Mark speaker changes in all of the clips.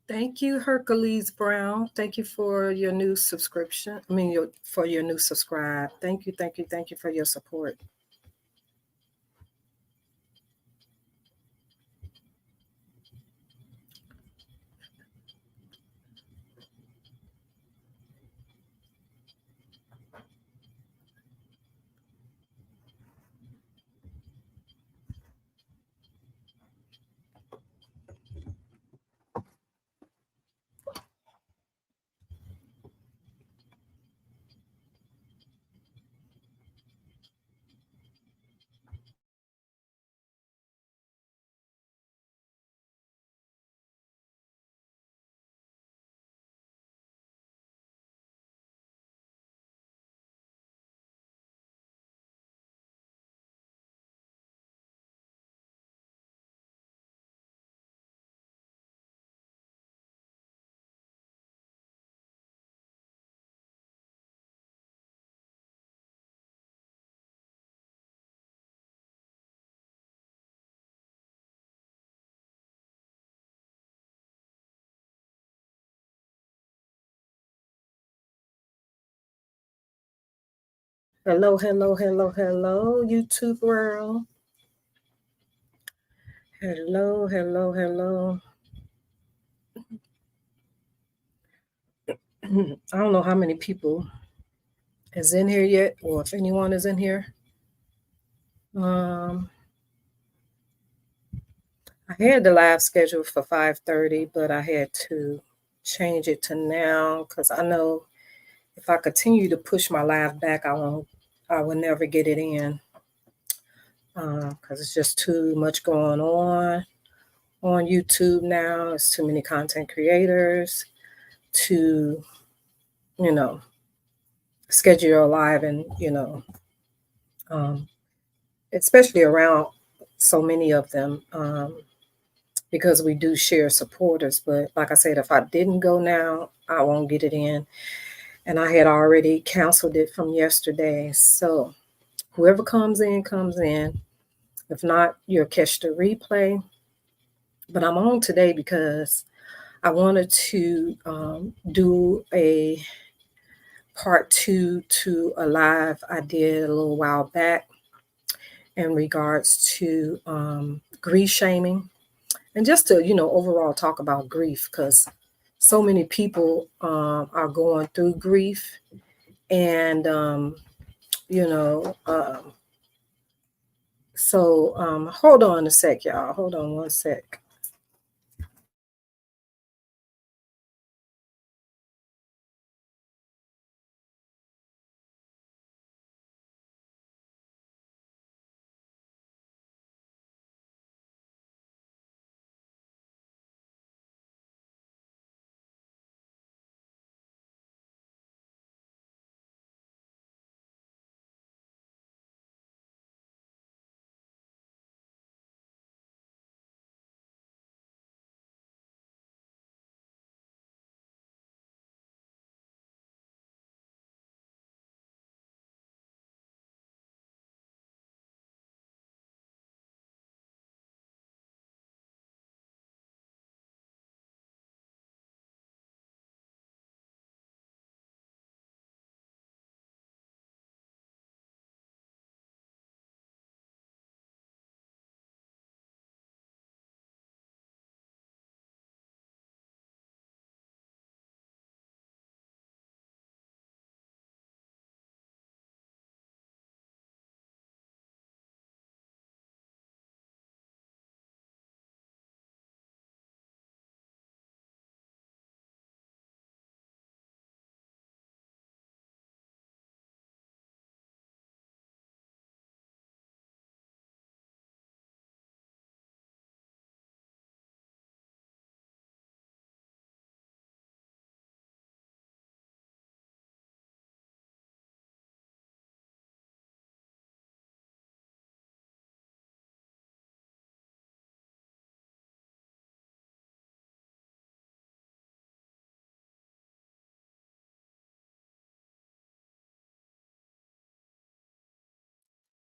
Speaker 1: Thank you, Hercules Brown. Thank you for your new subscription. For your new subscribe. Thank you, thank you, thank you for your support. Hello, hello, hello, hello, YouTube world. Hello, hello, hello. I don't know how many people is in here yet, or if anyone is in here. Um, I had the live schedule for 5:30, but I had to change it to now because I know if I continue to push my live back, I will never get it in because it's just too much going on YouTube now. It's too many content creators to, you know, schedule your live and, um, especially around so many of them because we do share supporters. But like I said, if I didn't go now, I won't get it in. And I had already canceled it from yesterday. So whoever comes in, comes in. If not, you'll catch the replay. But I'm on today because I wanted to do a part two to a live I did a little while back in regards to grief shaming and just to, overall talk about grief because so many people are going through grief and, you know, so hold on a sec, y'all. Hold on one sec.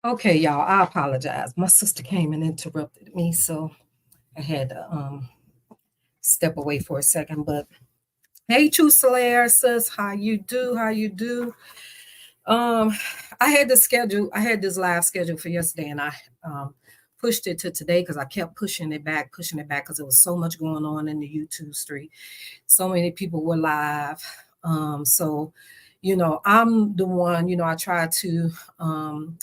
Speaker 1: Okay, y'all, I apologize. My sister came and interrupted me, so I had to step away for a second. But hey, True Solaire says, how you do? How you do? I had this live schedule for yesterday, and I pushed it to today because I kept pushing it back because there was so much going on in the YouTube street. So many people were live. So, I'm the one, I try to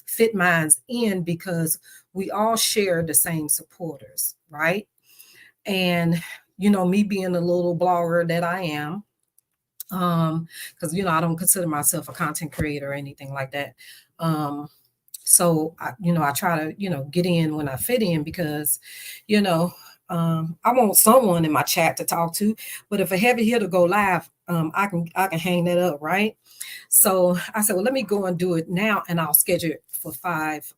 Speaker 1: fit mines in because we all share the same supporters, right? And, me being a little blogger that I am, because I don't consider myself a content creator or anything like that. So I try to get in when I fit in because I want someone in my chat to talk to, but if a heavy hitter go live, I can hang that up, right? So I said, well, let me go and do it now, and I'll schedule it for 5.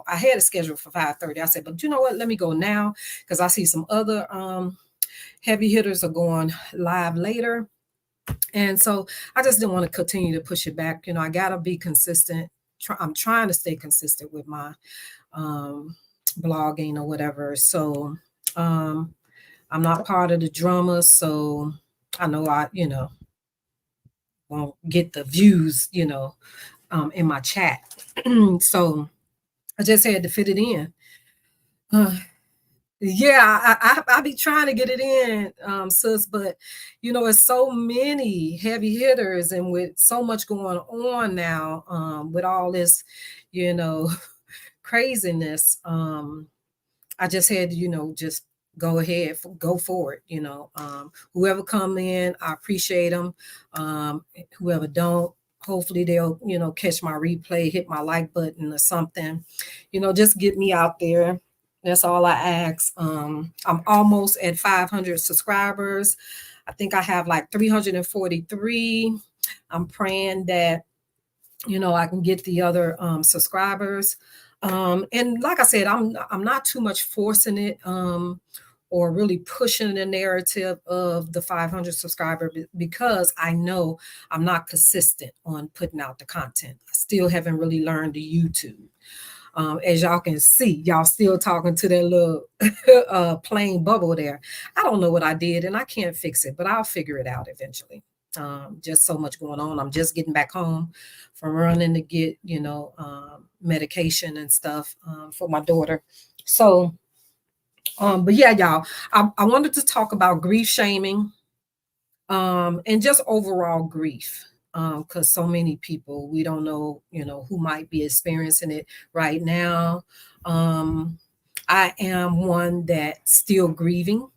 Speaker 1: I had a schedule for 5:30. I said, but you know what? Let me go now because I see some other heavy hitters are going live later. And so I just didn't want to continue to push it back. I got to be consistent. I'm trying to stay consistent with my blogging or whatever. So I'm not part of the drama. So I know I won't get the views, in my chat. So I just had to fit it in. Yeah, I be trying to get it in, sis, but it's so many heavy hitters, and with so much going on now, with all this, craziness, I just had to, just go ahead, go for it. Whoever come in, I appreciate them. Whoever don't, hopefully they'll, catch my replay, hit my like button or something, just get me out there. That's all I ask. I'm almost at 500 subscribers. I think I have like 343. I'm praying that, I can get the other subscribers. And like I said, I'm not too much forcing it or really pushing the narrative of the 500 subscriber because I know I'm not consistent on putting out the content. I still haven't really learned the YouTube. As y'all can see, y'all still talking to that little plain bubble there. I don't know what I did and I can't fix it, but I'll figure it out eventually. Just so much going on. I'm just getting back home from running to get, medication and stuff for my daughter. So, but yeah, y'all, I wanted to talk about grief shaming and just overall grief. Because so many people, we don't know, who might be experiencing it right now. I am one that's still grieving.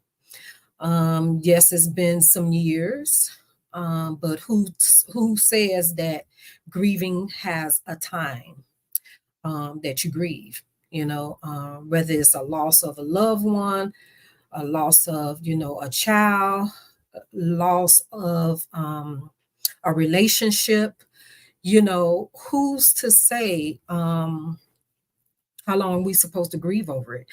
Speaker 1: Yes, it's been some years, but who says that grieving has a time that you grieve? Whether it's a loss of a loved one, a loss of a child, loss of a relationship. Who's to say how long we supposed to grieve over it?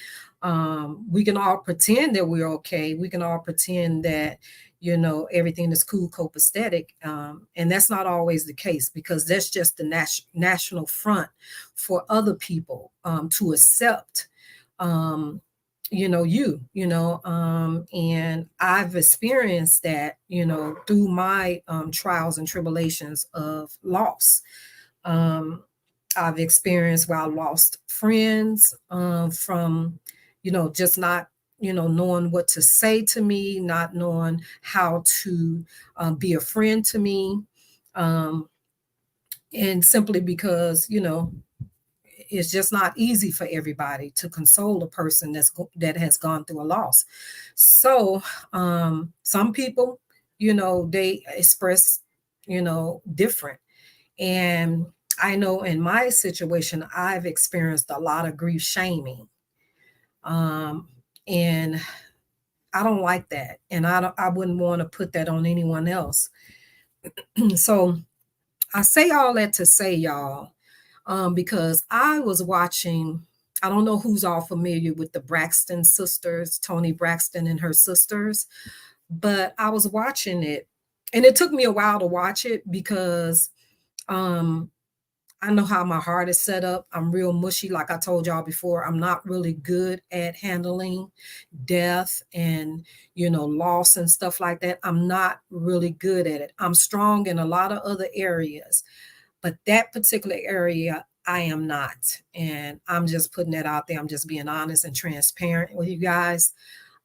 Speaker 1: We can all pretend that we're okay. We can all pretend that everything is cool, copacetic, and that's not always the case because that's just the national front for other people to accept. And I've experienced that through my trials and tribulations of loss. I've experienced where I lost friends from, just not, knowing what to say to me, not knowing how to be a friend to me. And simply because, it's just not easy for everybody to console a person that has gone through a loss. So some people, they express, different. And I know in my situation, I've experienced a lot of grief shaming. And I don't like that. And I wouldn't want to put that on anyone else. So I say all that to say, y'all, because I was watching, I don't know who's all familiar with the Braxton sisters, Toni Braxton and her sisters, but I was watching it and it took me a while to watch it because I know how my heart is set up. I'm real mushy, like I told y'all before. I'm not really good at handling death and, loss and stuff like that. I'm not really good at it. I'm strong in a lot of other areas, but that particular area, I am not. And I'm just putting that out there. I'm just being honest and transparent with you guys.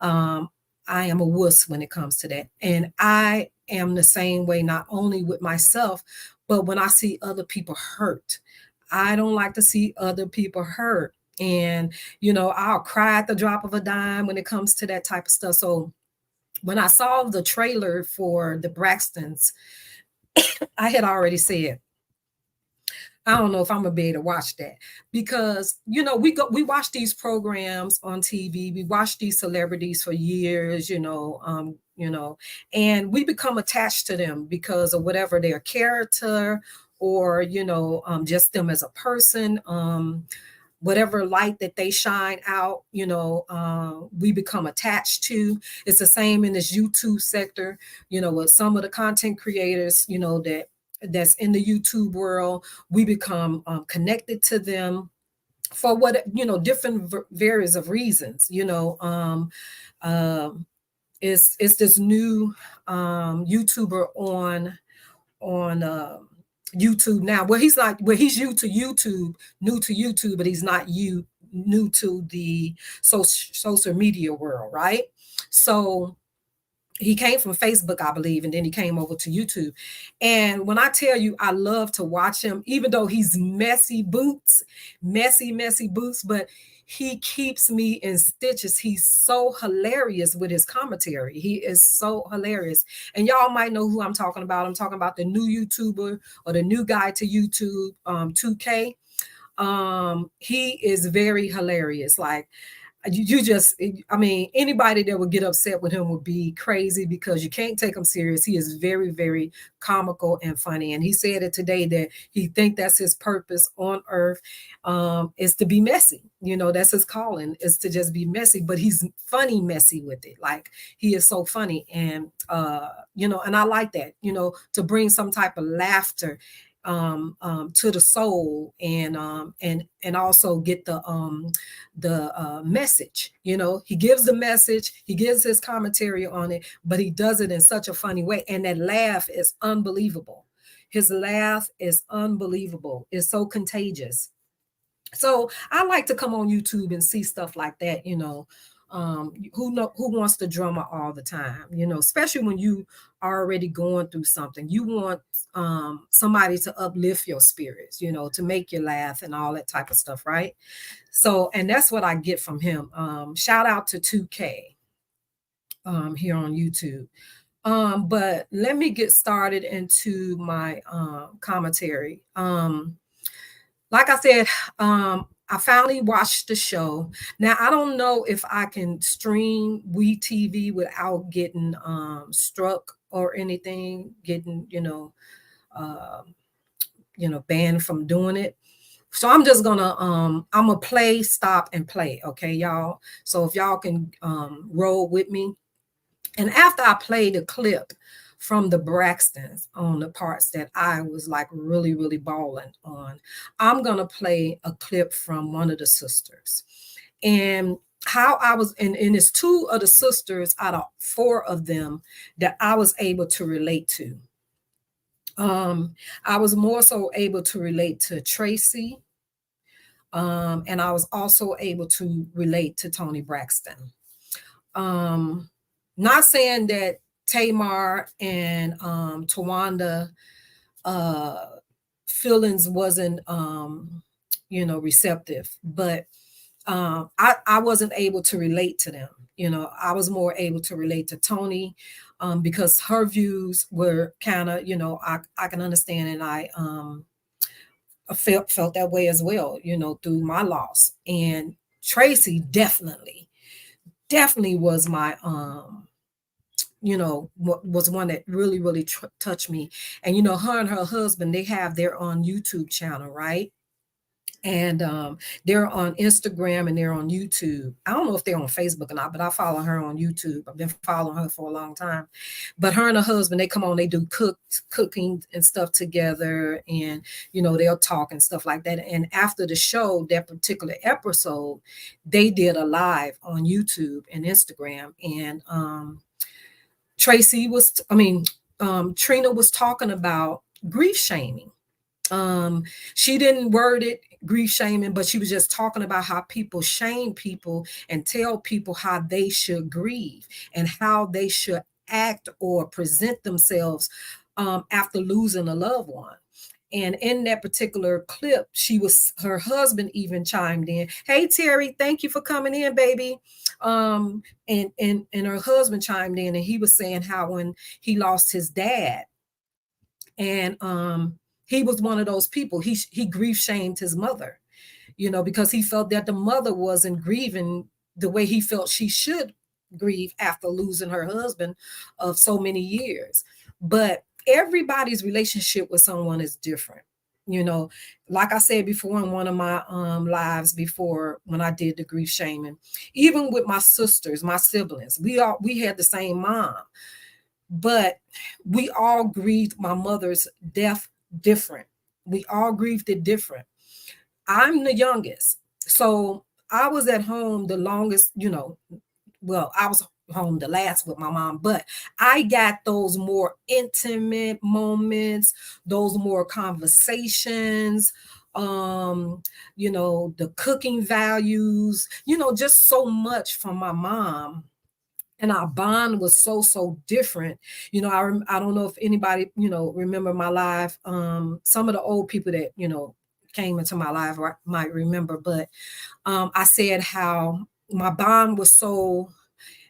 Speaker 1: Um, I am a wuss when it comes to that. And I am the same way, not only with myself, but when I see other people hurt. I don't like to see other people hurt. And, I'll cry at the drop of a dime when it comes to that type of stuff. So when I saw the trailer for the Braxtons, I had already said, I don't know if I'm gonna be able to watch that because we watch these programs on TV, we watch these celebrities for years, and we become attached to them because of whatever their character or just them as a person. Whatever light that they shine out, we become attached to. It's the same in this YouTube sector, with some of the content creators, that's in the YouTube world. We become connected to them for what, different various of reasons, it's this new YouTuber on YouTube now. Well, he's new to YouTube, but he's not new to the social media world, right? So he came from Facebook, I believe, and then he came over to YouTube. And when I tell you, I love to watch him, even though he's messy boots, but he keeps me in stitches. He's so hilarious with his commentary. He is so hilarious. And y'all might know who I'm talking about. I'm talking about the new YouTuber or the new guy to YouTube, 2K. He is very hilarious. Like, I mean, anybody that would get upset with him would be crazy because you can't take him serious. He is very, very comical and funny. And he said it today that he think that's his purpose on earth, is to be messy. That's his calling, is to just be messy, but he's funny, messy with it. Like, he is so funny. And, and I like that, to bring some type of laughter to the soul, and also get the message. He gives the message, he gives his commentary on it, but he does it in such a funny way, and that laugh is unbelievable. His laugh is unbelievable. It's so contagious. So I like to come on YouTube and see stuff like that. Who wants the drama all the time, especially when you are already going through something. You want somebody to uplift your spirits, to make you laugh and all that type of stuff, right? So, and that's what I get from him. Shout out to 2K here on YouTube. But let me get started into my commentary. Like I said, I finally watched the show. Now, I don't know if I can stream WeTV without getting struck or anything, getting, banned from doing it. So I'm just gonna I'm gonna play, stop, and play. Okay, y'all. So if y'all can roll with me. And after I play the clip from the Braxtons on the parts that I was like really, really bawling on, I'm going to play a clip from one of the sisters. And how I was, and it's two of the sisters out of four of them that I was able to relate to. I was more so able to relate to Tracy. And I was also able to relate to Toni Braxton. Not saying that Tamar and Tawanda feelings wasn't receptive, but I wasn't able to relate to them. I was more able to relate to Toni because her views were kind of, I can understand, and I felt that way as well, through my loss. And Tracy definitely was my was one that really, really touched me. And her and her husband, they have their own YouTube channel, right? And they're on Instagram and they're on YouTube. I don't know if they're on Facebook or not, but I follow her on YouTube. I've been following her for a long time. But her and her husband, they come on, they do cooking and stuff together, and they'll talk and stuff like that. And after the show, that particular episode, they did a live on YouTube and Instagram, and Trina was talking about grief shaming. She didn't word it grief shaming, but she was just talking about how people shame people and tell people how they should grieve and how they should act or present themselves after losing a loved one. And in that particular clip, her husband even chimed in. Hey Terry, thank you for coming in, baby. And her husband chimed in, and he was saying how when he lost his dad, and he was one of those people. He grief shamed his mother, because he felt that the mother wasn't grieving the way he felt she should grieve after losing her husband of so many years. But everybody's relationship with someone is different. Like I said before in one of my lives before, when I did the grief shaming, even with my sisters, my siblings, we had the same mom, but we all grieved my mother's death different. We all grieved it different. I'm the youngest, so I was at home the longest, well, I was home the last with my mom, but I got those more intimate moments, those more conversations, the cooking values, just so much from my mom. And our bond was so different. I don't know if anybody remember my life. Some of the old people that came into my life might remember, but I said how my bond was so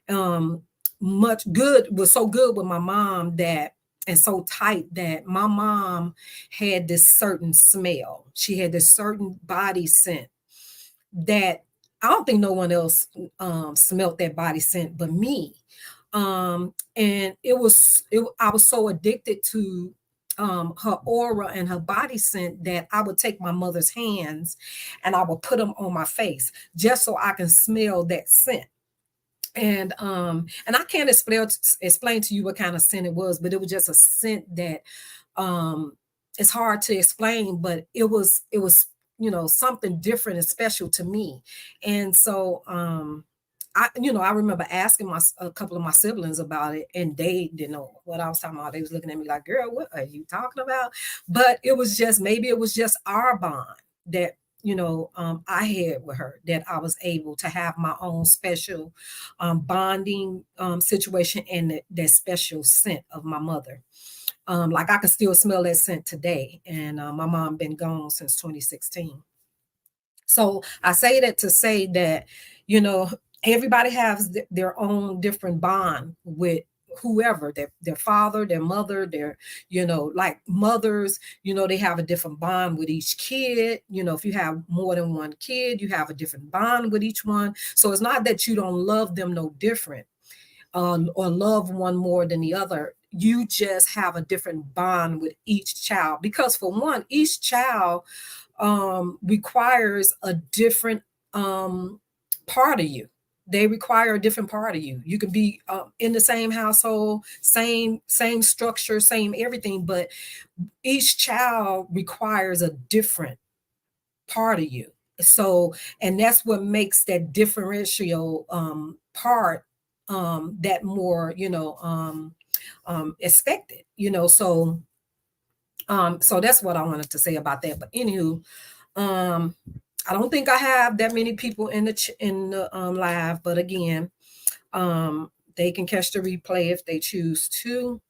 Speaker 1: um was so good with my mom, that and so tight, that my mom had this certain smell. She had this certain body scent that I don't think no one else smelt that body scent but me. And I was so addicted to her aura and her body scent that I would take my mother's hands and I would put them on my face just so I can smell that scent. And I can't explain to you what kind of scent it was, but it was just a scent that um it's hard to explain, but it was something different and special to me. And so I remember asking a couple of my siblings about it, and they didn't know what I was talking about. They was looking at me like, girl, what are you talking about? But maybe it was just our bond that I had with her, that I was able to have my own special bonding situation, and that special scent of my mother. Like I can still smell that scent today, and my mom been gone since 2016. So I say that to say that, you know, everybody has their own different bond with whoever, their father, their mother, their, like mothers, they have a different bond with each kid. If you have more than one kid, you have a different bond with each one. So it's not that you don't love them no different, or love one more than the other. You just have a different bond with each child, because for one, each child requires a different part of you. They require a different part of you. You can be in the same household, same structure, same everything, but each child requires a different part of you. So, and that's what makes that differential part that more, expected. So that's what I wanted to say about that. But anywho, um, I don't think I have that many people in the live, but again, they can catch the replay if they choose to.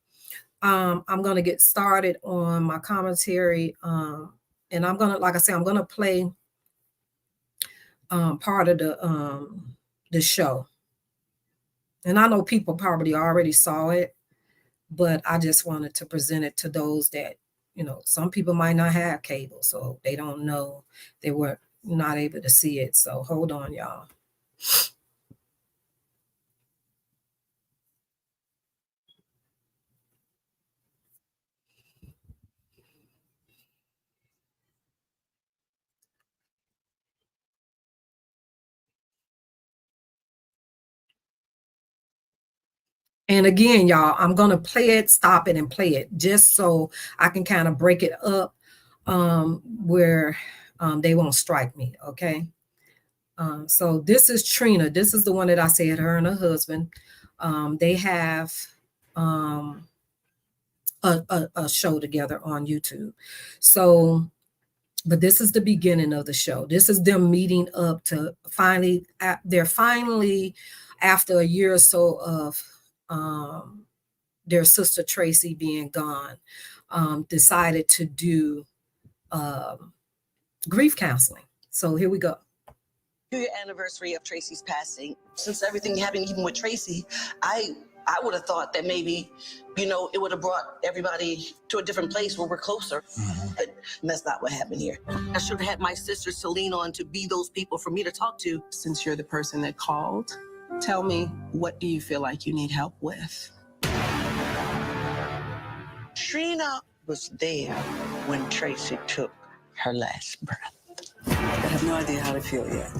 Speaker 1: I'm gonna get started on my commentary, and I'm gonna, like I said, I'm gonna play part of the show. And I know people probably already saw it, but I just wanted to present it to those that, some people might not have cable, so they don't know, they were not able to see it. So hold on, y'all. And again, y'all, I'm going to play it, stop it, and play it just so I can kind of break it up where they won't strike me, okay? So this is Trina. This is the one that I said, her and her husband. They have a show together on YouTube. So, but this is the beginning of the show. This is them meeting up to finally, they're finally, after a year or so of their sister Tracy being gone, decided to do grief counseling. So here we go.
Speaker 2: Year anniversary of Tracy's passing. Since everything happened, even with Tracy, I would have thought that maybe, you know, it would have brought everybody to a different place where we're closer. But that's not what happened here. I should have had my sister Celine on to be those people for me to talk to.
Speaker 3: Since you're the person that called, tell me, what do you feel like you need help with?
Speaker 2: Trina was there when Tracy took her last breath.
Speaker 4: I have no idea how to feel yet.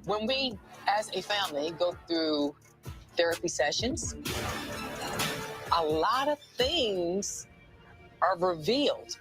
Speaker 5: When we, as a family, go through therapy sessions, a lot of things are revealed.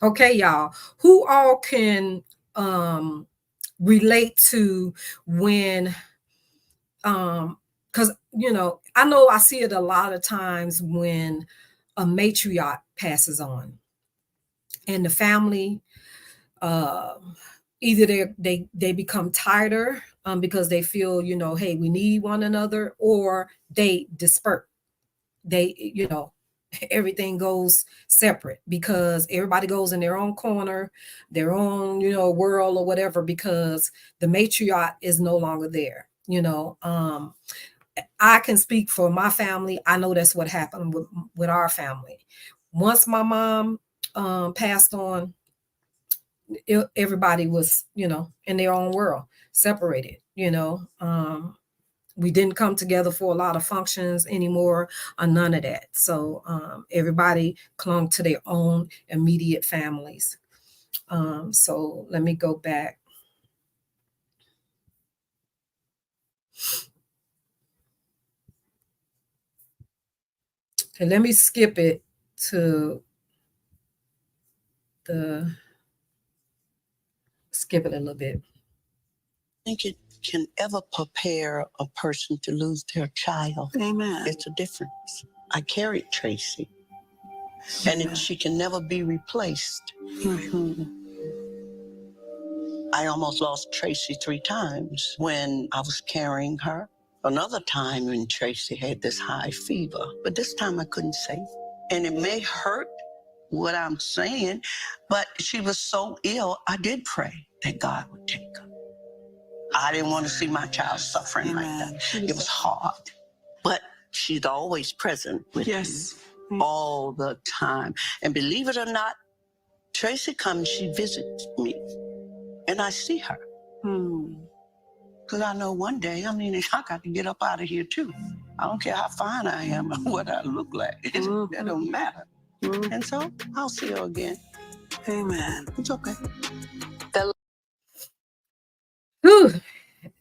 Speaker 1: Okay, y'all, who all can relate to when because you know I see it a lot of times when a matriarch passes on and the family either they become tighter because they feel, you know, hey, we need one another, or they disperse. They, you know, everything goes separate because everybody goes in their own corner, their own, you know, world or whatever, because the matriarch is no longer there, you know. I can speak for my family. I know that's what happened with our family. Once my mom passed on, everybody was, you know, in their own world, separated, you know. We didn't come together for a lot of functions anymore, or none of that. So everybody clung to their own immediate families. So let me go back. Okay, let me skip it to skip it a little bit.
Speaker 2: I think it can ever prepare a person to lose their child.
Speaker 4: Amen.
Speaker 2: It's a difference. I carried Tracy, and she can never be replaced. I almost lost Tracy 3 times when I was carrying her. Another time when Tracy had this high fever, but this time I couldn't say. And it may hurt what I'm saying, but she was so ill, I did pray that God would take her. I didn't want to see my child suffering like that. It was hard. But she's always present with me all the time. And believe it or not, Tracy comes, she visits me, and I see her. Because I know one day, I mean, I got to get up out of here too. I don't care how fine I am or what I look like. That don't matter. And so I'll see her again.
Speaker 4: Amen.
Speaker 2: It's okay.
Speaker 1: Whew,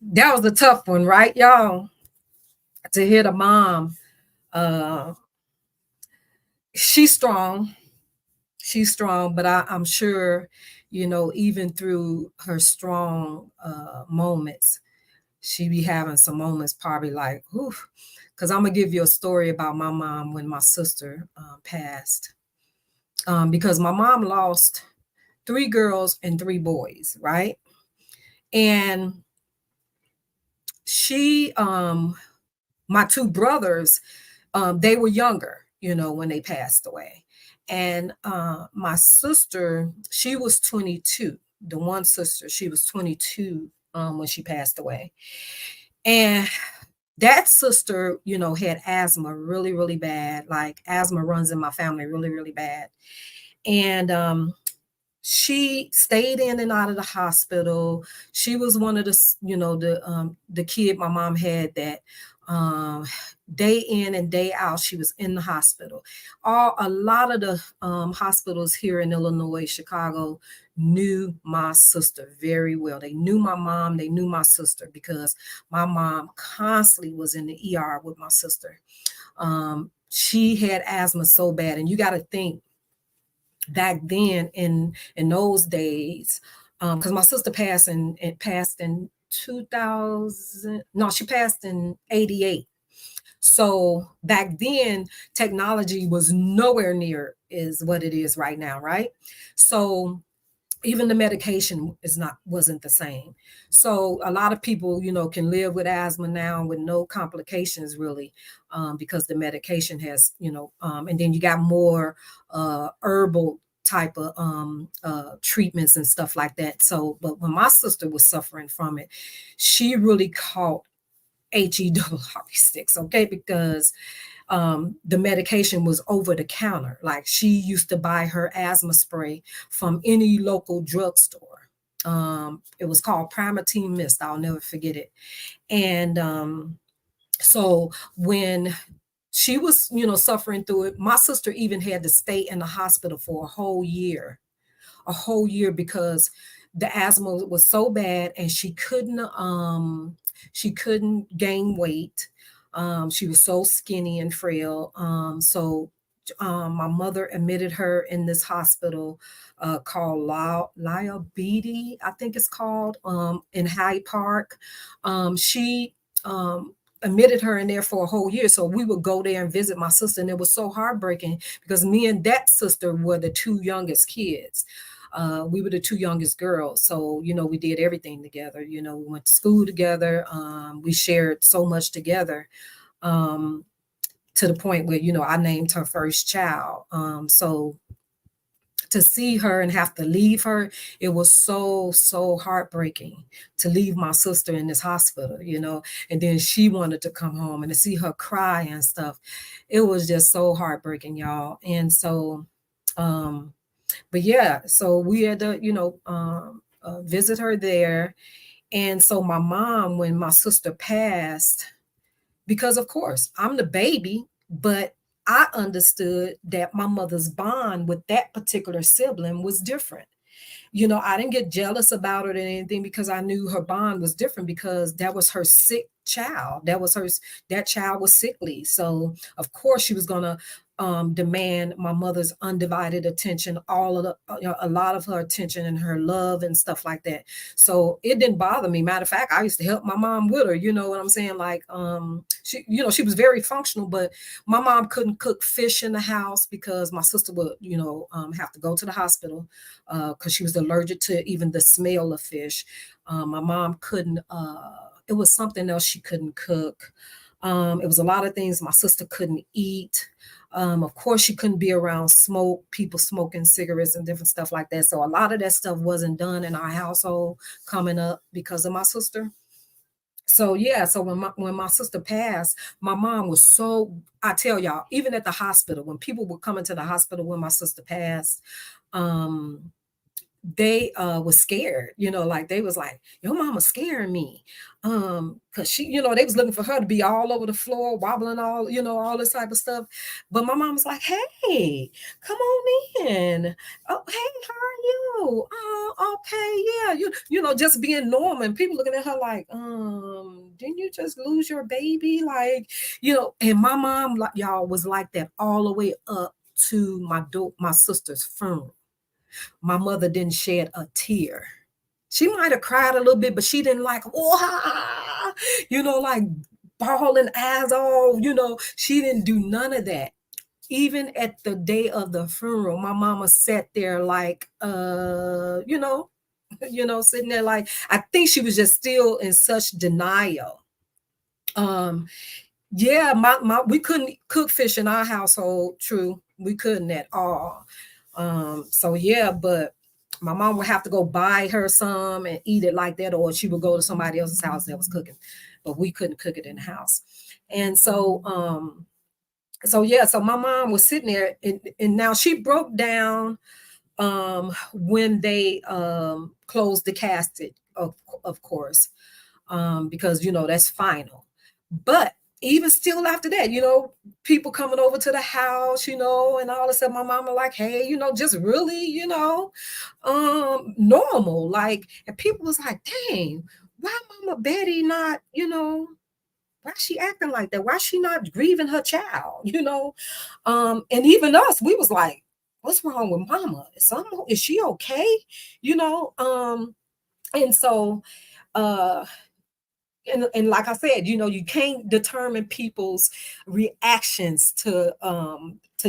Speaker 1: that was a tough one, right, y'all? To hear the mom. She's strong. She's strong, but I'm sure, you know, even through her strong moments, she be having some moments probably like, oof. Because I'm gonna give you a story about my mom when my sister passed. Because my mom lost 3 girls and 3 boys, right? And she, my 2 brothers, they were younger, you know, when they passed away. And my sister, she was 22. The one sister, she was 22 when she passed away. And that sister, you know, had asthma really, really bad. Like asthma runs in my family really, really bad. And she stayed in and out of the hospital. She was one of the kid my mom had that day in and day out, she was in the hospital. A lot of the hospitals here in Illinois, Chicago, knew my sister very well. They knew my mom, they knew my sister, because my mom constantly was in the ER with my sister. She had asthma so bad, and you got to think back then in those days, because my sister passed in 2000. No, she passed in 88. So back then, technology was nowhere near is what it is right now, right? So even the medication wasn't the same. So a lot of people, can live with asthma now with no complications really, because the medication has, and then you got more herbal type of treatments and stuff like that. So, but when my sister was suffering from it, she really caught HE double hockey sticks, okay? Because the medication was over the counter. Like, she used to buy her asthma spray from any local drugstore. It was called Primatene Mist. I'll never forget it. And so when she was, suffering through it, my sister even had to stay in the hospital for a whole year, because the asthma was so bad, and she couldn't gain weight. She was so skinny and frail. So my mother admitted her in this hospital called Lyle Beatty, I think it's called, in Hyde Park. She admitted her in there for a whole year. So we would go there and visit my sister, and it was so heartbreaking because me and that sister were the two youngest kids. We were the two youngest girls. So, we did everything together. We went to school together. We shared so much together, to the point where, I named her first child. So to see her and have to leave her, it was so, so heartbreaking to leave my sister in this hospital, and then she wanted to come home, and to see her cry and stuff. It was just so heartbreaking, y'all. And so, but yeah, so we had to, visit her there. And so my mom, when my sister passed, because of course I'm the baby, but I understood that my mother's bond with that particular sibling was different. I didn't get jealous about it or anything, because I knew her bond was different, because that was her sick child. That child was sickly. So of course she was going to demand my mother's undivided attention, a lot of her attention and her love and stuff like that. So it didn't bother me. Matter of fact, I used to help my mom with her. You know what I'm saying? Like, she was very functional, but my mom couldn't cook fish in the house because my sister would, have to go to the hospital because she was allergic to even the smell of fish. My mom couldn't, it was something else she couldn't cook. It was a lot of things my sister couldn't eat. Of course, she couldn't be around people smoking cigarettes and different stuff like that. So a lot of that stuff wasn't done in our household coming up because of my sister. So yeah, so when my sister passed, my mom was so, I tell y'all, even at the hospital, when people would come into the hospital when my sister passed, they was scared, like they was like, your mama's scaring me. Because she, they was looking for her to be all over the floor, wobbling all this type of stuff. But my mom was like, hey, come on in. Oh, hey, how are you? Oh, okay, yeah. Just being normal, and people looking at her like, didn't you just lose your baby? Like, and my mom, like, y'all, was like that all the way up to my sister's funeral. My mother didn't shed a tear. She might have cried a little bit, but she didn't like, like bawling eyes all, she didn't do none of that. Even at the day of the funeral, my mama sat there like, sitting there like, I think she was just still in such denial. Yeah, we couldn't cook fish in our household. True, we couldn't at all. So yeah, but my mom would have to go buy her some and eat it like that, or she would go to somebody else's house that was cooking, but we couldn't cook it in the house. And so, so my mom was sitting there, and now she broke down when they closed the casket, of course, because that's final. But even still after that, people coming over to the house, and all of a sudden my mama like, hey, just really, normal. Like, and people was like, dang, why Mama Betty not, why she acting like that? Why she not grieving her child? And even us, we was like, what's wrong with Mama? Is she okay? And so and like I said, you can't determine people's reactions to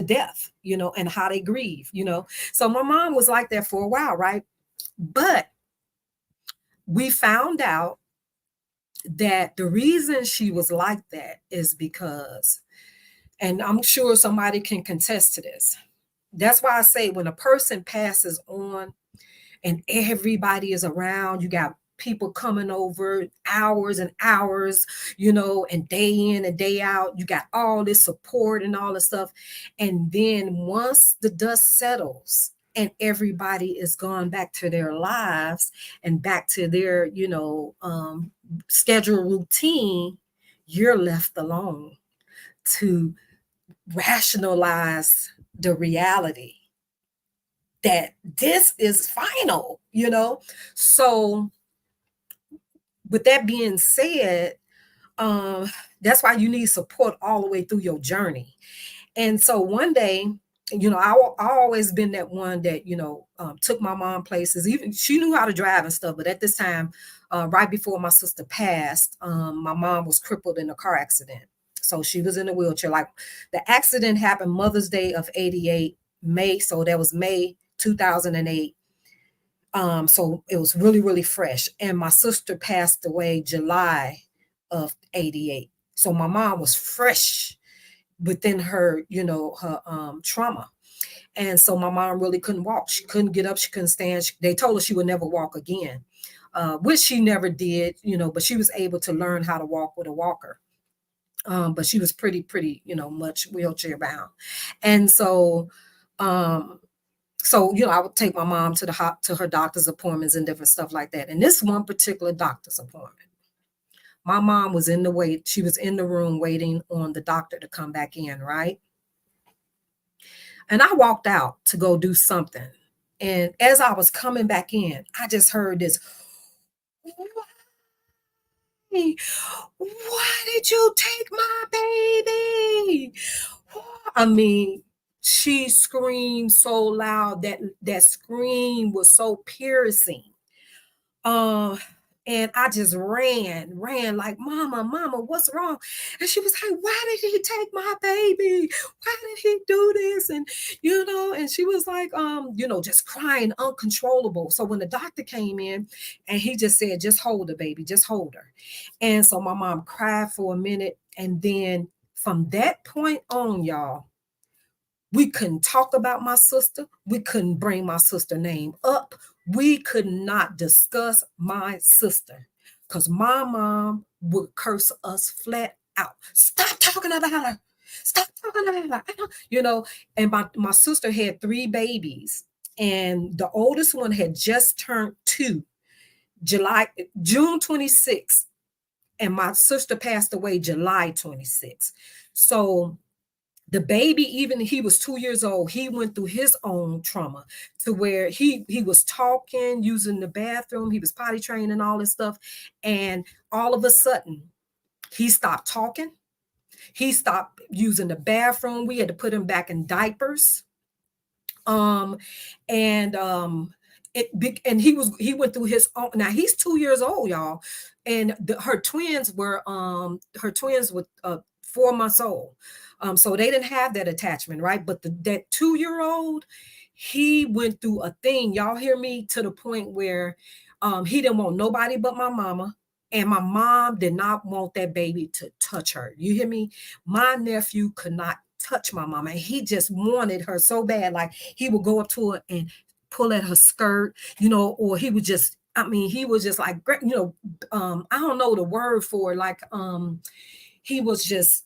Speaker 1: death, and how they grieve, So my mom was like that for a while, right? But we found out that the reason she was like that is because, and I'm sure somebody can contest to this. That's why I say when a person passes on and everybody is around, you got people coming over hours and hours, and day in and day out, you got all this support and all this stuff. And then once the dust settles and everybody is gone back to their lives and back to their, schedule routine, you're left alone to rationalize the reality that this is final, So with that being said, that's why you need support all the way through your journey. And so one day, I always been that one that, took my mom places. Even she knew how to drive and stuff, but at this time, right before my sister passed, my mom was crippled in a car accident. So she was in a wheelchair. Like, the accident happened Mother's Day of 88, May. So that was May 2008. So it was really, really fresh. And my sister passed away July of 88. So my mom was fresh within her, her trauma. And so my mom really couldn't walk. She couldn't get up. She couldn't stand. They told her she would never walk again, which she never did, but she was able to learn how to walk with a walker. But she was pretty, much wheelchair bound. And so, I would take my mom to her doctor's appointments and different stuff like that. And this one particular doctor's appointment, my mom was she was in the room waiting on the doctor to come back in, right? And I walked out to go do something. And as I was coming back in, I just heard this, why did you take my baby? I mean, she screamed so loud that scream was so piercing. And I just ran like, mama, what's wrong? And she was like, why did he take my baby? Why did he do this? And, and she was like, just crying uncontrollable. So when the doctor came in and he just said, just hold her, baby, just hold her. And so my mom cried for a minute. And then from that point on, y'all, we couldn't talk about my sister. We couldn't bring my sister name up. We could not discuss my sister because my mom would curse us flat out. Stop talking about her. Stop talking about her. And my sister had 3 babies, and the oldest one had just turned 2, June 26th, and my sister passed away July 26th. So the baby, even he was 2 years old, he went through his own trauma to where he was talking, using the bathroom, he was potty trained and all this stuff. And all of a sudden, he stopped talking. He stopped using the bathroom. We had to put him back in diapers. And he went through his own. Now he's 2 years old, y'all, and her twins were 4 months old. So they didn't have that attachment, right? But that 2-year-old, he went through a thing, y'all hear me, to the point where he didn't want nobody but my mama. And my mom did not want that baby to touch her. You hear me? My nephew could not touch my mama. And he just wanted her so bad. Like, he would go up to her and pull at her skirt, or he would just, he was just like, I don't know the word for it. Like, he was just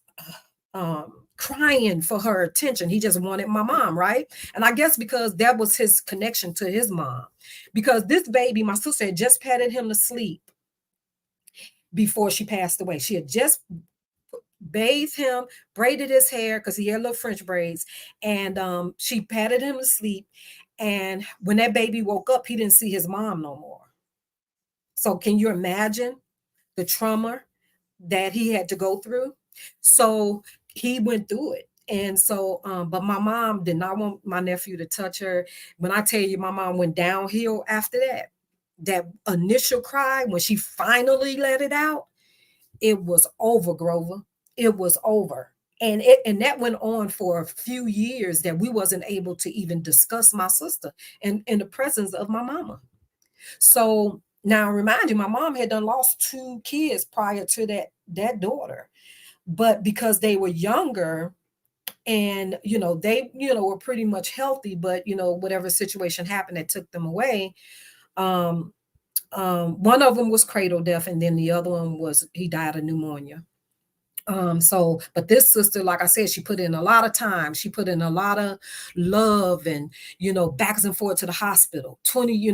Speaker 1: crying for her attention. He just wanted my mom, right? And I guess because that was his connection to his mom. Because this baby, my sister had just patted him to sleep before she passed away. She had just bathed him, braided his hair because he had little French braids, and she patted him to sleep. And when that baby woke up, he didn't see his mom no more. So can you imagine the trauma that he had to go through? So he went through it. And so, but my mom did not want my nephew to touch her. When I tell you, my mom went downhill after that. That initial cry, when she finally let it out, it was over, Grover. It was over. And that went on for a few years that we wasn't able to even discuss my sister in the presence of my mama. So now remind you, my mom had done lost 2 kids prior to that daughter. But because they were younger and, they, were pretty much healthy, but, whatever situation happened that took them away, one of them was cradle death, and then the other one he died of pneumonia. But this sister, like I said, she put in a lot of time. She put in a lot of love and, backs and forth to the hospital, 20,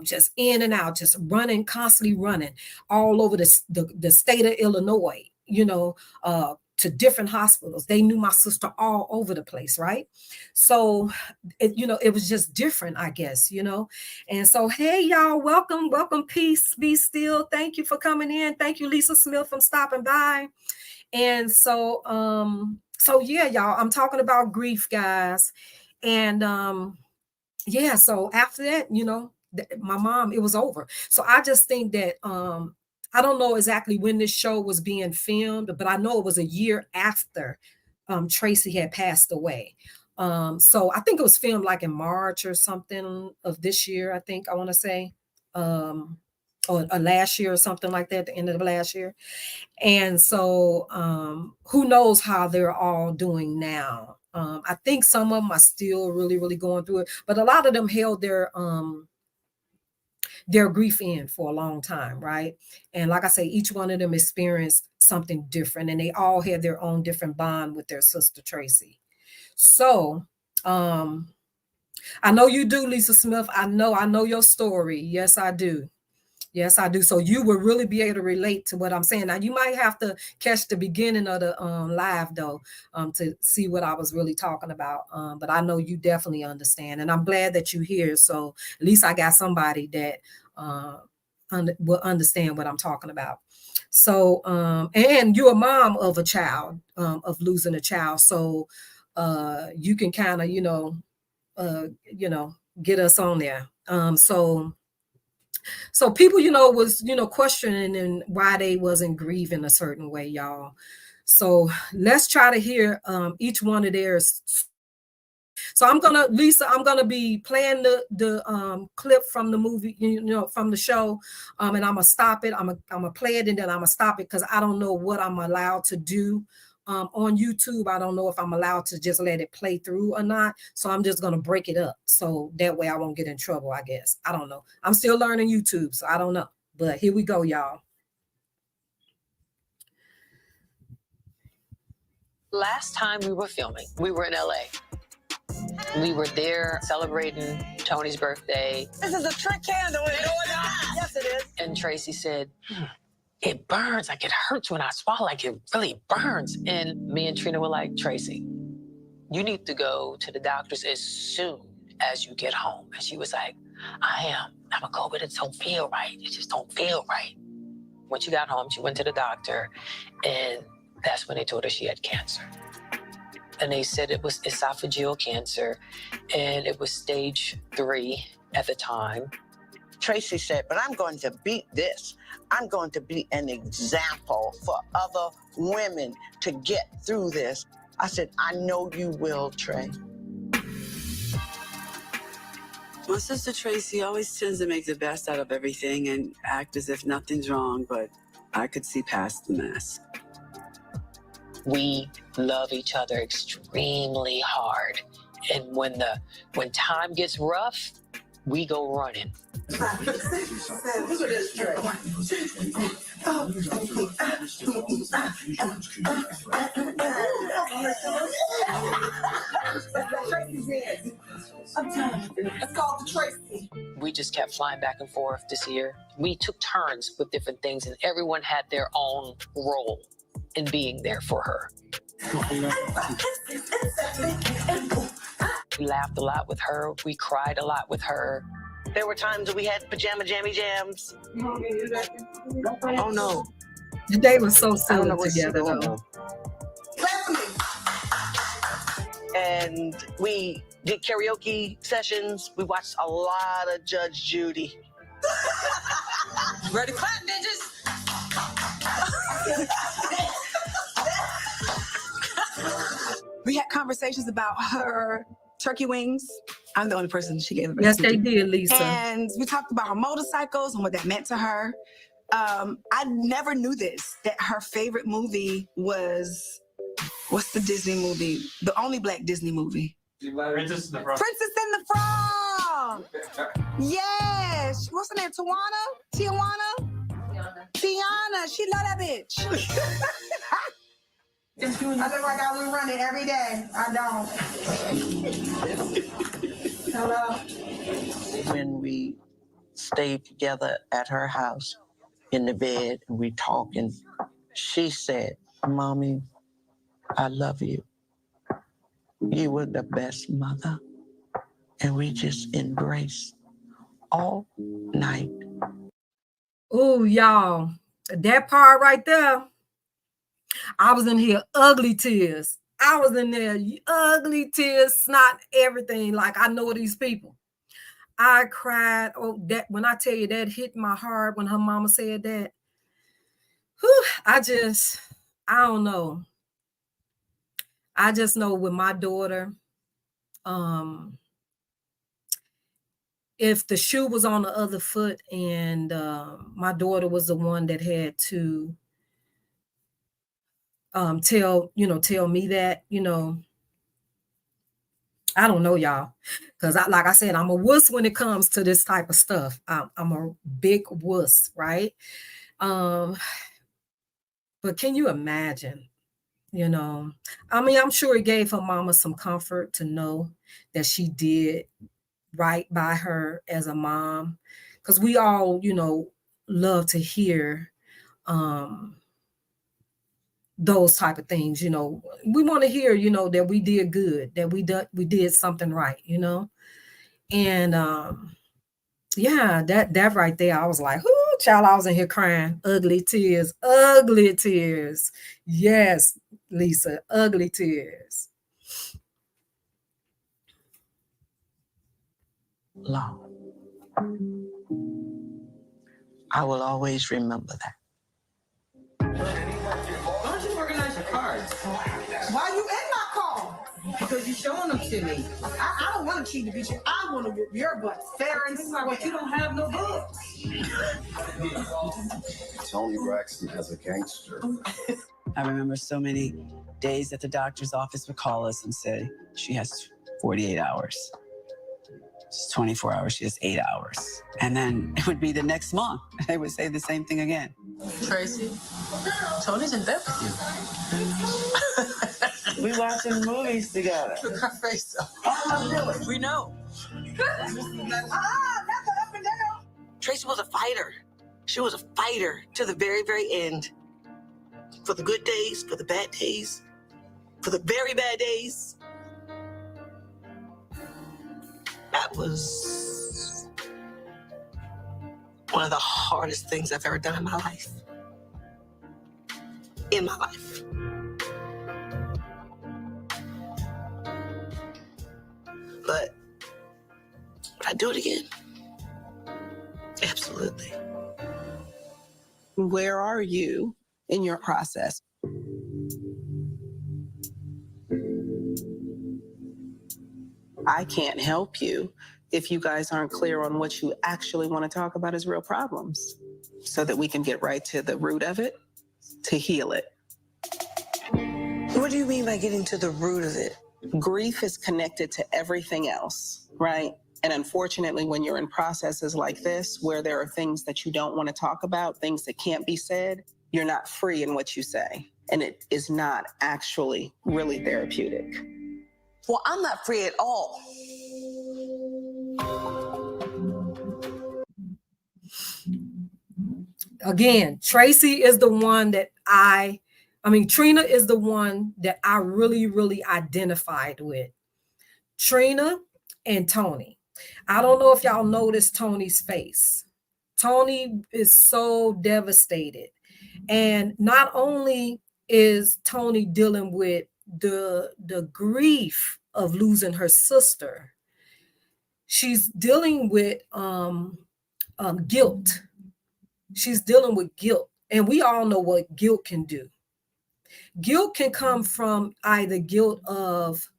Speaker 1: just in and out, just running, constantly running all over the state of Illinois, to different hospitals. They knew my sister all over the place, right? So, it was just different, I guess, And so, hey, y'all, welcome, peace, be still. Thank you for coming in. Thank you, Lisa Smith, for stopping by. And so, yeah, y'all, I'm talking about grief, guys. And yeah, so after that, my mom, it was over. So I just think that I don't know exactly when this show was being filmed, but I know it was a year after Tracy had passed away. So I think it was filmed like in March or something of this year, I want to say, or last year or something like that, the end of the last year. And so who knows how they're all doing now. I think some of them are still really, really going through it, but a lot of them held their grief in for a long time, right? And like I say, each one of them experienced something different, and they all had their own different bond with their sister Tracy. So I know you do, Lisa Smith. I know your story. Yes, I do. Yes, I do. So you will really be able to relate to what I'm saying. Now, you might have to catch the beginning of the live, though, to see what I was really talking about. But I know you definitely understand. And I'm glad that you're here. So at least I got somebody that will understand what I'm talking about. So, and you're a mom of a child, of losing a child. So you can kind of, get us on there. So people, was, questioning why they wasn't grieving a certain way, y'all. So let's try to hear each one of theirs. So Lisa, I'm gonna be playing the clip from the movie, from the show, and I'm gonna stop it. I'm gonna play it, and then I'm gonna stop it because I don't know what I'm allowed to do. On YouTube, I don't know if I'm allowed to just let it play through or not. So I'm just going to break it up. So that way I won't get in trouble, I guess. I don't know. I'm still learning YouTube, so I don't know. But here we go, y'all.
Speaker 5: Last time we were filming, we were in LA. We were there celebrating Tony's birthday.
Speaker 4: This is a trick candle. Yes, it is.
Speaker 5: And Tracy said, it burns, like it hurts when I swallow, like it really burns. And me and Trina were like, Tracy, you need to go to the doctors as soon as you get home. And she was like, I'm gonna go, but it don't feel right. It just don't feel right. When she got home, she went to the doctor, and that's when they told her she had cancer. And they said it was esophageal cancer, and it was stage 3 at the time.
Speaker 2: Tracy said, but I'm going to beat this. I'm going to be an example for other women to get through this. I said, I know you will, Trey.
Speaker 4: My sister Tracy always tends to make the best out of everything and act as if nothing's wrong, but I could see past the mess.
Speaker 5: We love each other extremely hard. And when time gets rough, we go running.
Speaker 4: Look at this, Trey.
Speaker 5: We just kept flying back and forth this year. We took turns with different things, and everyone had their own role in being there for her. We laughed a lot with her. We cried a lot with her.
Speaker 2: There were times that we had pajama jammy jams. Oh no.
Speaker 1: They were so
Speaker 2: I don't
Speaker 1: silly
Speaker 2: know what she's
Speaker 1: together,
Speaker 2: doing.
Speaker 1: though.
Speaker 2: And we did karaoke sessions. We watched a lot of Judge Judy.
Speaker 3: Ready, clap, bitches. We had conversations about her turkey wings. I'm the only person she gave the
Speaker 1: Yes, they did, Lisa.
Speaker 3: And we talked about her motorcycles and what that meant to her. I never knew this, that her favorite movie was, what's the Disney movie? The only Black Disney movie.
Speaker 6: Princess in the Frog.
Speaker 3: Princess and the Frog. Yes. What's her name? Tiana? Tiana. She love that bitch. I look like I would run it every day. I don't. Hello.
Speaker 2: When we stayed together at her house in the bed and we talking, she said, "Mommy, I love you. You were the best mother." And we just embraced all night.
Speaker 1: Oh, y'all, that part right there, I was in here ugly tears. I was in there ugly tears, snot, everything. Like, I know these people. I cried. Oh, that when I tell you that hit my heart when her mama said that. Whew, I don't know. I just know with my daughter, if the shoe was on the other foot and my daughter was the one that had to tell me that, I don't know, y'all, because like I said, I'm a wuss when it comes to this type of stuff. I'm a big wuss, right? But can you imagine? I'm sure it gave her mama some comfort to know that she did right by her as a mom, because we all, love to hear those type of things. We want to hear, that we did good, that we did something right, and yeah, that right there, I was like, "Ooh, child," I was in here crying, ugly tears. Yes, Lisa, ugly tears.
Speaker 2: Lord, I will always remember that.
Speaker 7: Why don't you organize your cards?
Speaker 3: Why you in my car?
Speaker 7: Because you're showing them to me.
Speaker 3: I don't want to cheat the bitch. I want to whip your butt fair and square.
Speaker 7: But you don't have no books.
Speaker 8: Tony Braxton as a gangster.
Speaker 4: I remember so many days that the doctor's office would call us and say, she has 48 hours. It's 24 hours, she has 8 hours. And then it would be the next month. They would say the same thing again.
Speaker 7: Tracy, Tony's in bed with you.
Speaker 2: We watching movies together.
Speaker 7: Look her face up.
Speaker 2: We know.
Speaker 3: That's up and down.
Speaker 2: Tracy was a fighter. She was a fighter to the very, very end. For the good days, for the bad days, for the very bad days. That was one of the hardest things I've ever done in my life. But would I do it again? Absolutely.
Speaker 3: Where are you in your process? I can't help you if you guys aren't clear on what you actually want to talk about as real problems, so that we can get right to the root of it, to heal it.
Speaker 2: What do you mean by getting to the root of it?
Speaker 3: Grief is connected to everything else, right?
Speaker 6: And unfortunately, when you're in processes like this, where there are things that you don't want to talk about, things that can't be said, you're not free in what you say. And it is not actually really therapeutic.
Speaker 2: Well, I'm not free at all.
Speaker 1: Again, Tracy is the one that Trina is the one that I really, really identified with. Trina and Tony. I don't know if y'all noticed Tony's face. Tony is so devastated. And not only is Tony dealing with the grief of losing her sister, she's dealing with guilt. She's dealing with guilt. And we all know what guilt can do. Guilt can come from either guilt of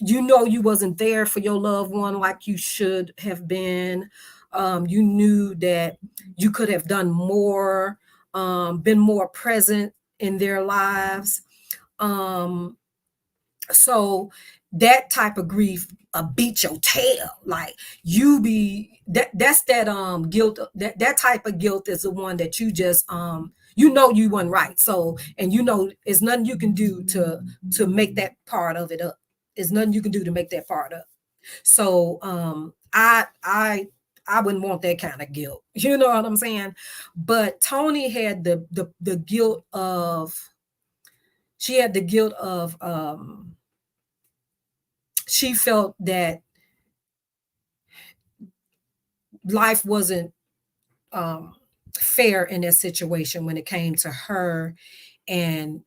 Speaker 1: you wasn't there for your loved one like you should have been. You knew that you could have done more, been more present in their lives. So that type of grief beat your tail. Like that's that guilt. That type of guilt is the one that you just you weren't right. So, and it's nothing you can do to make that part of it up. There's nothing you can do to make that part up. So I wouldn't want that kind of guilt. You know what I'm saying? But Tony had the guilt of, she had the guilt of she felt that life wasn't fair in that situation when it came to her and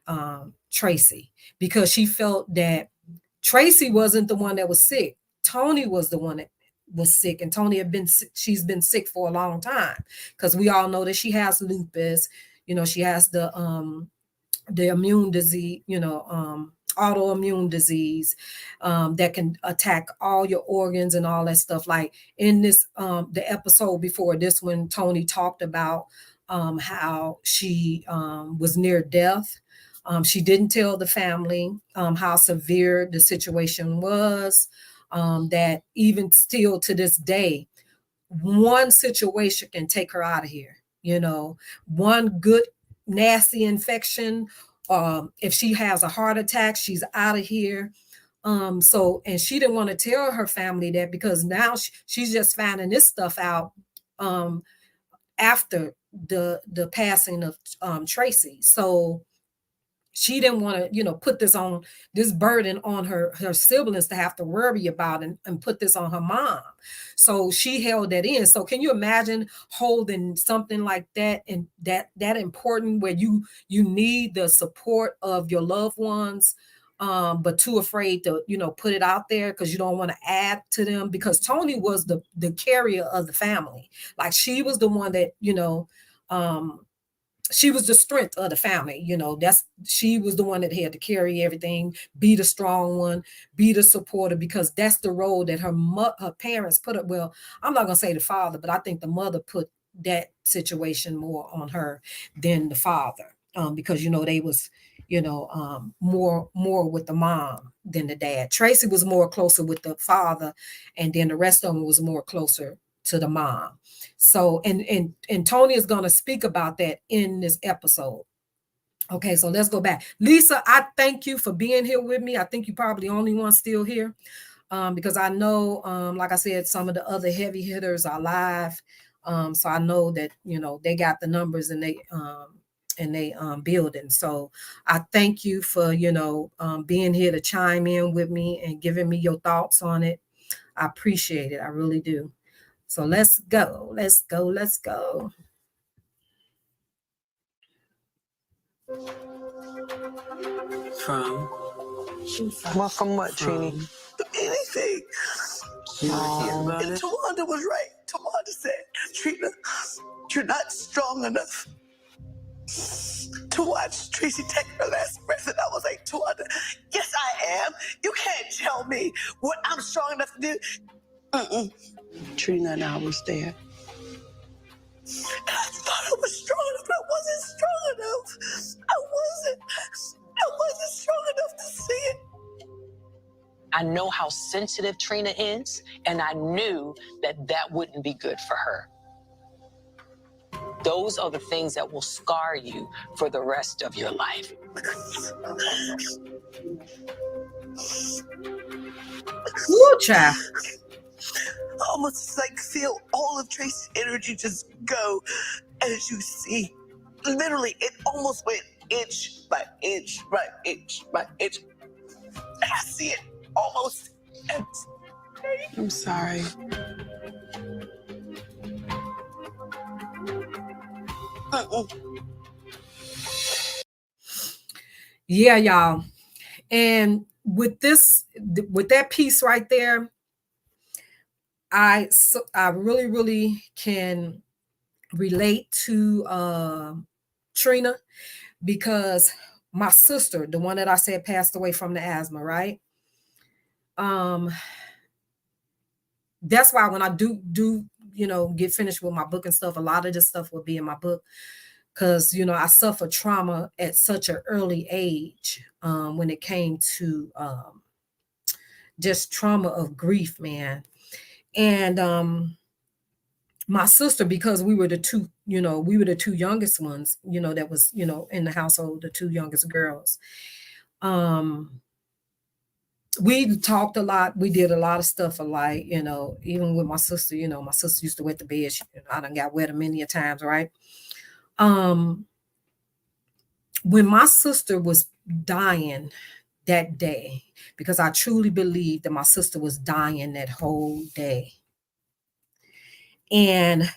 Speaker 1: Tracy, because she felt that Tracy wasn't the one that was sick. Tony was the one that was sick, and she's been sick for a long time, because we all know that she has lupus. She has the immune disease, autoimmune disease that can attack all your organs and all that stuff. Like in this, the episode before this, when Tony talked about how she was near death. She didn't tell the family how severe the situation was, that even still to this day, one situation can take her out of here. One good nasty infection. If she has a heart attack, she's out of here. And she didn't want to tell her family that, because now she's just finding this stuff out after the passing of Tracy. So she didn't want to, put this burden on her siblings to have to worry about and put this on her mom. So she held that in. So can you imagine holding something like that, and that important, where you need the support of your loved ones, but too afraid to, put it out there because you don't want to add to them, because Tony was the carrier of the family. Like she was the one that, she was the strength of the family. She was the one that had to carry everything, be the strong one, be the supporter, because that's the role that her parents put up. Well, I'm not going to say the father, but I think the mother put that situation more on her than the father, because, they was, more with the mom than the dad. Tracy was more closer with the father, and then the rest of them was more closer to the mom. So, and Tony is going to speak about that in this episode. Okay, so let's go back. Lisa, I thank you for being here with me. I think you're probably the only one still here, because I know, like I said, some of the other heavy hitters are live. So I know that, they got the numbers and they building. So I thank you for, being here to chime in with me and giving me your thoughts on it. I appreciate it. I really do. So let's go.
Speaker 2: From what, Trini? Anything. And Tawanda was right. Tawanda said, Trina, you're not strong enough to watch Tracy take her last breath. And I was like, Tawanda, yes, I am. You can't tell me what I'm strong enough to do. Trina and I was there. And I thought I was strong enough, but I wasn't strong enough. I wasn't strong enough to see it.
Speaker 5: I know how sensitive Trina is, and I knew that that wouldn't be good for her. Those are the things that will scar you for the rest of your life.
Speaker 1: Ooh, child.
Speaker 2: Almost like feel all of Tracy's energy just go as you see. Literally, it almost went inch by inch by inch by inch. And I see it almost.
Speaker 3: I'm sorry.
Speaker 1: Yeah, y'all. And with that piece right there, I really can relate to Trina, because my sister, the one that I said passed away from the asthma, right? That's why when I do get finished with my book and stuff, a lot of this stuff will be in my book, because I suffered trauma at such an early age, when it came to just trauma of grief, man. And my sister, because we were the two youngest ones, that was, in the household, the two youngest girls. We talked a lot. We did a lot of stuff alike, even with my sister, my sister used to wet the bed. I done got wet many a times, right? When my sister was dying that day, because I truly believe that my sister was dying that whole day. And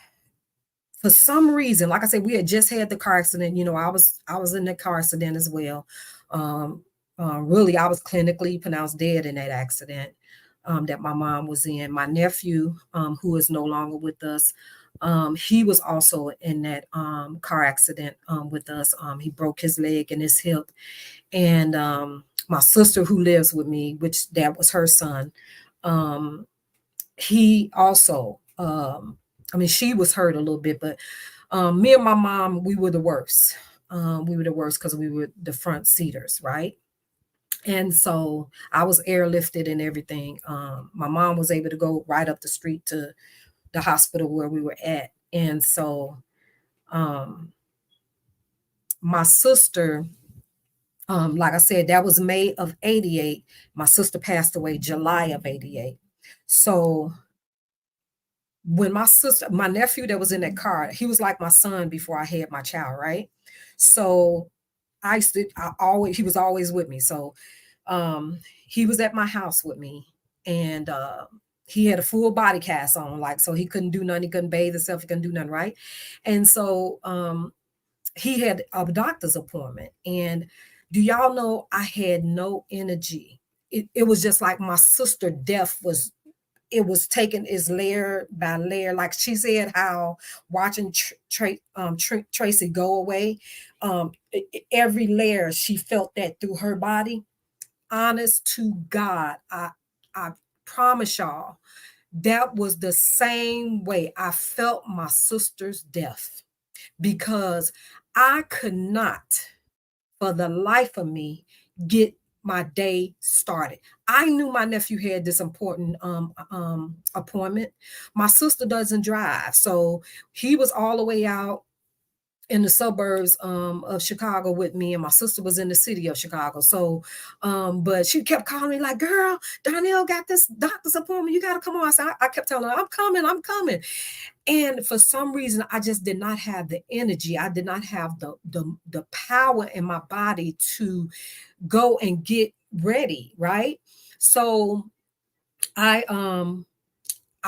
Speaker 1: for some reason, like I said, we had just had the car accident. I was in the car accident as well. Really, I was clinically pronounced dead in that accident that my mom was in. My nephew, who is no longer with us, he was also in that car accident with us. He broke his leg and his hip. And my sister, who lives with me, which that was her son, he also, she was hurt a little bit, but me and my mom, we were the worst. We were the worst because we were the front seaters, right? And so I was airlifted and everything. My mom was able to go right up the street to the hospital where we were at. And so my sister, like I said, that was May of 88. My sister passed away July of 88. So when my nephew that was in that car, he was like my son before I had my child, right? So he was always with me. So he was at my house with me, and he had a full body cast on, so he couldn't do nothing. He couldn't bathe himself. He couldn't do nothing, right? And so he had a doctor's appointment. And do y'all know I had no energy? It was just like my sister's death was. It was taken as layer by layer. Like she said, how watching Tracy go away, every layer she felt that through her body. Honest to God, I promise y'all, that was the same way I felt my sister's death, because I could not, for the life of me, get my day started. I knew my nephew had this important appointment. My sister doesn't drive, so he was all the way out in the suburbs of Chicago with me, and my sister was in the city of Chicago. So, but she kept calling me like, "Girl, Donnell got this doctor's appointment. You got to come on." I kept telling her, I'm coming. And for some reason, I just did not have the energy. I did not have the power in my body to go and get ready, right? So I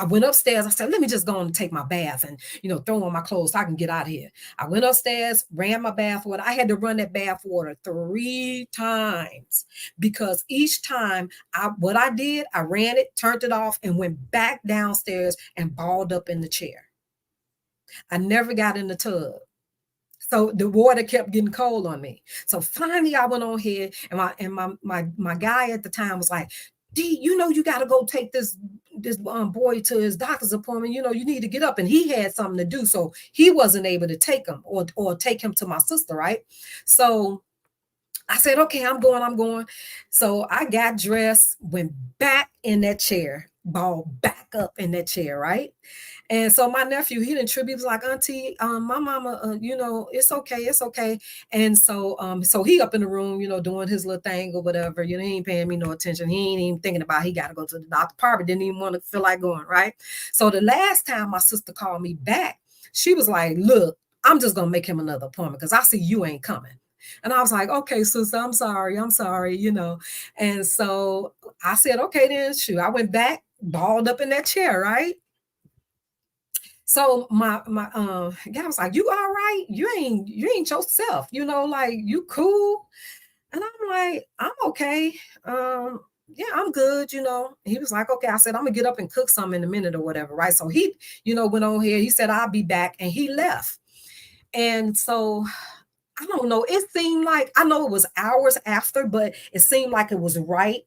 Speaker 1: went upstairs. I said, let me just go and take my bath and, throw on my clothes so I can get out of here. I went upstairs, ran my bath water. I had to run that bath water 3 times, because each time I ran it, turned it off, and went back downstairs and balled up in the chair. I never got in the tub. So the water kept getting cold on me. So finally I went on here, and my guy at the time was like, D, you got to go take this boy to his doctor's appointment. You need to get up. And he had something to do, so he wasn't able to take him or take him to my sister, right? So I said, okay, I'm going. So I got dressed, went back in that chair, ball back up in that chair, right? And so my nephew, he didn't trip. He was like, Auntie, my mama, it's okay, it's okay. And so he up in the room, doing his little thing or whatever. He ain't paying me no attention. He ain't even thinking about he got to go to the doctor. Probably didn't even want to feel like going, right? So the last time my sister called me back, she was like, look, I'm just gonna make him another appointment because I see you ain't coming. And I was like, okay, sister, I'm sorry, And so I said, okay, then shoot. I went back, balled up in that chair, right? So my guy was like, you all right? You ain't yourself, like you cool. And I'm like, I'm okay. Yeah, I'm good, He was like, okay. I said, I'm gonna get up and cook something in a minute or whatever, right? So he, went on here. He said, I'll be back, and he left. And so I don't know. It seemed like, I know it was hours after, but it seemed like it was right.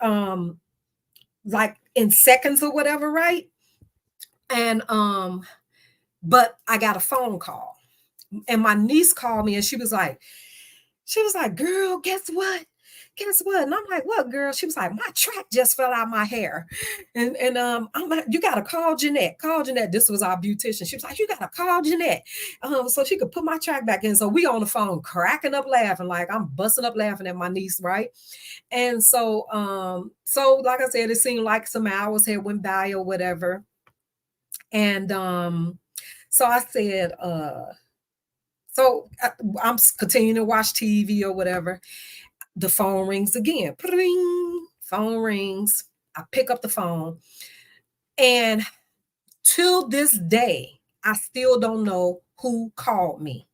Speaker 1: Like in seconds or whatever, right? And but I got a phone call, and my niece called me, and she was like, girl, guess what? And I'm like, what, girl? She was like, my track just fell out my hair. And I'm like, you gotta call Jeanette. This was our beautician. She was like, you gotta call Jeanette. So she could put my track back in. So we on the phone cracking up laughing, like I'm busting up laughing at my niece, right? And so like I said, it seemed like some hours had went by or whatever. And so I said, I'm continuing to watch TV or whatever. The phone rings again. Phone rings. I pick up the phone. And till this day, I still don't know who called me.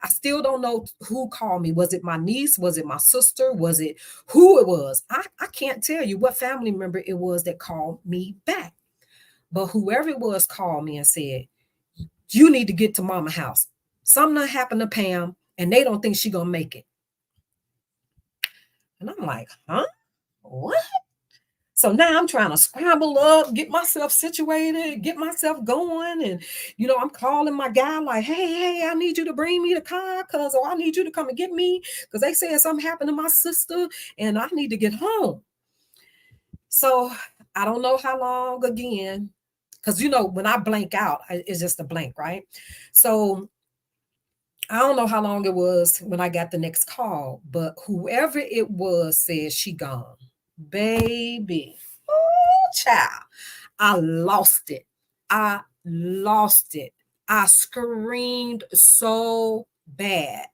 Speaker 1: I still don't know who called me. Was it my niece? Was it my sister? Was it who it was? I can't tell you what family member it was that called me back. But whoever it was called me and said, you need to get to mama's house. Something happened to Pam, and they don't think she's going to make it. And I'm like, huh? What? So now I'm trying to scramble up, get myself situated, get myself going. And, I'm calling my guy like, hey, I need you to bring me the car or I need you to come and get me because they said something happened to my sister and I need to get home. So I don't know how long again, because, when I blank out, it's just a blank, right? So I don't know how long it was when I got the next call, but whoever it was said she gone. Baby, oh, child, I lost it. I screamed so bad.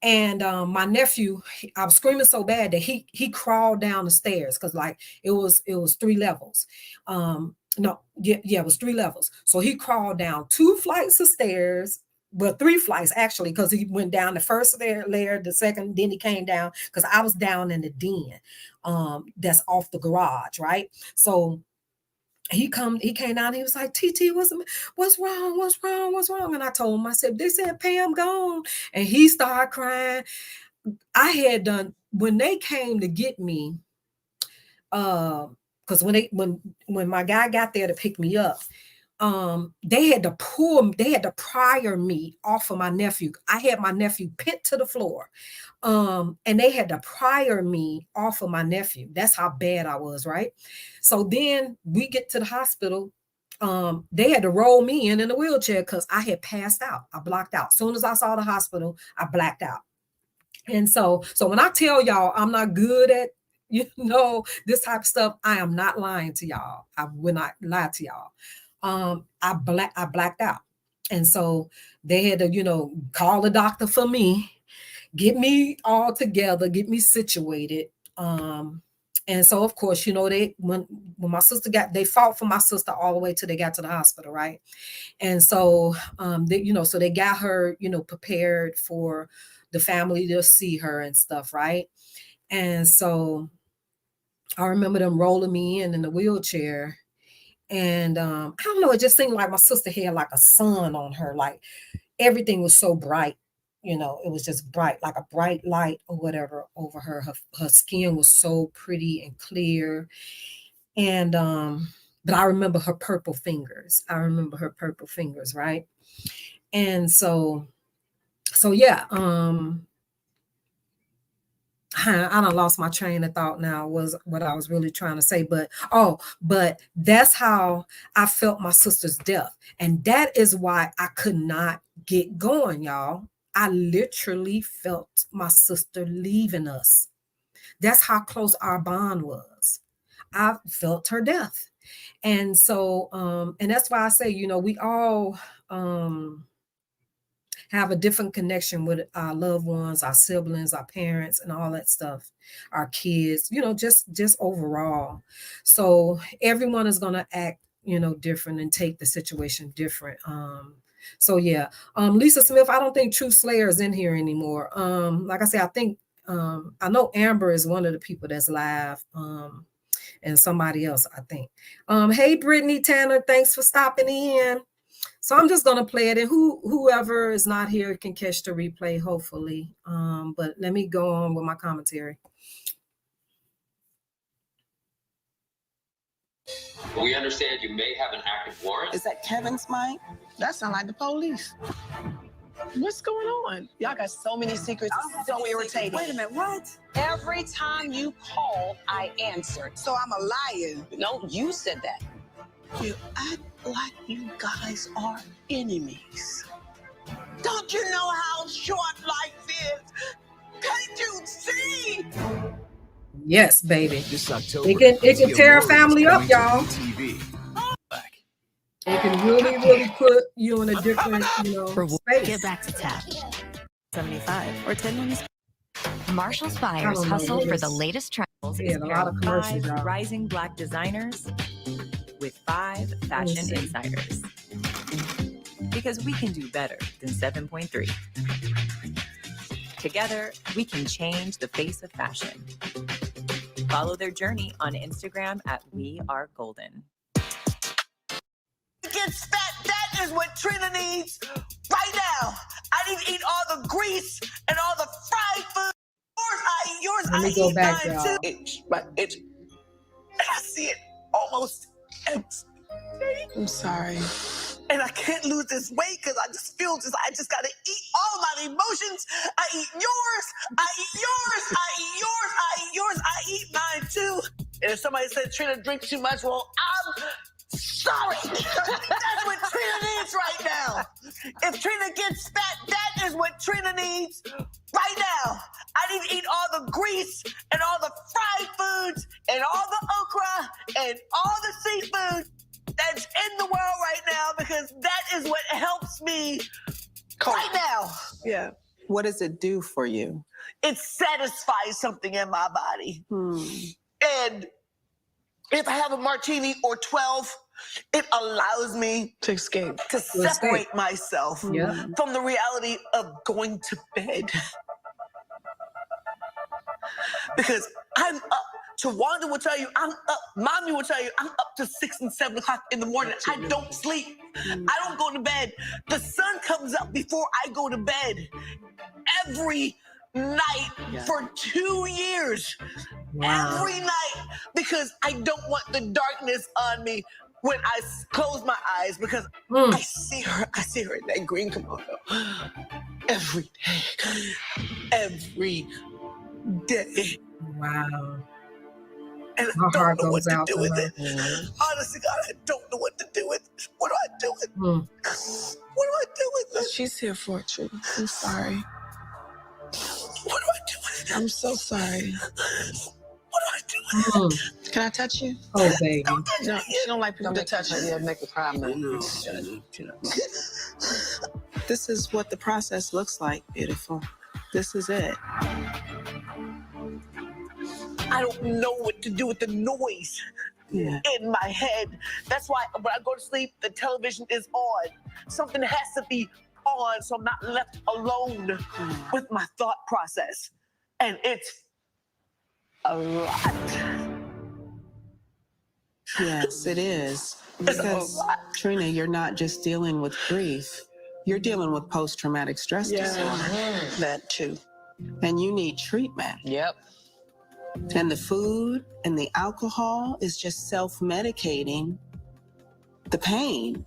Speaker 1: And my nephew, I was screaming so bad that he crawled down the stairs because like it was 3 levels. It was 3 levels. So he crawled down 2 flights of stairs, well, 3 flights actually, because he went down the first layer, the second, then he came down because I was down in the den that's off the garage, right? So he came down, he was like, TT, what's wrong? And I told him, I said, they said Pam gone. And he started crying. I had done, when they came to get me, because when my guy got there to pick me up, they had to pry me off of my nephew. I had my nephew pinned to the floor. And they had to pry me off of my nephew. That's how bad I was, right? So then we get to the hospital. They had to roll me in a wheelchair because I had passed out. I blocked out. As soon as I saw the hospital, I blacked out. And so when I tell y'all I'm not good at this type of stuff, I am not lying to y'all. I will not lie to y'all. I blacked out. And so they had to, call the doctor for me, get me all together, get me situated. And so of course, when my sister they fought for my sister all the way till they got to the hospital, right? And so so they got her, prepared for the family to see her and stuff, right? And so I remember them rolling me in the wheelchair. And I don't know, it just seemed like my sister had like a sun on her, like everything was so bright, it was just bright, like a bright light or whatever over her. Her skin was so pretty and clear. And but I remember her purple fingers. Right? And so So yeah, I done lost my train of thought now, was what I was really trying to say. But that's how I felt my sister's death. And that is why I could not get going, y'all. I literally felt my sister leaving us. That's how close our bond was. I felt her death. And so, and that's why I say, we all have a different connection with our loved ones, our siblings, our parents, and all that stuff, our kids, just overall. So everyone is going to act, different and take the situation different. So yeah, Lisa Smith, I don't think Truth Slayer is in here anymore. Like I said, I think I know Amber is one of the people that's live. And somebody else, I think. Hey, Brittany Tanner, thanks for stopping in. So I'm just gonna play it, and whoever is not here can catch the replay, hopefully. But let me go on with my commentary.
Speaker 9: We understand you may have an active warrant.
Speaker 6: Is that Kevin's mic?
Speaker 3: That sounds like the police. What's going on?
Speaker 4: Y'all got so many secrets. It's so irritating.
Speaker 3: Wait a minute, what?
Speaker 10: Every time you call, I answered.
Speaker 3: So I'm a liar.
Speaker 10: No, you said that.
Speaker 2: You act like you guys are enemies. Don't you know how short life is? Can't you see?
Speaker 1: Yes, baby.
Speaker 11: This October,
Speaker 1: It can tear a family up, y'all.
Speaker 11: TV.
Speaker 1: It can really put you in a different, space.
Speaker 12: Get back to tap. 75 or 10 minutes. Marshall's
Speaker 1: I
Speaker 12: buyers
Speaker 1: don't know
Speaker 12: hustle
Speaker 1: what
Speaker 12: for
Speaker 1: is-
Speaker 12: the latest trends.
Speaker 1: Yeah, a lot of commercials, y'all.
Speaker 13: Rising Black designers with 5 fashion
Speaker 1: see.
Speaker 13: insiders. Because we can do better than 7.3. Together, we can change the face of fashion. Follow their journey on Instagram at We Are Golden.
Speaker 2: Gets fat, that is what Trina needs right now. I need to eat all the grease and all the fried food. Yours,
Speaker 1: Let me
Speaker 2: I
Speaker 1: go
Speaker 2: eat
Speaker 1: back,
Speaker 2: mine
Speaker 1: y'all.
Speaker 2: too. And I see it almost empty.
Speaker 3: I'm sorry.
Speaker 2: And I can't lose this weight because I just gotta eat all my emotions. I eat yours, I eat yours, I eat yours, I eat yours, I eat mine too. And if somebody said Trina drinks too much, well, I'm sorry. That's what Trina needs right now. If Trina gets fat, that is what Trina needs right now. I need to eat all the grease and all the fried foods and all the okra and all the seafood that's in the world right now, because that is what helps me right now.
Speaker 6: Yeah. What does it do for you?
Speaker 2: It satisfies something in my body. And if I have a martini or 12, it allows me
Speaker 3: To escape.
Speaker 2: to separate myself
Speaker 1: Yeah.
Speaker 2: from the reality of going to bed. Because I'm up. Tawanda will tell you I'm up. Mommy will tell you I'm up to 6 and 7 o'clock in the morning. I don't sleep. I don't go to bed. The sun comes up before I go to bed every night for 2 years.
Speaker 1: Wow.
Speaker 2: Every night, because I don't want the darkness on me when I close my eyes, because I see her in that green kimono every day.
Speaker 1: Wow.
Speaker 2: And I
Speaker 1: My
Speaker 2: don't
Speaker 1: heart
Speaker 2: know what
Speaker 1: goes
Speaker 2: to
Speaker 1: out
Speaker 2: do
Speaker 1: to
Speaker 2: with
Speaker 1: her.
Speaker 2: it. Honestly, God, I don't know what to do with it. What do I do with it? What do I do with it?
Speaker 3: She's here for it, Trina. I'm sorry.
Speaker 2: What do I do with it?
Speaker 3: I'm so sorry.
Speaker 2: What do I do with it?
Speaker 3: Can I touch you?
Speaker 1: Oh, baby.
Speaker 3: No, she don't like people to touch her.
Speaker 5: Yeah, make a cry, man.
Speaker 6: This is what the process looks like, beautiful. This is it.
Speaker 2: I don't know what to do with the noise in my head. That's why when I go to sleep, the television is on. Something has to be on so I'm not left alone with my thought process. And it's a lot.
Speaker 6: Yes, it is.
Speaker 2: It's a
Speaker 6: Because,
Speaker 2: lot.
Speaker 6: Trina, you're not just dealing with grief. You're dealing with post-traumatic stress disorder.
Speaker 2: That too.
Speaker 6: And you need treatment.
Speaker 5: Yep.
Speaker 6: And the food and the alcohol is just self-medicating the pain.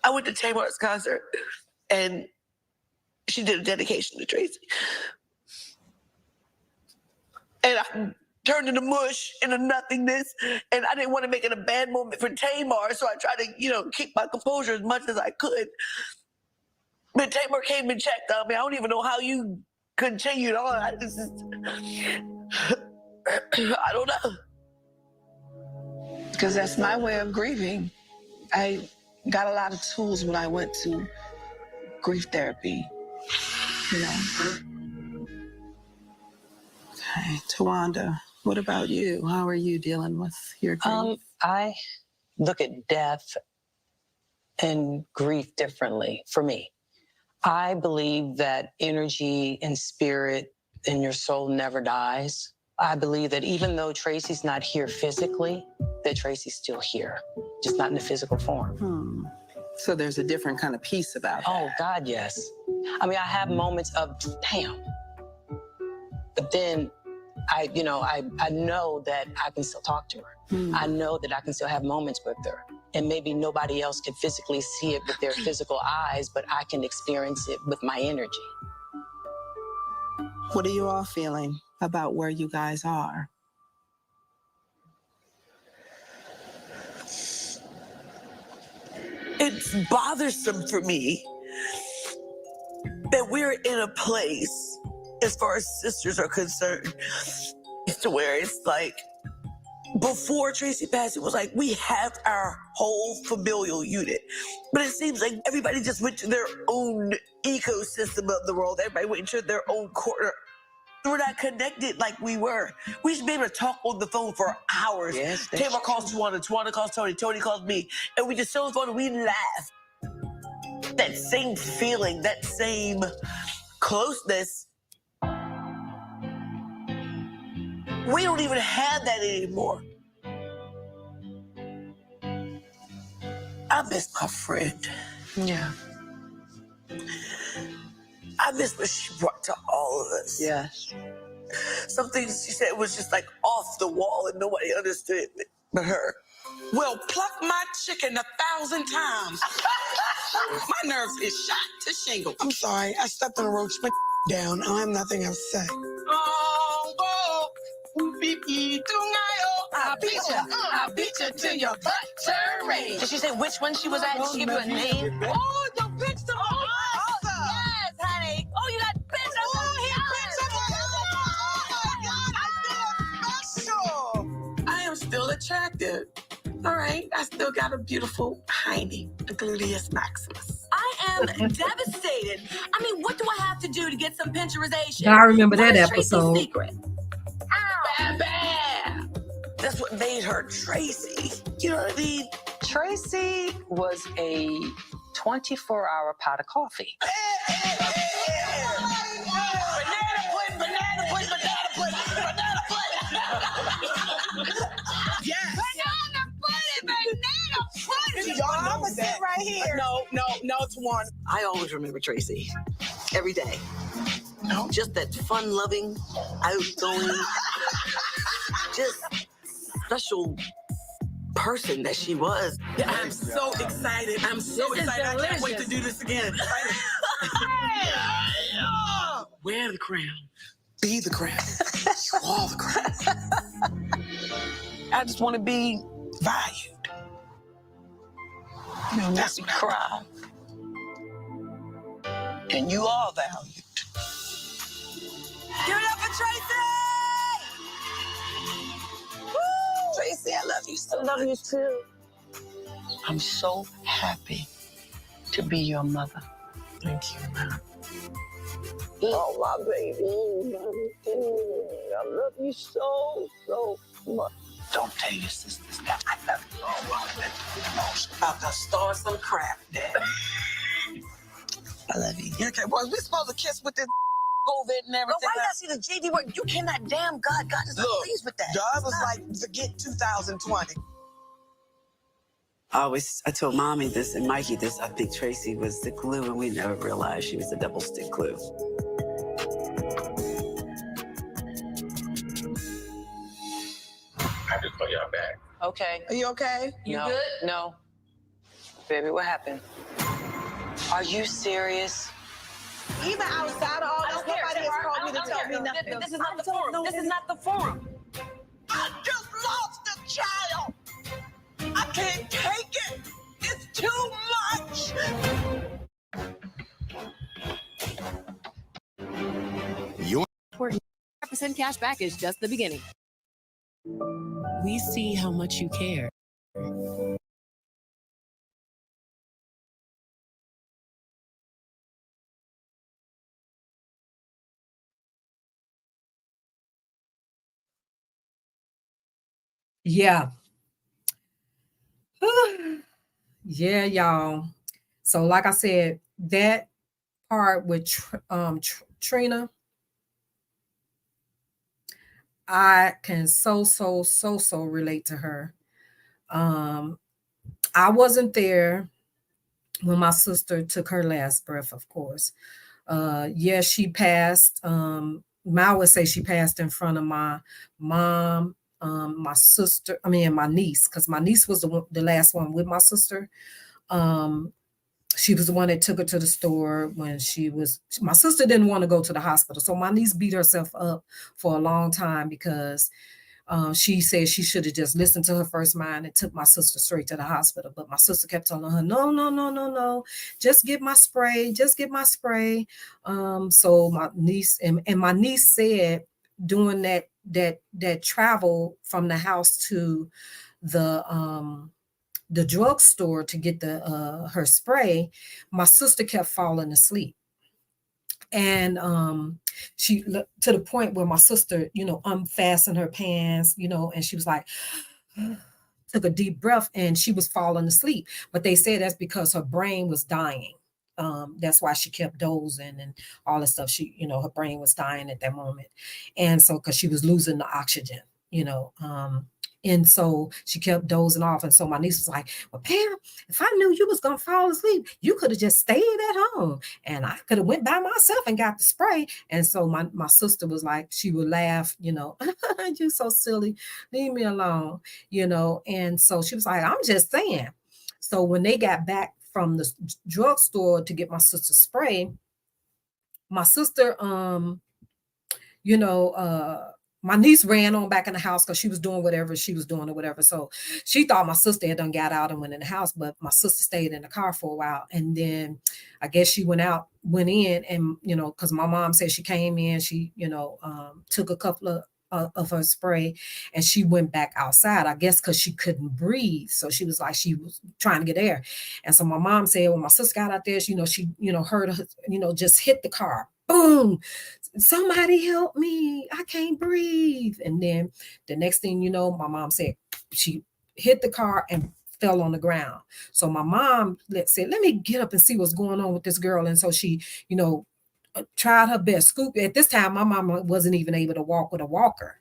Speaker 2: I went to Tamar's concert, and she did a dedication to Tracy. And I turned into mush, into nothingness, and I didn't want to make it a bad moment for Tamar, so I tried to, keep my composure as much as I could. But Tamar came and checked on me. I don't even know how you continued on. I don't know.
Speaker 3: Because that's my way of grieving. I got a lot of tools when I went to grief therapy, Okay, Tawanda, what about you? How are you dealing with your grief?
Speaker 5: I look at death and grief differently for me. I believe that energy and spirit in your soul never dies. I believe that even though Tracy's not here physically, that Tracy's still here, just not in the physical form.
Speaker 6: So there's a different kind of peace about it.
Speaker 5: Oh, God, yes. I mean, I have moments of, damn. But then I know that I can still talk to her. I know that I can still have moments with her. And maybe nobody else can physically see it with their physical eyes, but I can experience it with my energy.
Speaker 6: What are you all feeling about where you guys are?
Speaker 2: It's bothersome for me that we're in a place, as far as sisters are concerned, to where it's like, before Tracy passed, it was like we have our whole familial unit. But it seems like everybody just went to their own ecosystem of the world. Everybody went into their own corner. We're not connected like we were. We used to be able to talk on the phone for hours.
Speaker 5: Yes,
Speaker 2: Tamar calls Tawanda, Tawanda calls Tony, Tony calls me, and we just sit on the phone and we laugh. That same feeling, that same closeness, we don't even have that anymore. I miss my friend.
Speaker 5: Yeah.
Speaker 2: I miss what she brought to all of us.
Speaker 5: Yes.
Speaker 2: Some things she said was just like off the wall and nobody understood it but her.
Speaker 3: Well, pluck my chicken 1,000 times. My nerves is shot to shingle.
Speaker 7: I'm sorry, I stepped on a roach, but down. I have nothing else to say.
Speaker 3: I beat you till your butt turn red.
Speaker 5: Did she say which one she was at? Did she give you a name?
Speaker 3: Oh, the bitch,
Speaker 13: Yes, honey. Oh, you got bits.
Speaker 3: I am still attractive. All right, I still got a beautiful hiney, the gluteus maximus.
Speaker 13: I am devastated. I mean, what do I have to do to get some pincherization?
Speaker 1: I remember that
Speaker 13: What is Tracy's
Speaker 1: episode.
Speaker 13: secret?
Speaker 3: Bad, bad.
Speaker 2: That's what made her Tracy. You know what I mean?
Speaker 5: Tracy was a 24-hour pot of coffee.
Speaker 3: Banana pudding, banana pudding, banana pudding, banana pudding. Yes. Banana pudding. Y'all know that right here. No, it's one.
Speaker 2: I always remember Tracy. Every day.
Speaker 3: No.
Speaker 2: Just that fun-loving, outgoing, just special person that she was.
Speaker 3: I'm so excited. I'm so excited. I can't wait to do this again. Wear the crown. Be the crown. You are the crown.
Speaker 2: I just want to be
Speaker 3: Valued.
Speaker 2: That's what I cry. And you are valued.
Speaker 13: Give it up for Tracy!
Speaker 2: Woo! Tracy, I love you so much. I love you too. I'm so happy to be your mother.
Speaker 3: Thank you, man.
Speaker 2: Oh, my baby. I love you so much. Don't tell your sisters that I love you. Oh, about to start some crap, Dad. I love you.
Speaker 3: Okay, boys, we supposed to kiss with this COVID and everything.
Speaker 2: Why you gotta see the JD word? You cannot damn God. God is not
Speaker 3: Look,
Speaker 2: pleased with that.
Speaker 3: God was like, forget 2020.
Speaker 4: I told Mommy this and Mikey this. I think Tracy was the glue, and we never realized she was the double stick glue.
Speaker 9: I just call y'all back.
Speaker 5: Okay.
Speaker 3: Are you okay?
Speaker 5: You good? No. Baby, what happened? Are you serious?
Speaker 10: Even outside of all this, nobody has called me to tell me nothing.
Speaker 5: This is not the forum. This is not the forum.
Speaker 2: I just lost a child. I can't take it. It's too much.
Speaker 12: Your 5% cash back is just the beginning. We see how much you care.
Speaker 1: Yeah. Yeah, y'all. So like I said, that part with Trina, I can so relate to her. I wasn't there when my sister took her last breath, of course. Yes, she passed. I would say she passed in front of my mom, my sister, and my niece, because my niece was the last one with my sister. She was the one that took her to the store when my sister didn't want to go to the hospital. So my niece beat herself up for a long time because she said she should have just listened to her first mind and took my sister straight to the hospital. But my sister kept telling her, no, just get my spray, So my niece and my niece said doing that travel from the house to the drugstore to get her spray, my sister kept falling asleep. And she, to the point where my sister, unfastened her pants, and she was like, took a deep breath, and she was falling asleep. But they said that's because her brain was dying. That's why she kept dozing and all that stuff. She, her brain was dying at that moment. And so, because she was losing the oxygen, and so she kept dozing off. And so my niece was like, well, Pam, if I knew you was going to fall asleep, you could have just stayed at home and I could have went by myself and got the spray. And so my sister was like, she would laugh, you so silly, leave me alone, And so she was like, I'm just saying. So when they got back from the drugstore to get my sister's spray, my sister, my niece ran on back in the house because she was doing whatever she was doing or whatever. So she thought my sister had done got out and went in the house, but my sister stayed in the car for a while. And then I guess she went in and, because my mom said she came in, she, took a couple of her spray and she went back outside, I guess because she couldn't breathe. So she was like, she was trying to get air. And so my mom said, when my sister got out there, she, heard her, just hit the car. Boom. Somebody help me. I can't breathe. And then the next thing you know, my mom said she hit the car and fell on the ground. So my mom said, let me get up and see what's going on with this girl. And so she, tried her best. Scoop. At this time, my mama wasn't even able to walk with a walker.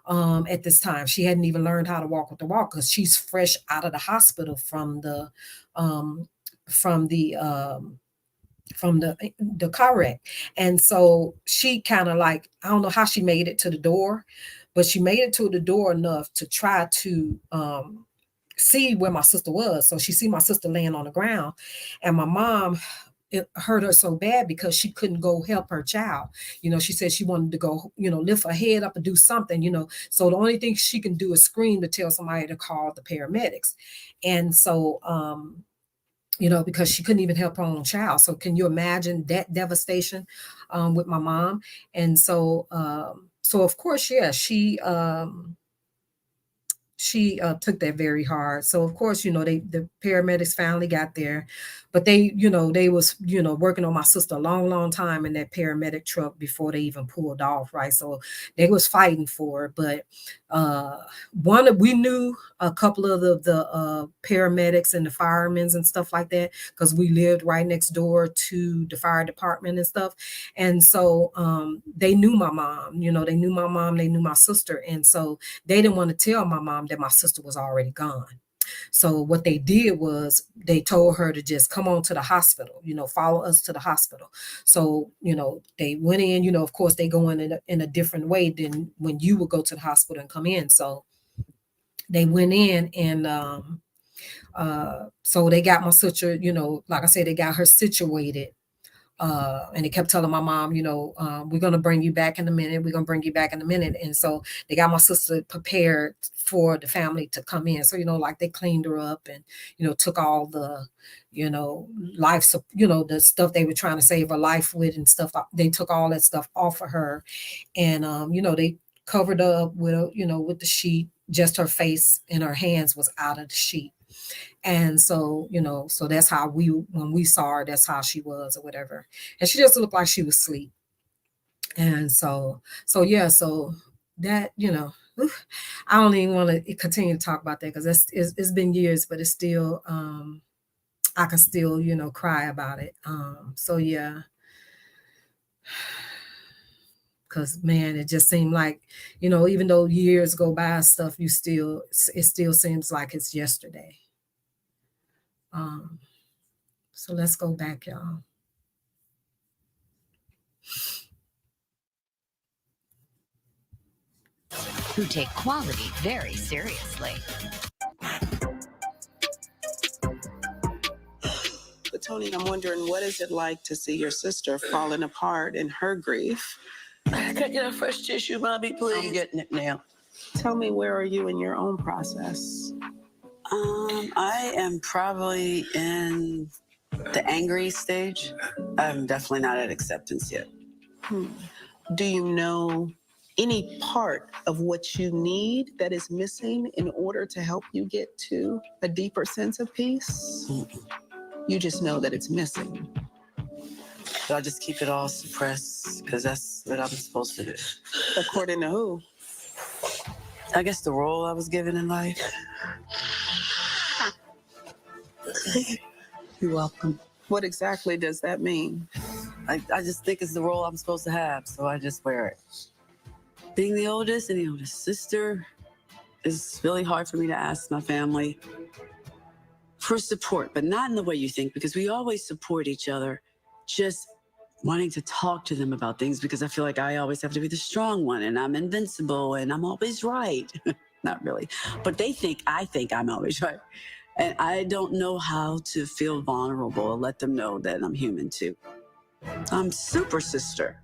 Speaker 1: At this time, she hadn't even learned how to walk with the walker because she's fresh out of the hospital from the car wreck. And so she kind of like, I don't know how she made it to the door, but she made it to the door enough to try to see where my sister was. So she see my sister laying on the ground, and my mom, it hurt her so bad because she couldn't go help her child. She said she wanted to go, lift her head up and do something, So the only thing she can do is scream to tell somebody to call the paramedics. And so, because she couldn't even help her own child. So can you imagine that devastation with my mom? And so, of course, yeah, she took that very hard. So of course, the paramedics finally got there, but they was, working on my sister a long time in that paramedic truck before they even pulled off. Right. So they was fighting for it. But we knew a couple of the paramedics and the firemen and stuff like that, because we lived right next door to the fire department and stuff. And so they knew my mom, they knew my sister. And so they didn't want to tell my mom that my sister was already gone. So what they did was they told her to just come on to the hospital, follow us to the hospital. So, they went in, of course they go in a different way than when you would go to the hospital and come in. So they went in and So they got my sister, you know, like I said, they got her situated. And they kept telling my mom, you know, we're going to bring you back in a minute. We're going to bring you back in a minute. And so they got my sister prepared for the family to come in. So, you know, like they cleaned her up and, you know, took all the, you know, life, you know, the stuff they were trying to save her life with and stuff. They took all that stuff off of her. And, you know, they covered her up with, you know, with the sheet. Just her face and her hands was out of the sheet. And so, you know, so that's how when we saw her, that's how she was or whatever. And she just looked like she was asleep. And so yeah, so that, you know, I don't even want to continue to talk about that because it's been years, but it's still, I can still, you know, cry about it. So yeah. Because man, it just seemed like, you know, even though years go by and stuff, it still seems like it's yesterday. So let's go back, y'all.
Speaker 11: Who take quality very seriously.
Speaker 6: But Tony, I'm wondering, what is it like to see your sister falling apart in her grief?
Speaker 2: Can I get a fresh tissue, Bobby, please? I'm getting it now.
Speaker 6: Tell me, where are you in your own process?
Speaker 4: I am probably in the angry stage. I'm definitely not at acceptance yet.
Speaker 6: Do you know any part of what you need that is missing in order to help you get to a deeper sense of peace? You just know that it's missing.
Speaker 4: But I just keep it all suppressed because that's what I'm supposed to do.
Speaker 6: According to who?
Speaker 4: I guess the role I was given in life.
Speaker 2: You're welcome.
Speaker 6: What exactly does that mean?
Speaker 4: I just think it's the role I'm supposed to have, so I just wear it. Being the oldest and the oldest sister is really hard for me to ask my family for support, but not in the way you think, because we always support each other. Just wanting to talk to them about things because I feel like I always have to be the strong one and I'm invincible and I'm always right. Not really, but I think I'm always right. And I don't know how to feel vulnerable and let them know that I'm human too. I'm super sister.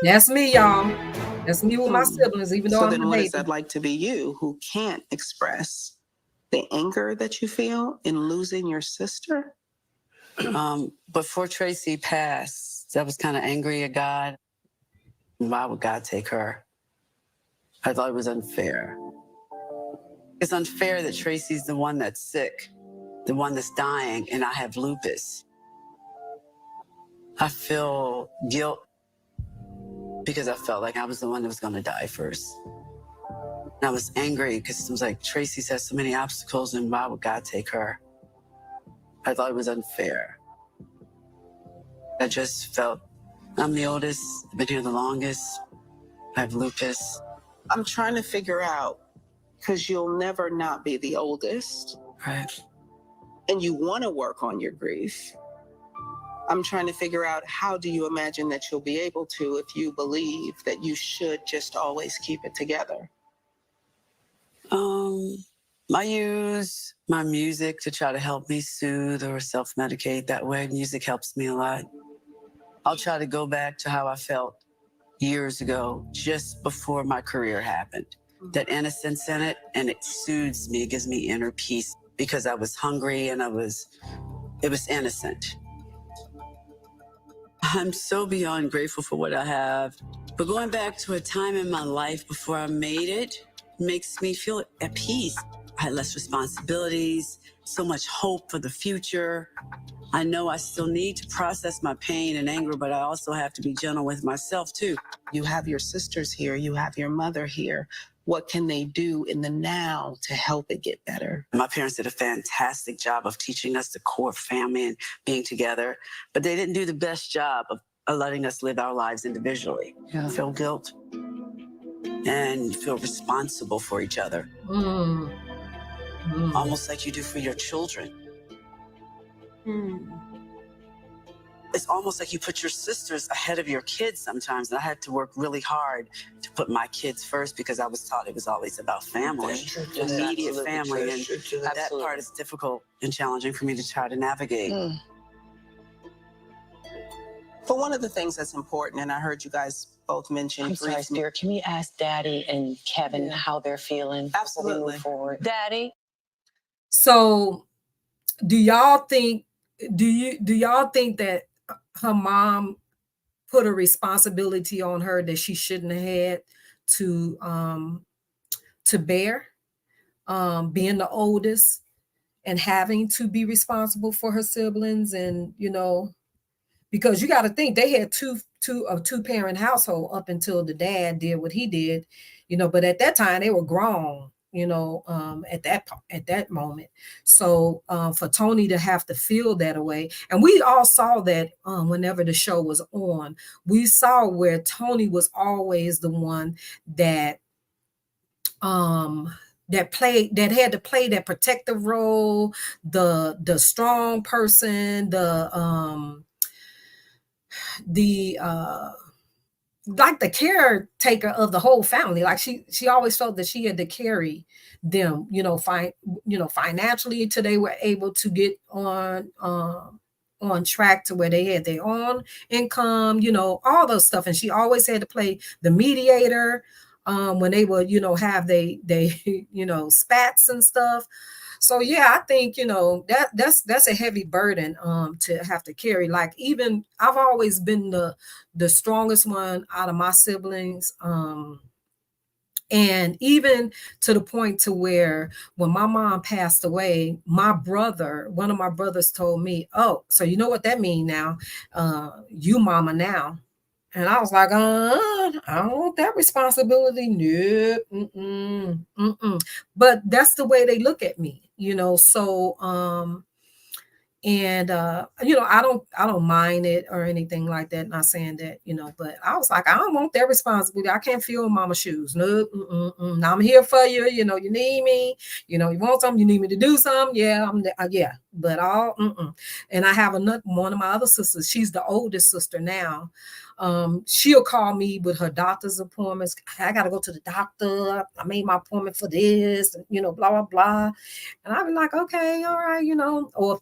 Speaker 1: That's me, y'all. That's me with my siblings, even though
Speaker 6: So
Speaker 1: I'm
Speaker 6: then
Speaker 1: the
Speaker 6: what
Speaker 1: baby.
Speaker 6: is that like to be you who can't express the anger that you feel in losing your sister?
Speaker 4: Before Tracy passed, I was kind of angry at God. Why would God take her? I thought it was unfair. It's unfair that Tracy's the one that's sick, the one that's dying, and I have lupus. I feel guilt because I felt like I was the one that was going to die first. And I was angry because it was like, Tracy's has so many obstacles, and why would God take her? I thought it was unfair. I just felt I'm the oldest, been here the longest. I have lupus.
Speaker 6: I'm trying to figure out, because you'll never not be the oldest.
Speaker 4: Right.
Speaker 6: And you want to work on your grief. I'm trying to figure out, how do you imagine that you'll be able to if you believe that you should just always keep it together?
Speaker 4: I use my music to try to help me soothe or self-medicate that way. Music helps me a lot. I'll try to go back to how I felt years ago, just before my career happened. That innocence in it, and it soothes me, it gives me inner peace because I was hungry and it was innocent. I'm so beyond grateful for what I have. But going back to a time in my life before I made it makes me feel at peace. I had less responsibilities, so much hope for the future. I know I still need to process my pain and anger, but I also have to be gentle with myself too.
Speaker 6: You have your sisters here, you have your mother here. What can they do in the now to help it get better?
Speaker 4: My parents did a fantastic job of teaching us the core family and being together, but they didn't do the best job of letting us live our lives individually.
Speaker 6: Yeah.
Speaker 4: Feel guilt and feel responsible for each other.
Speaker 1: Mm.
Speaker 4: Almost like you do for your children. it's almost like you put your sisters ahead of your kids sometimes. And I had to work really hard to put my kids first because I was taught it was always about family, immediate family. And that part is difficult and challenging for me to try to navigate.
Speaker 6: But one of the things that's important, and I heard you guys both mention.
Speaker 10: I'm sorry, Spirit. Can we ask Daddy and Kevin how they're feeling?
Speaker 6: Absolutely.
Speaker 10: Before we move forward? Daddy.
Speaker 1: So do y'all think that her mom put a responsibility on her that she shouldn't have had to bear, being the oldest and having to be responsible for her siblings? And because you got to think they had two-parent household up until the dad did what he did, but at that time they were grown, at that moment. So for Tony to have to feel that way, and we all saw that whenever the show was on, we saw where Tony was always the one that had to play that protective role, the strong person, like the caretaker of the whole family. Like she always felt that she had to carry them, financially, till they were able to get on track to where they had their own income, all those stuff. And she always had to play the mediator when they would, have they spats and stuff. So yeah, I think that's a heavy burden to have to carry. Like, even I've always been the strongest one out of my siblings, and even to the point to where when my mom passed away, one of my brothers told me, "Oh, so you know what that means now? You mama now." And I was like, I don't want that responsibility. No. But that's the way they look at me, so I don't mind it or anything like that. Not saying that, but I was like, I don't want that responsibility. I can't feel mama's shoes. No. Now I'm here for you. You need me. You want something, you need me to do something. Yeah, yeah. But and I have one of my other sisters. She's the oldest sister now. She'll call me with her doctor's appointments. I got to go to the doctor. I made my appointment for this, blah, blah, blah. And I'll be like, okay, all right, or,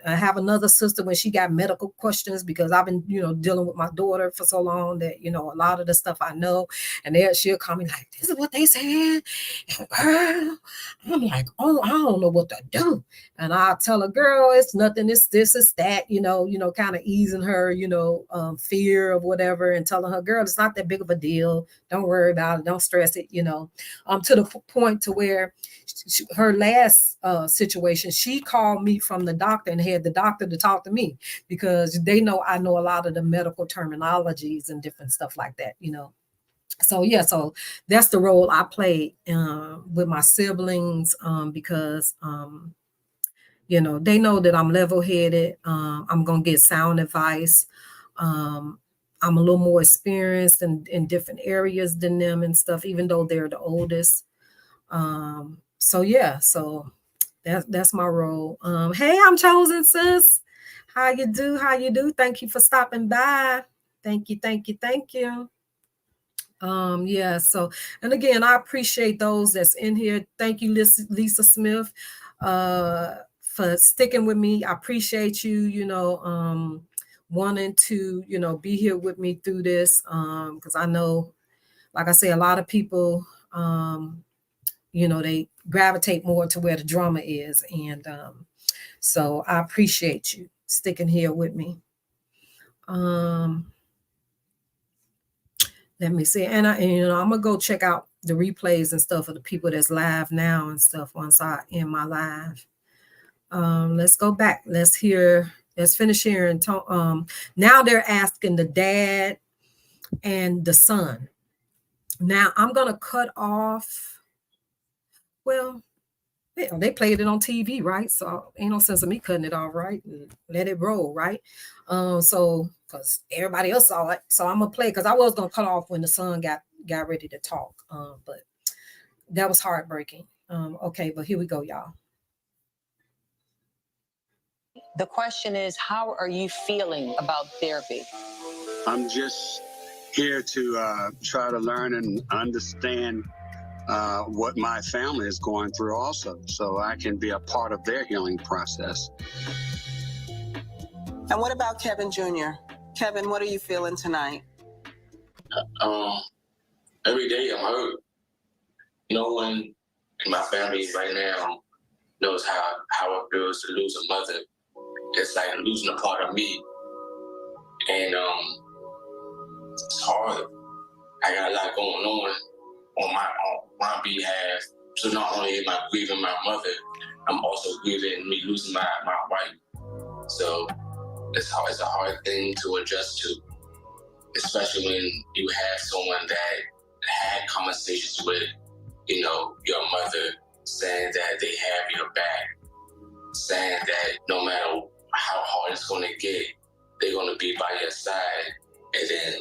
Speaker 1: I have another sister when she got medical questions, because I've been, dealing with my daughter for so long that, a lot of the stuff I know. And she'll call me like, this is what they said. And girl, I'm like, oh, I don't know what to do. And I'll tell her, girl, it's nothing. It's this, it's that, kind of easing her, fear of whatever, and telling her, girl, it's not that big of a deal. Don't worry about it. Don't stress it, to the point to where her last situation, she called me from the doctor and had the doctor to talk to me, because they know I know a lot of the medical terminologies and different stuff like that, So yeah, so that's the role I played with my siblings, because they know that I'm level-headed. I'm gonna get sound advice. I'm a little more experienced in different areas than them and stuff, even though they're the oldest. So yeah, so that's my role. Hey, I'm Chosen, sis. How you do? Thank you for stopping by. Thank you. Yeah, so, and again, I appreciate those that's in here. Thank you, Lisa Smith, for sticking with me. I appreciate you, wanting to, be here with me through this, because I know, like I say, a lot of people, they gravitate more to where the drama is. And so I appreciate you sticking here with me. Let me see. And I'm gonna go check out the replays and stuff of the people that's live now and stuff once I end my live. Let's go back. Let's finish hearing. Now they're asking the dad and the son. Now I'm gonna cut off. Well, they played it on TV, right? So ain't no sense of me cutting it off, right? And let it roll, right? So because everybody else saw it, so I'm gonna play, because I was gonna cut off when the son got ready to talk, but that was heartbreaking. Okay, but here we go, y'all.
Speaker 10: The question is, how are you feeling about therapy?
Speaker 14: I'm just here to try to learn and understand what my family is going through also, so I can be a part of their healing process.
Speaker 6: And what about Kevin Jr.? Kevin, what are you feeling tonight?
Speaker 15: Every day I'm hurt. No one in my family right now knows how it feels to lose a mother. It's like losing a part of me. And it's hard. I got a lot going on my behalf. So not only am I grieving my mother, I'm also grieving me losing my wife. So it's a hard thing to adjust to, especially when you have someone that had conversations with, your mother, saying that they have your back, saying that no matter how hard it's going to get, they're going to be by your side. And then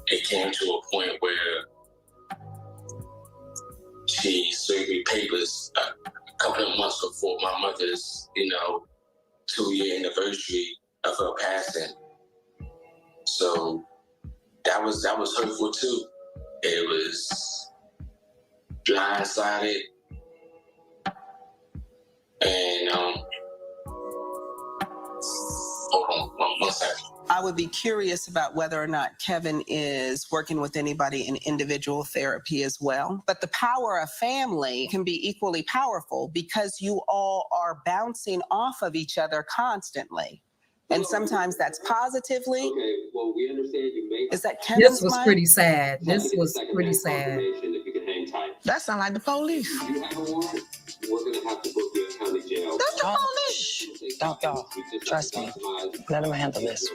Speaker 15: it came to a point where she served me papers a couple of months before my mother's, 2-year anniversary of her passing. So that was hurtful too. It was blindsided, and hold on one second.
Speaker 6: I would be curious about whether or not Kevin is working with anybody in individual therapy as well. But the power of family can be equally powerful because you all are bouncing off of each other constantly. And sometimes that's positively.
Speaker 9: Okay, well, we understand you may.
Speaker 6: Is that Kevin's
Speaker 1: This was
Speaker 6: mic?
Speaker 1: pretty sad. This was pretty sad.
Speaker 9: If you can hang tight.
Speaker 3: That sounds like the police.
Speaker 9: If you have a warrant, we're going to have to book you in county jail.
Speaker 3: That's the police.
Speaker 5: Don't, y'all. Trust me. Let him handle this.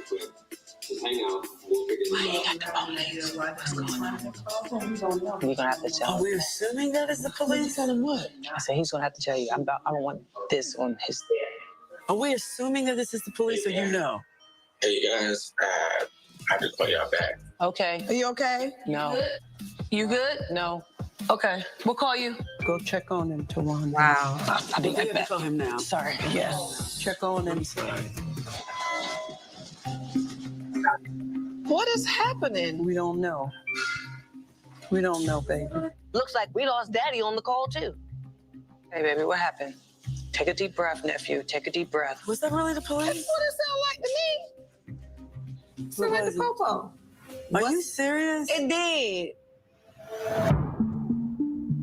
Speaker 9: Just hang out. We'll figure
Speaker 5: Why
Speaker 9: it
Speaker 5: you
Speaker 9: out.
Speaker 5: got the police? What's going on? You're gonna have to tell him.
Speaker 4: We're assuming that is the police.
Speaker 5: Tell him what? I said he's gonna have to tell you. I don't want this on his.
Speaker 4: Are we assuming that this is the police, or you know?
Speaker 15: Hey guys, I have to call y'all back.
Speaker 5: Okay.
Speaker 3: Are you okay?
Speaker 5: No. You good? No. Okay. We'll call you.
Speaker 6: Go check on him, Tawana.
Speaker 1: Wow.
Speaker 5: I'll be
Speaker 4: We
Speaker 5: right
Speaker 4: gotta
Speaker 5: back.
Speaker 4: call him now.
Speaker 5: Sorry.
Speaker 6: Yes. Check on him.
Speaker 3: What is happening?
Speaker 6: We don't know. We don't know, baby.
Speaker 10: Looks like we lost Daddy on the call, too.
Speaker 5: Hey, baby, what happened? Take a deep breath, nephew. Take a deep breath.
Speaker 4: Was that really the police?
Speaker 3: That's what it sounded like to me. Sound like
Speaker 4: was
Speaker 3: the
Speaker 4: it?
Speaker 3: popo.
Speaker 4: Are you serious?
Speaker 3: It did.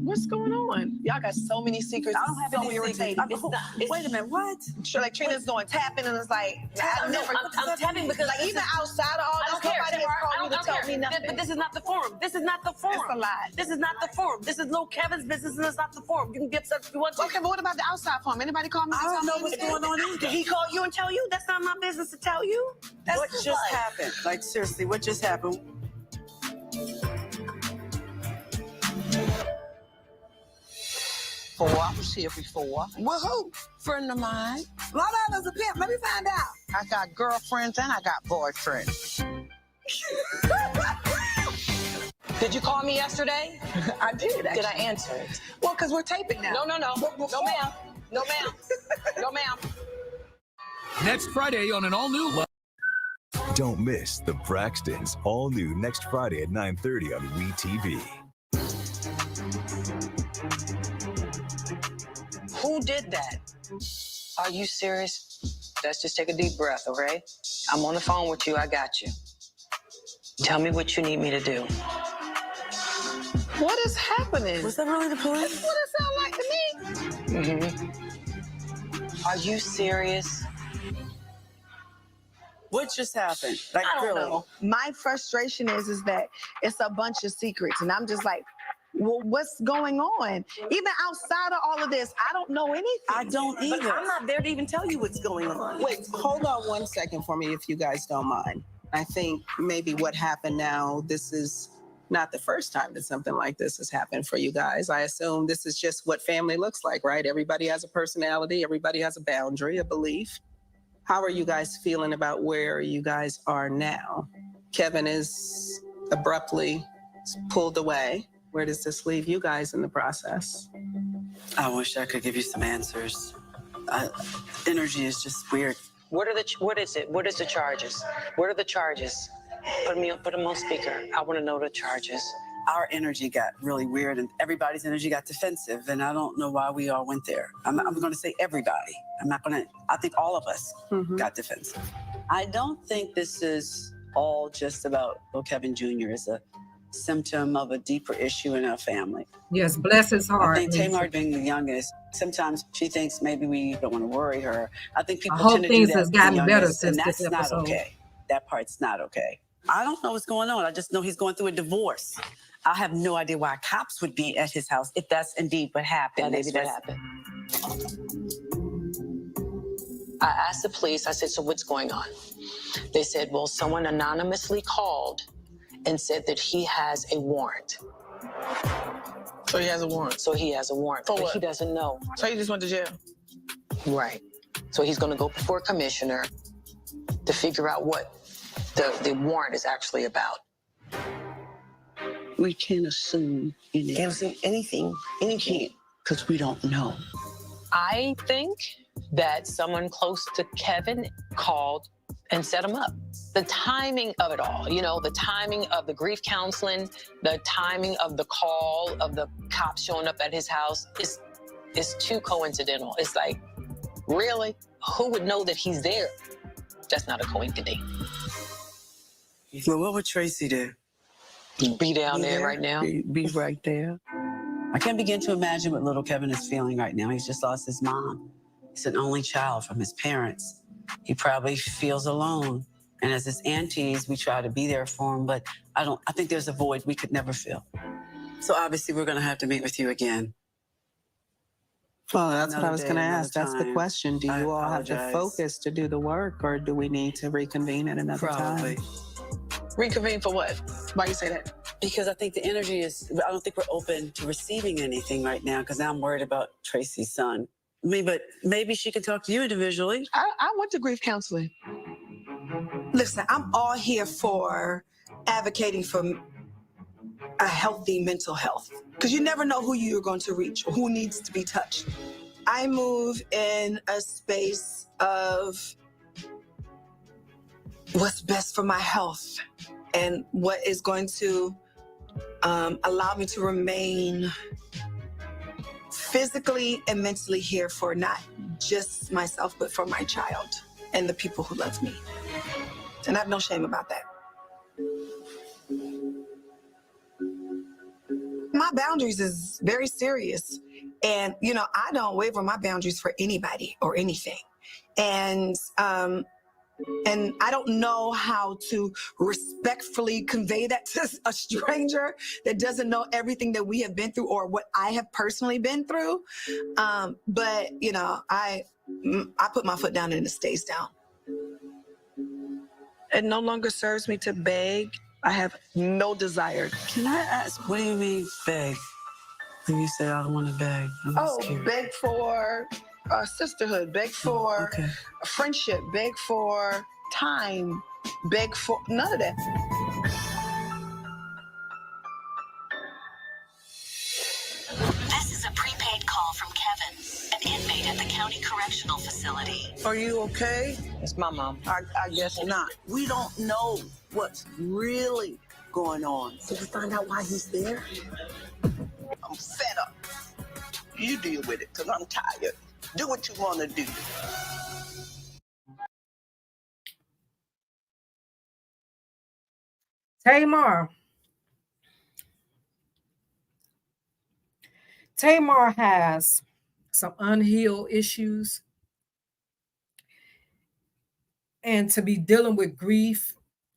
Speaker 3: What's going on? Y'all got so many secrets.
Speaker 4: I don't have
Speaker 3: so
Speaker 4: any
Speaker 3: irritating.
Speaker 4: secrets. Wait a minute, what?
Speaker 3: Sure, like Trina's going tapping, and it's like I never.
Speaker 10: I'm tapping because
Speaker 3: Like even outside of all
Speaker 10: I
Speaker 3: this,
Speaker 10: don't care.
Speaker 3: nobody has called me to tell me nothing.
Speaker 10: But this is not the forum. This is not the forum.
Speaker 3: It's a lie.
Speaker 10: This is not the forum. This is little Kevin's business, and it's not the forum. You can get upset if you want to.
Speaker 3: Okay, but what about the outside forum? Anybody call me?
Speaker 4: I don't know what's going on either.
Speaker 10: Did he call you and tell you? That's not my business to tell you. That's
Speaker 4: What just happened? Like, seriously, what just happened?
Speaker 2: I was here before.
Speaker 3: Well, who?
Speaker 2: Friend of mine.
Speaker 3: Lot of us a pimp. Let me find out.
Speaker 2: I got girlfriends and I got boyfriends.
Speaker 10: Did you call me yesterday?
Speaker 3: I did.
Speaker 10: Did I answer it?
Speaker 3: Well, because we're taping now.
Speaker 10: No, no, no. No, ma'am. No, ma'am. No, ma'am.
Speaker 16: Next Friday on an all-new.
Speaker 17: Don't miss the Braxtons, all new next Friday at 9:30 on WeTV.
Speaker 5: Who did that? Are you serious? Let's just take a deep breath, okay? I'm on the phone with you. I got you. Tell me what you need me to do.
Speaker 3: What is happening?
Speaker 4: Was that really the police?
Speaker 3: That's what it sounded like to me.
Speaker 5: Mm-hmm. Are you serious?
Speaker 4: What just happened? Like,
Speaker 3: I don't
Speaker 4: really?
Speaker 3: know. My frustration is that it's a bunch of secrets, and I'm just like, well, what's going on? Even outside of all of this, I don't know anything.
Speaker 4: I don't either.
Speaker 10: But I'm not there to even tell you what's going on.
Speaker 6: Wait, hold on one second for me, if you guys don't mind. I think maybe what happened now, this is not the first time that something like this has happened for you guys. I assume this is just what family looks like, right? Everybody has a personality. Everybody has a boundary, a belief. How are you guys feeling about where you guys are now? Kevin is abruptly pulled away. Where does this leave you guys in the process?
Speaker 4: I wish I could give you some answers. Energy is just weird.
Speaker 5: What is it? What is the charges? What are the charges? Put them on speaker. I want to know the charges.
Speaker 4: Our energy got really weird and everybody's energy got defensive. And I don't know why we all went there. I'm going to say everybody. I think all of us got defensive. I don't think this is all just about Lil Kevin Jr. It's a symptom of a deeper issue in our family.
Speaker 1: Yes, bless his heart.
Speaker 4: I think Tamar being the youngest, sometimes she thinks maybe we don't want to worry her. I think people
Speaker 1: I hope
Speaker 4: tend to do
Speaker 1: things
Speaker 4: that
Speaker 1: has
Speaker 4: with the
Speaker 1: gotten better
Speaker 4: youngest,
Speaker 1: since
Speaker 4: and
Speaker 1: this
Speaker 4: that's not
Speaker 1: episode.
Speaker 4: okay. That part's not okay. I don't know what's going on. I just know he's going through a divorce. I have no idea why cops would be at his house if that's indeed what happened.
Speaker 5: That is what happened. I asked the police, I said, so what's going on? They said, well, someone anonymously called and said that he has a warrant.
Speaker 18: So he has a warrant?
Speaker 5: So he has a warrant.
Speaker 18: For
Speaker 5: but
Speaker 18: what?
Speaker 5: He doesn't know.
Speaker 18: So he just went to jail?
Speaker 5: Right. So he's going to go before a commissioner to figure out what the warrant is actually about.
Speaker 2: We can't assume anything. Can't assume anything, because we don't know.
Speaker 5: I think that someone close to Kevin called and set him up. The timing of it all, the timing of the grief counseling, the timing of the call of the cops showing up at his house is too coincidental. It's like, really? Who would know that he's there? That's not a coincidence.
Speaker 4: Well, what would Tracy do?
Speaker 5: Be down there right now?
Speaker 2: Be right there.
Speaker 4: I can't begin to imagine what little Kevin is feeling right now. He's just lost his mom. He's an only child from his parents. He probably feels alone. And as his aunties, we try to be there for him, but I think there's a void we could never fill. So obviously we're going to have to meet with you again.
Speaker 6: Well, that's what I was going to
Speaker 4: Another
Speaker 6: ask. That's the
Speaker 4: time.
Speaker 6: question. Do you all have the
Speaker 4: apologize.
Speaker 6: focus to do the work, or do we need to reconvene at another
Speaker 4: Probably.
Speaker 6: time?
Speaker 18: Reconvene for what? Why you say that?
Speaker 4: Because I think the energy I don't think we're open to receiving anything right now because now I'm worried about Tracy's son. But maybe she can talk to you individually.
Speaker 18: I went to grief counseling.
Speaker 3: Listen, I'm all here for advocating for a healthy mental health, because you never know who you're going to reach or who needs to be touched. I move in a space of what's best for my health and what is going to allow me to remain physically and mentally here for not just myself, but for my child and the people who love me. And I have no shame about that. My boundaries is very serious. And, I don't waver my boundaries for anybody or anything. And I don't know how to respectfully convey that to a stranger that doesn't know everything that we have been through or what I have personally been through. But, I put my foot down and it stays down. It no longer serves me to beg. I have no desire.
Speaker 4: Can I ask, what do you mean beg? When you say I don't want to beg, I'm just curious.
Speaker 3: Beg for sisterhood, beg for friendship, beg for time, beg for none of that.
Speaker 11: This is a prepaid call from Kevin, an inmate at the county correctional facility.
Speaker 2: Are you okay?
Speaker 5: It's my mom.
Speaker 2: I guess not. We don't know what's really going on. So we find out why he's there. I'm fed up. You deal with it, because I'm tired. Do what you want to do.
Speaker 1: Tamar has some unhealed issues. And to be dealing with grief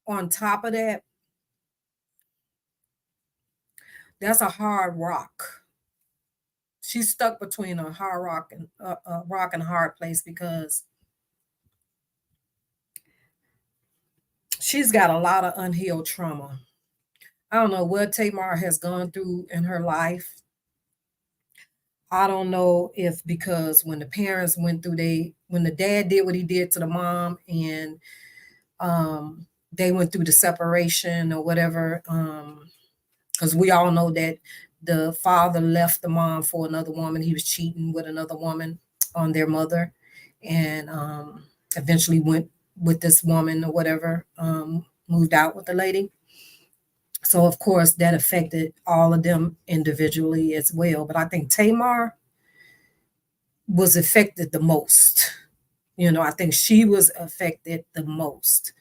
Speaker 1: on top of that, that's a hard rock. She's stuck between a hard rock and a rock and a hard place because she's got a lot of unhealed trauma. I don't know what Tamar has gone through in her life. I don't know if because when the parents went through, when the dad did what he did to the mom and they went through the separation or whatever, because we all know that the father left the mom for another woman. He was cheating with another woman on their mother. and eventually went with this woman or whatever, moved out with the lady. So of course that affected all of them individually as well. But I think Tamar was affected the most. I think she was affected the most.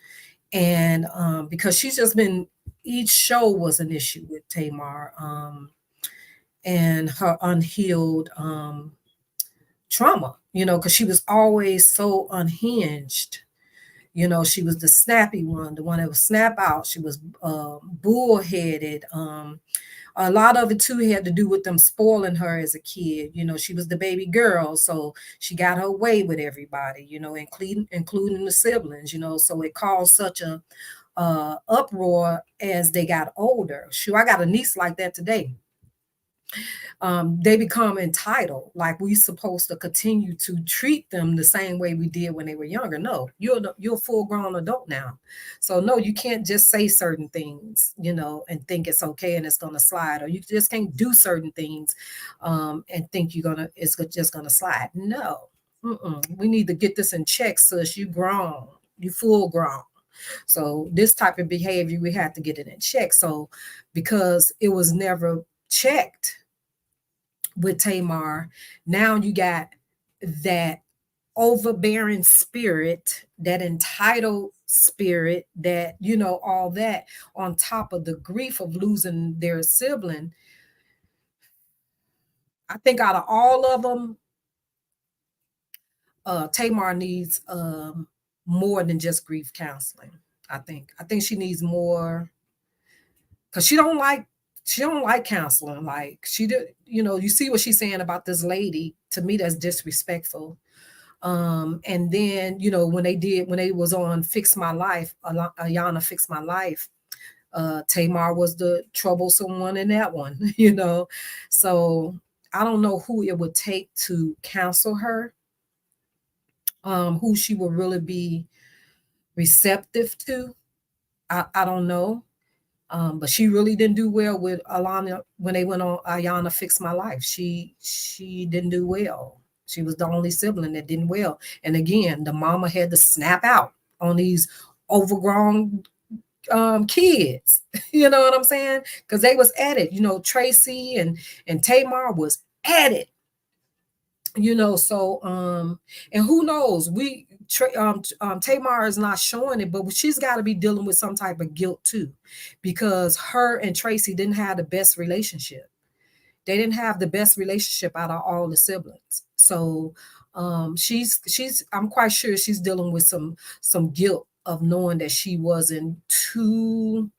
Speaker 1: And because she's just been, each show was an issue with Tamar, and her unhealed trauma, because she was always so unhinged. She was the snappy one, the one that would snap out. She was bullheaded. A lot of it too had to do with them spoiling her as a kid. She was the baby girl, so she got her way with everybody, including the siblings, so it caused such a uproar as they got older. Shoot, I got a niece like that today. They become entitled, like we supposed to continue to treat them the same way we did when they were younger. No, you're a full-grown adult now, so no, you can't just say certain things, and think it's okay and it's gonna slide, or you just can't do certain things and think it's just gonna slide. No, we need to get this in check, sis. You grown, you full grown. So this type of behavior, we have to get it in check. So because it was never checked with Tamar, now you got that overbearing spirit, that entitled spirit, that all that on top of the grief of losing their sibling. I think out of all of them, Tamar needs more than just grief counseling. I think she needs more, because she don't like counseling. Like she did, you see what she's saying about this lady. To me, that's disrespectful. And then, when they was on Fix My Life, Ayana Fix My Life, Tamar was the troublesome one in that one, So I don't know who it would take to counsel her, who she would really be receptive to. I don't know. But she really didn't do well with Alana when they went on Ayana Fix My Life. She didn't do well. She was the only sibling that didn't well. And again, the mama had to snap out on these overgrown kids. You know what I'm saying? Because they was at it. Tracy and Tamar was at it. So and who knows? Tamar is not showing it, but she's got to be dealing with some type of guilt too, because her and Tracy didn't have the best relationship. They didn't have the best relationship out of all the siblings. So she's I'm quite sure she's dealing with some guilt of knowing that she wasn't too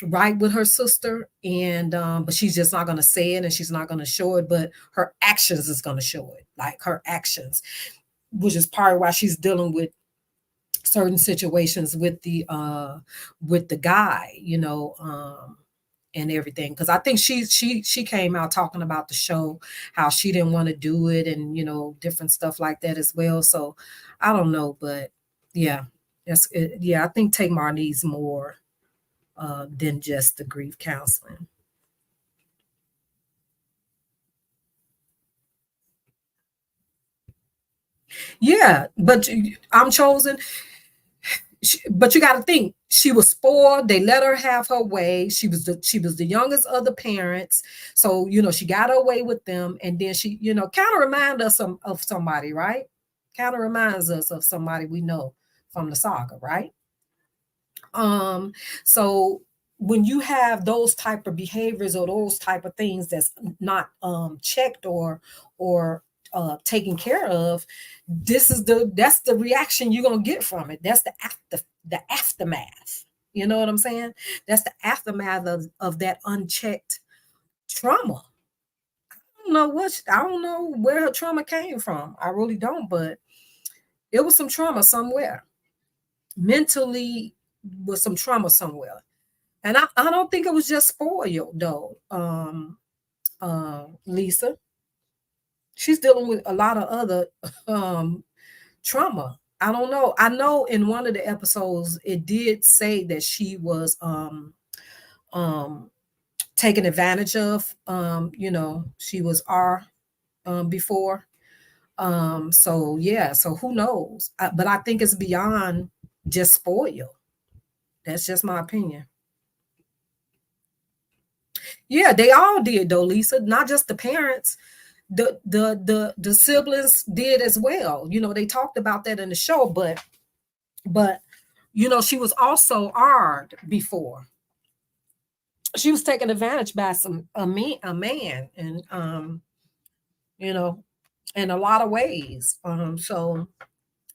Speaker 1: right with her sister, and but she's just not going to say it, and she's not going to show it, but her actions is going to show it, like her actions, which is part of why she's dealing with certain situations with the guy, and everything. Because I think she came out talking about the show, how she didn't want to do it, and different stuff like that as well. So I don't know, but yeah, I think Tamar needs more than just the grief counseling. Yeah, but I'm chosen. But you got to think, she was spoiled. They let her have her way. She was the youngest of the parents, so she got her way with them. And then she, kind of remind us of somebody, right? Kind of reminds us of somebody we know from the saga, right? So when you have those type of behaviors or those type of things that's not checked or taken care of, that's the reaction you're gonna get from it. That's the aftermath. You know what I'm saying? That's the aftermath of that unchecked trauma. I don't know where her trauma came from. I really don't, but it was some trauma somewhere. Mentally was some trauma somewhere. And I don't think it was just spoiled though, Lisa. She's dealing with a lot of other trauma. I don't know. I know in one of the episodes it did say that she was taken advantage of. She was before. So yeah, so who knows? But I think it's beyond just spoiled. That's just my opinion. Yeah, they all did though, Lisa. Not just the parents. The siblings did as well. You know, they talked about that in the show, but you know, she was also hard before. She was taken advantage by a man, and you know, in a lot of ways. So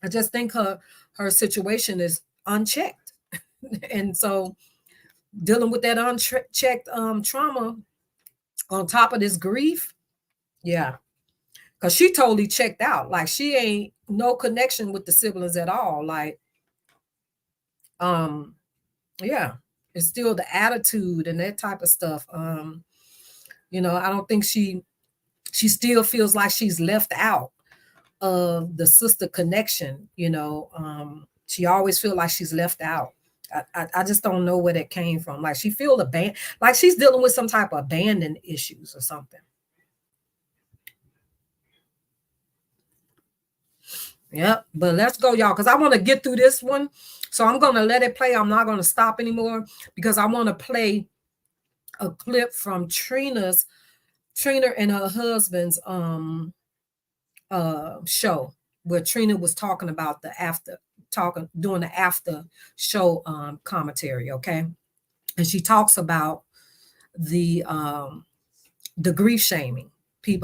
Speaker 1: I just think her situation is unchecked, and so dealing with that unchecked trauma on top of this grief, yeah, because she totally checked out. Like she ain't no connection with the siblings at all. Like, yeah, it's still the attitude and that type of stuff. You know, I don't think she still feels like she's left out of the sister connection. You know, she always feels like she's left out. I just don't know where that came from. Like she feel abandoned, like she's dealing with some type of abandoned issues or something. Yep, but let's go, y'all, because I want to get through this one. So I'm going to let it play. I'm not going to stop anymore because I want to play a clip from Trina and her husband's show, where Trina was talking about doing the after show commentary, okay? And she talks about the grief shaming.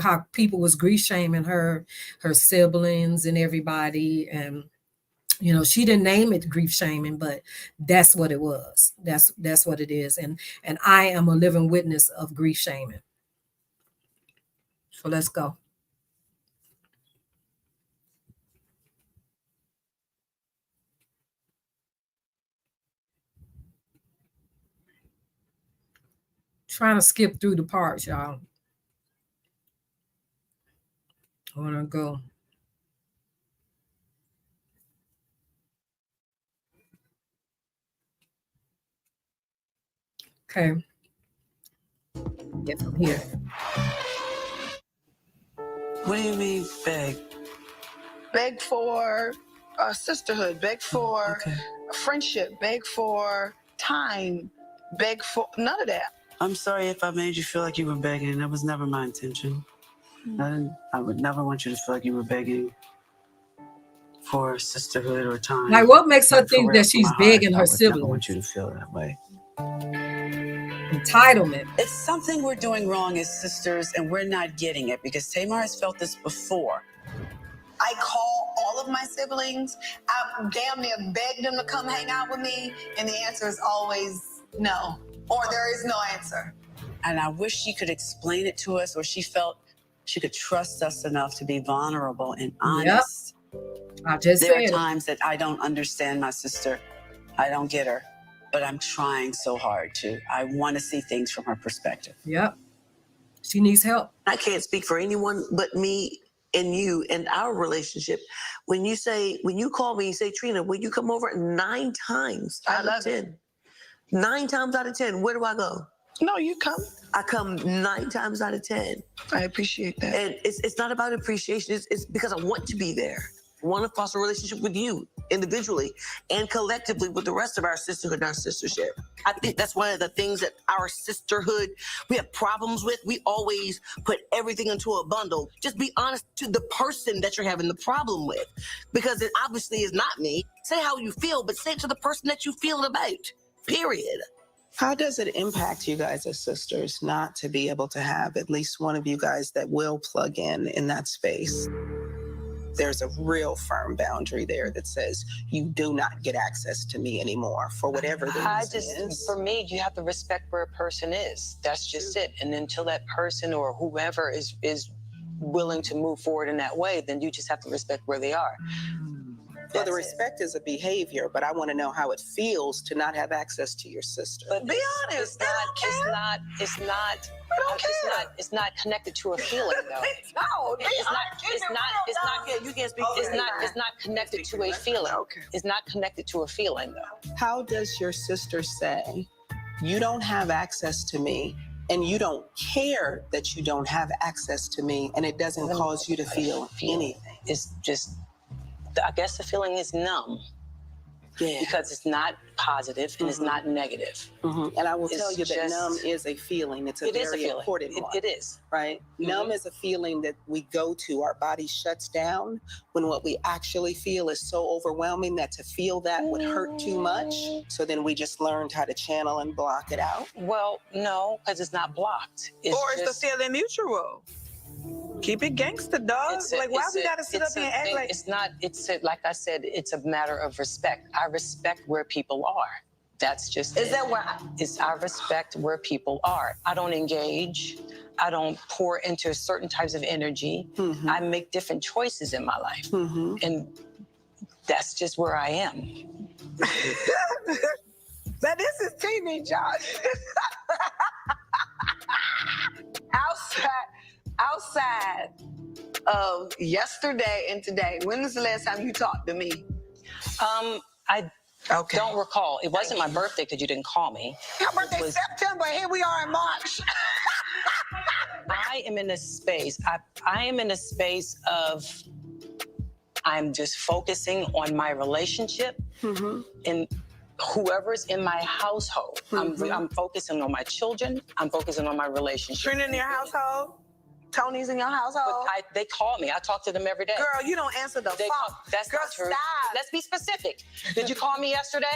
Speaker 1: How people was grief shaming her siblings and everybody, and you know, she didn't name it grief shaming, but that's what it was. That's what it is. And I am a living witness of grief shaming. So let's go. Trying to skip through the parts, y'all. I want to go. Okay. Get from here.
Speaker 4: What do you mean beg?
Speaker 18: Beg for sisterhood, beg for friendship, beg for time, beg for none of that.
Speaker 4: I'm sorry if I made you feel like you were begging. That was never my intention. I would never want you to feel like you were begging for sisterhood or time.
Speaker 1: Like, what makes her
Speaker 4: Like, for
Speaker 1: think
Speaker 4: real,
Speaker 1: that she's
Speaker 4: from my heart,
Speaker 1: begging
Speaker 4: I
Speaker 1: her
Speaker 4: would
Speaker 1: siblings?
Speaker 4: never want you to feel that way.
Speaker 1: Entitlement.
Speaker 4: It's something we're doing wrong as sisters, and we're not getting it because Tamar has felt this before.
Speaker 3: I call all of my siblings. I damn near beg them to come hang out with me, and the answer is always no, or there is no answer.
Speaker 4: And I wish she could explain it to us, or she felt she could trust us enough to be vulnerable and honest.
Speaker 1: I just
Speaker 4: There
Speaker 1: said
Speaker 4: are times that I don't understand my sister. I don't get her, but I'm trying so hard to. I want to see things from her perspective.
Speaker 1: Yep. She needs help.
Speaker 2: I can't speak for anyone but me and you and our relationship. When you call me, you say, Trina, will you come over 9 times out of 10? 9 times out of 10, where do I go?
Speaker 18: No, you come.
Speaker 2: I come 9 times out of 10.
Speaker 18: I appreciate that.
Speaker 2: And it's not about appreciation. It's because I want to be there. I want to foster a relationship with you individually and collectively with the rest of our sisterhood and our sistership. I think that's one of the things that our sisterhood, we have problems with. We always put everything into a bundle. Just be honest to the person that you're having the problem with, because it obviously is not me. Say how you feel, but say it to the person that you feel about, period.
Speaker 6: How does it impact you guys as sisters not to be able to have at least one of you guys that will plug in that space? There's a real firm boundary there that says you do not get access to me anymore for whatever the reason is.
Speaker 5: For me, you have to respect where a person is. That's just it. And until that person or whoever is willing to move forward in that way, then you just have to respect where they are.
Speaker 6: Well, the respect is a behavior, but I want to know how it feels to not have access to your sister.
Speaker 5: But be honest, it's not connected to a feeling though.
Speaker 18: No,
Speaker 5: It's not connected to a feeling.
Speaker 18: Okay.
Speaker 5: It's not connected to a feeling though.
Speaker 6: How does your sister say, you don't have access to me and you don't care that you don't have access to me, and it doesn't cause you to feel anything.
Speaker 5: It's just, I guess the feeling is numb.
Speaker 6: Yeah.
Speaker 5: Because it's not positive and it's not negative.
Speaker 6: And I will tell you that numb is a feeling. It's a very important one.
Speaker 5: It is.
Speaker 6: Right? Numb is a feeling that we go to. Our body shuts down when what we actually feel is so overwhelming that to feel that would hurt too much. So then we just learned how to channel and block it out.
Speaker 5: Well, no, because it's not blocked.
Speaker 18: Or is the feeling mutual? Keep it gangster, dog. Why we gotta sit up here and act like
Speaker 5: it's not? Like I said, it's a matter of respect. I respect where people are. That's just.
Speaker 18: Is that why?
Speaker 5: I respect where people are. I don't engage. I don't pour into certain types of energy. I make different choices in my life, and that's just where I am.
Speaker 18: But this is TV, Josh. Outside of yesterday and today, when was the last time you talked to me?
Speaker 5: I don't recall. It wasn't my birthday because you didn't call me.
Speaker 18: Your birthday's September. Here we are in March.
Speaker 5: I am in a space. I am in a space of I'm just focusing on my relationship and whoever's in my household. I'm focusing on my children. I'm focusing on my relationship.
Speaker 18: Trina in your household? Tony's in your household?
Speaker 5: But they call me. I talk to them every day.
Speaker 18: Girl, you don't answer the phone.
Speaker 5: That's
Speaker 18: Girl,
Speaker 5: not true.
Speaker 18: stop.
Speaker 5: Let's be specific. Did you call me yesterday?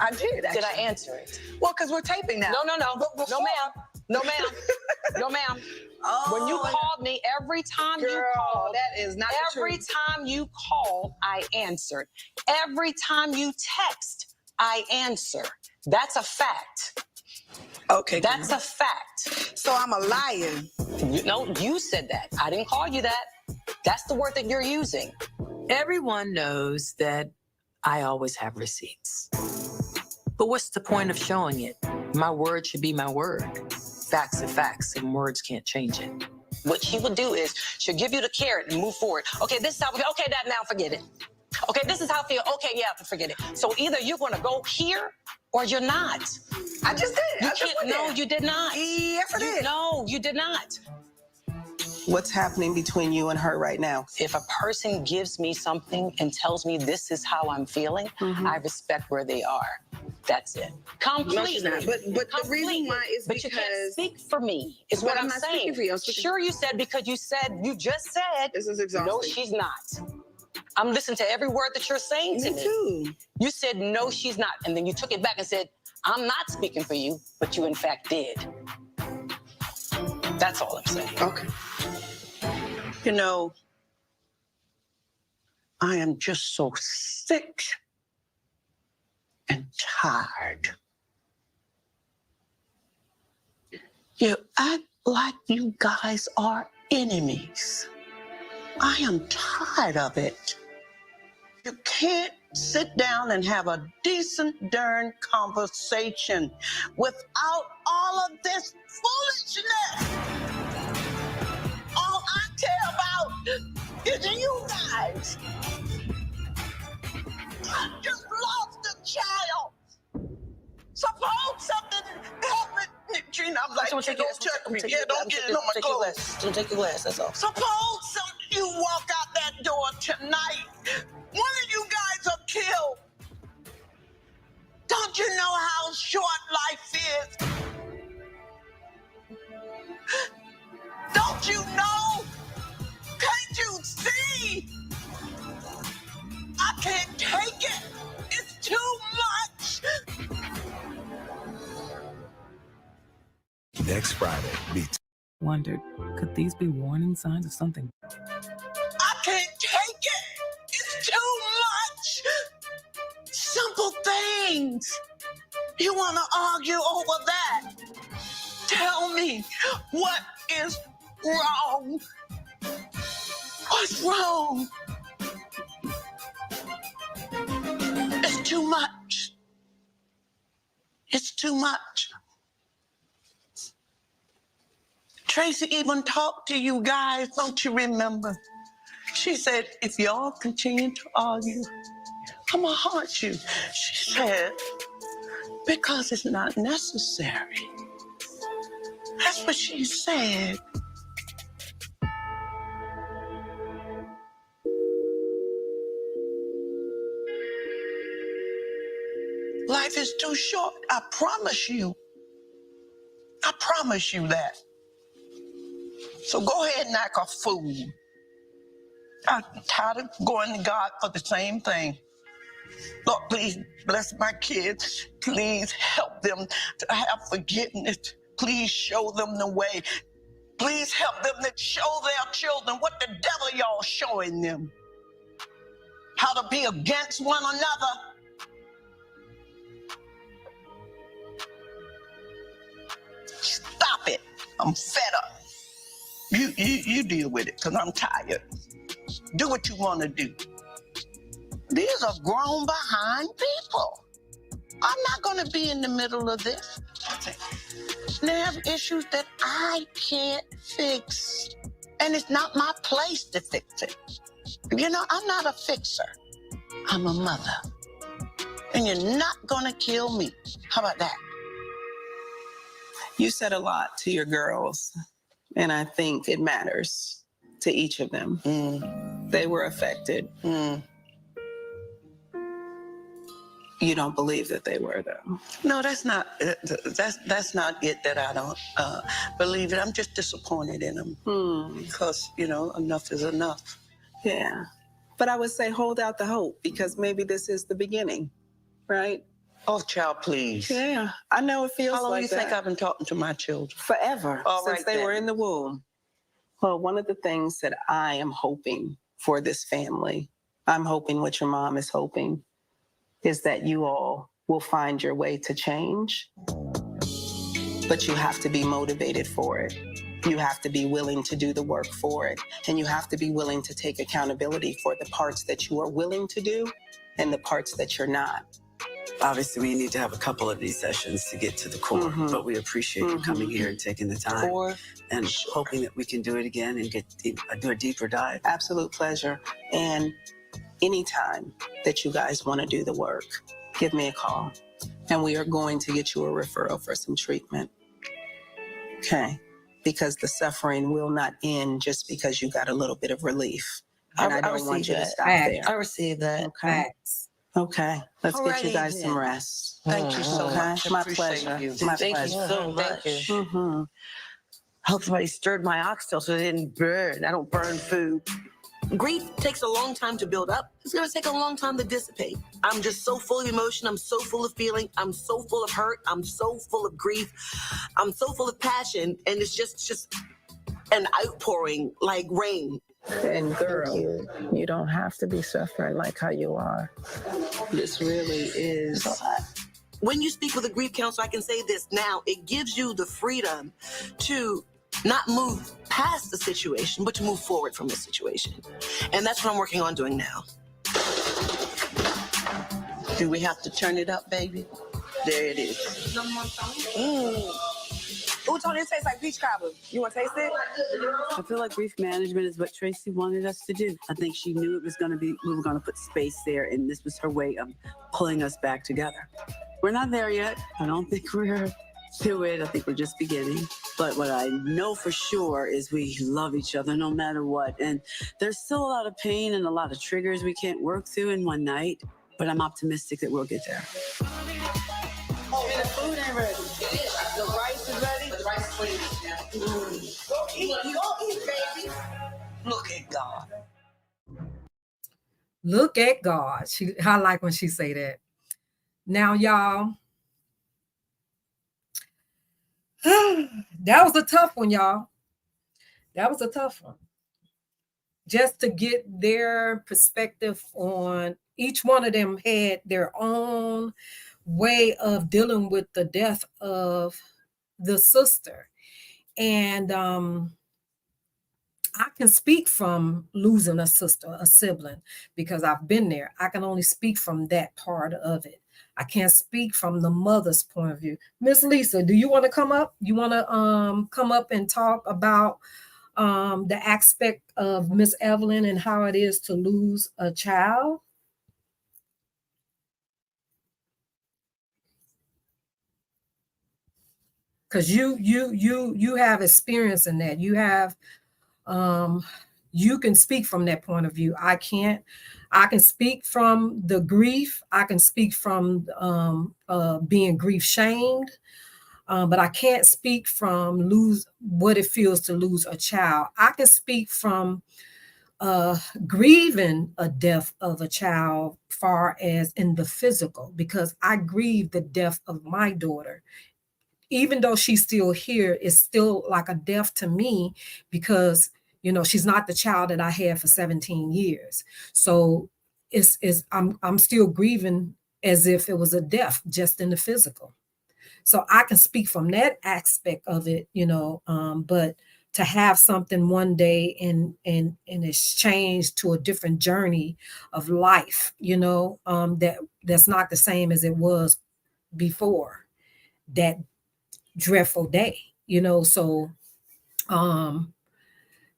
Speaker 18: I did, actually.
Speaker 5: Did I answer it?
Speaker 18: Well, because we're taping now.
Speaker 5: No.
Speaker 18: But before,
Speaker 5: No, ma'am. No, ma'am. No, ma'am. When you called me, every time you called,
Speaker 18: that is not the
Speaker 5: every
Speaker 18: truth.
Speaker 5: time you called, I answered. Every time you text, I answer. That's a fact.
Speaker 18: Okay.
Speaker 5: That's a fact.
Speaker 18: So I'm a liar.
Speaker 5: No, you said that. I didn't call you that. That's the word that you're using.
Speaker 12: Everyone knows that I always have receipts. But what's the point of showing it? My word should be my word. Facts are facts, and words can't change it.
Speaker 5: What she would do is she'll give you the carrot and move forward. Okay, this is how we feel. Okay, that now forget it. Okay, this is how I feel. Okay, yeah, forget it. So either you're going to go here or you're not.
Speaker 18: I just did.
Speaker 5: No, you did not.
Speaker 18: Yes, I did.
Speaker 5: No, you did not.
Speaker 6: What's happening between you and her right now?
Speaker 5: If a person gives me something and tells me this is how I'm feeling, I respect where they are. That's it. Completely.
Speaker 18: No, she's not. But the reason why is
Speaker 5: but
Speaker 18: because
Speaker 5: you can't speak for me. Is what I'm
Speaker 18: not
Speaker 5: saying.
Speaker 18: speaking for you. I'm speaking
Speaker 5: Sure, you said because you just said.
Speaker 18: This is exhausting.
Speaker 5: No, she's not. I'm listening to every word that you're saying to me.
Speaker 18: Me too.
Speaker 5: You said no, she's not, and then you took it back and said I'm not speaking for you, but you in fact did. That's all I'm saying.
Speaker 18: Okay.
Speaker 2: You know, I am just so sick and tired. You act like you guys are enemies. I am tired of it. You can't sit down and have a decent darn conversation without all of this foolishness. All I care about is you guys. I just lost a child. Suppose something happened. Trina, I'm like, don't touch me. Yeah, don't get it on my clothes.
Speaker 5: Don't take your glass, that's all.
Speaker 2: Suppose you walk out that door tonight, one of you guys are killed. Don't you know how short life is? Don't you know? Can't you see? I can't take it. It's too much.
Speaker 17: Next Friday,
Speaker 12: Wondered, could these be warning signs of something?
Speaker 2: I can't take it. It's too much. Simple things. You want to argue over that? Tell me, what is wrong? What's wrong? It's too much. It's too much. Tracy even talked to you guys, don't you remember? She said, if y'all continue to argue, I'ma hurt you. She said, because it's not necessary. That's what she said. Life is too short. I promise you. I promise you that. So go ahead and act a fool. I'm tired of going to God for the same thing. Lord, please bless my kids. Please help them to have forgiveness. Please show them the way. Please help them to show their children what the devil y'all showing them. How to be against one another. Stop it. I'm fed up. You deal with it, because I'm tired. Do what you want to do. These are grown behind people. I'm not going to be in the middle of this. They have issues that I can't fix. And it's not my place to fix it. You know, I'm not a fixer. I'm a mother. And you're not going to kill me. How about that?
Speaker 6: You said a lot to your girls, and I think it matters to each of them. They were affected. You don't believe that they were, though.
Speaker 2: No, that's not it that I don't believe it. I'm just disappointed in them because, you know, enough is enough.
Speaker 6: Yeah. But I would say hold out the hope, because maybe this is the beginning, right?
Speaker 2: Oh, child, please.
Speaker 6: Yeah, I know it feels like that.
Speaker 2: How long do you think I've been talking to my children?
Speaker 6: Forever, since they were in the womb. Well, one of the things that I am hoping for this family, I'm hoping what your mom is hoping, is that you all will find your way to change. But you have to be motivated for it. You have to be willing to do the work for it. And you have to be willing to take accountability for the parts that you are willing to do and the parts that you're not.
Speaker 4: Obviously, we need to have a couple of these sessions to get to the core, but we appreciate you coming here and taking the time and hoping that we can do it again and do a deeper dive.
Speaker 6: Absolute pleasure. And anytime that you guys want to do the work, give me a call and we are going to get you a referral for some treatment. Okay? Because the suffering will not end just because you got a little bit of relief. And I don't want you to stop there.
Speaker 2: I received that.
Speaker 6: Okay. Okay. Let's get you guys some rest.
Speaker 2: Thank you so much.
Speaker 6: My
Speaker 2: Appreciate
Speaker 6: pleasure.
Speaker 2: you.
Speaker 6: My
Speaker 2: Thank
Speaker 6: pleasure.
Speaker 2: you so much.
Speaker 6: Mm-hmm.
Speaker 19: I hope somebody stirred my oxtail so it didn't burn. I don't burn food. Grief takes a long time to build up. It's going to take a long time to dissipate. I'm just so full of emotion. I'm so full of feeling. I'm so full of hurt. I'm so full of grief. I'm so full of passion. And it's just an outpouring like rain.
Speaker 6: And girl, you don't have to be suffering like how you are. This really is.
Speaker 19: When you speak with a grief counselor, I can say this now, it gives you the freedom to not move past the situation, but to move forward from the situation. And that's what I'm working on doing now.
Speaker 2: Do we have to turn it up, baby? There it is.
Speaker 3: Ooh, Tony, it tastes like peach cobbler. You want to taste it?
Speaker 4: I feel like grief management is what Tracy wanted us to do. I think she knew it was going to be, we were going to put space there, and this was her way of pulling us back together. We're not there yet. I don't think we're through it. I think we're just beginning. But what I know for sure is we love each other no matter what. And there's still a lot of pain and a lot of triggers we can't work through in one night, but I'm optimistic that we'll get there.
Speaker 19: Oh, the food ain't ready. It is. The rice is ready. The rice is ready now. Go eat, baby.
Speaker 2: Look at God.
Speaker 1: Look at God. I like when she say that. Now, y'all, that was a tough one, y'all. That was a tough one. Just to get their perspective on, each one of them had their own way of dealing with the death of the sister. And I can speak from losing a sister, a sibling, because I've been there. I can only speak from that part of it. I can't speak from the mother's point of view. Miss Lisa, do you want to come up? You want to come up and talk about the aspect of Miss Evelyn and how it is to lose a child? because you have experience in that. You have you can speak from that point of view. I can't. I can speak from the grief. I can speak from being grief shamed, but I can't speak from lose what it feels to lose a child. I can speak from grieving a death of a child far as in the physical, because I grieve the death of my daughter. Even though she's still here, it's still like a death to me, because she's not the child that I had for 17 years. So I'm still grieving as if it was a death just in the physical. So I can speak from that aspect of it, but to have something one day and it's changed to a different journey of life, that's not the same as it was before that dreadful day, so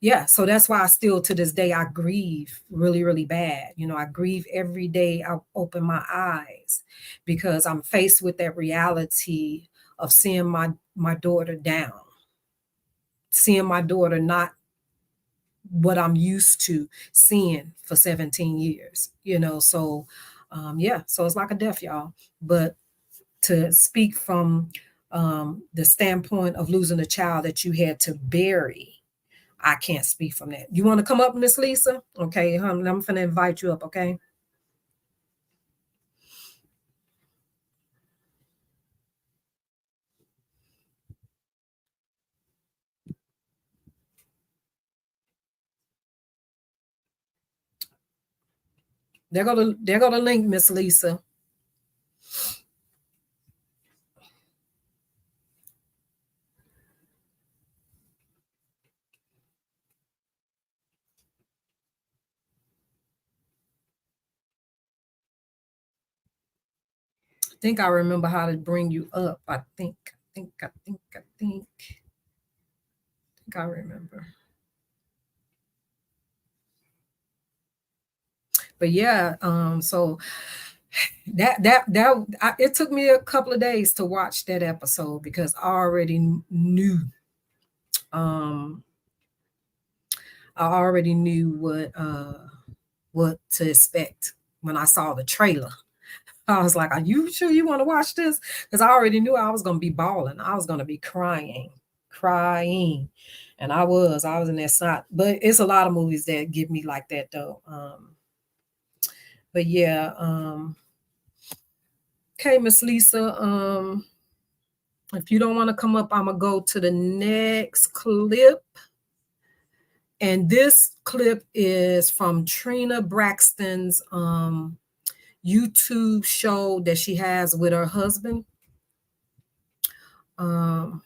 Speaker 1: yeah, so that's why I still to this day I grieve really, really bad. I grieve every day I open my eyes, because I'm faced with that reality of seeing my daughter down, seeing my daughter not what I'm used to seeing for 17 years, so yeah, so it's like a death, y'all. But to speak from the standpoint of losing a child that you had to bury, I can't speak from that. You want to come up, Miss Lisa? Okay, I'm going to invite you up, okay? There go the link, Miss Lisa. I think I remember how to bring you up. I think I remember. But yeah, so it took me a couple of days to watch that episode, because I already knew what to expect when I saw the trailer. I was like, are you sure you want to watch this? Because I already knew I was going to be bawling. I was going to be crying. And I was in that snot. But it's a lot of movies that give me like that, though. But yeah. Okay, Miss Lisa. If you don't want to come up, I'm going to go to the next clip. And this clip is from Trina Braxton's YouTube show that she has with her husband. And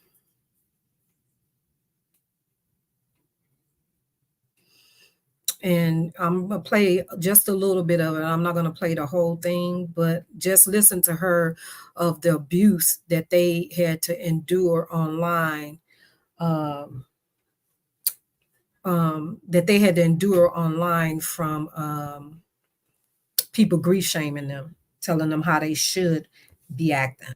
Speaker 1: I'm going to play just a little bit of it. I'm not going to play the whole thing, but just listen to her of the abuse that they had to endure online, from people grief shaming them, telling them how they should be acting.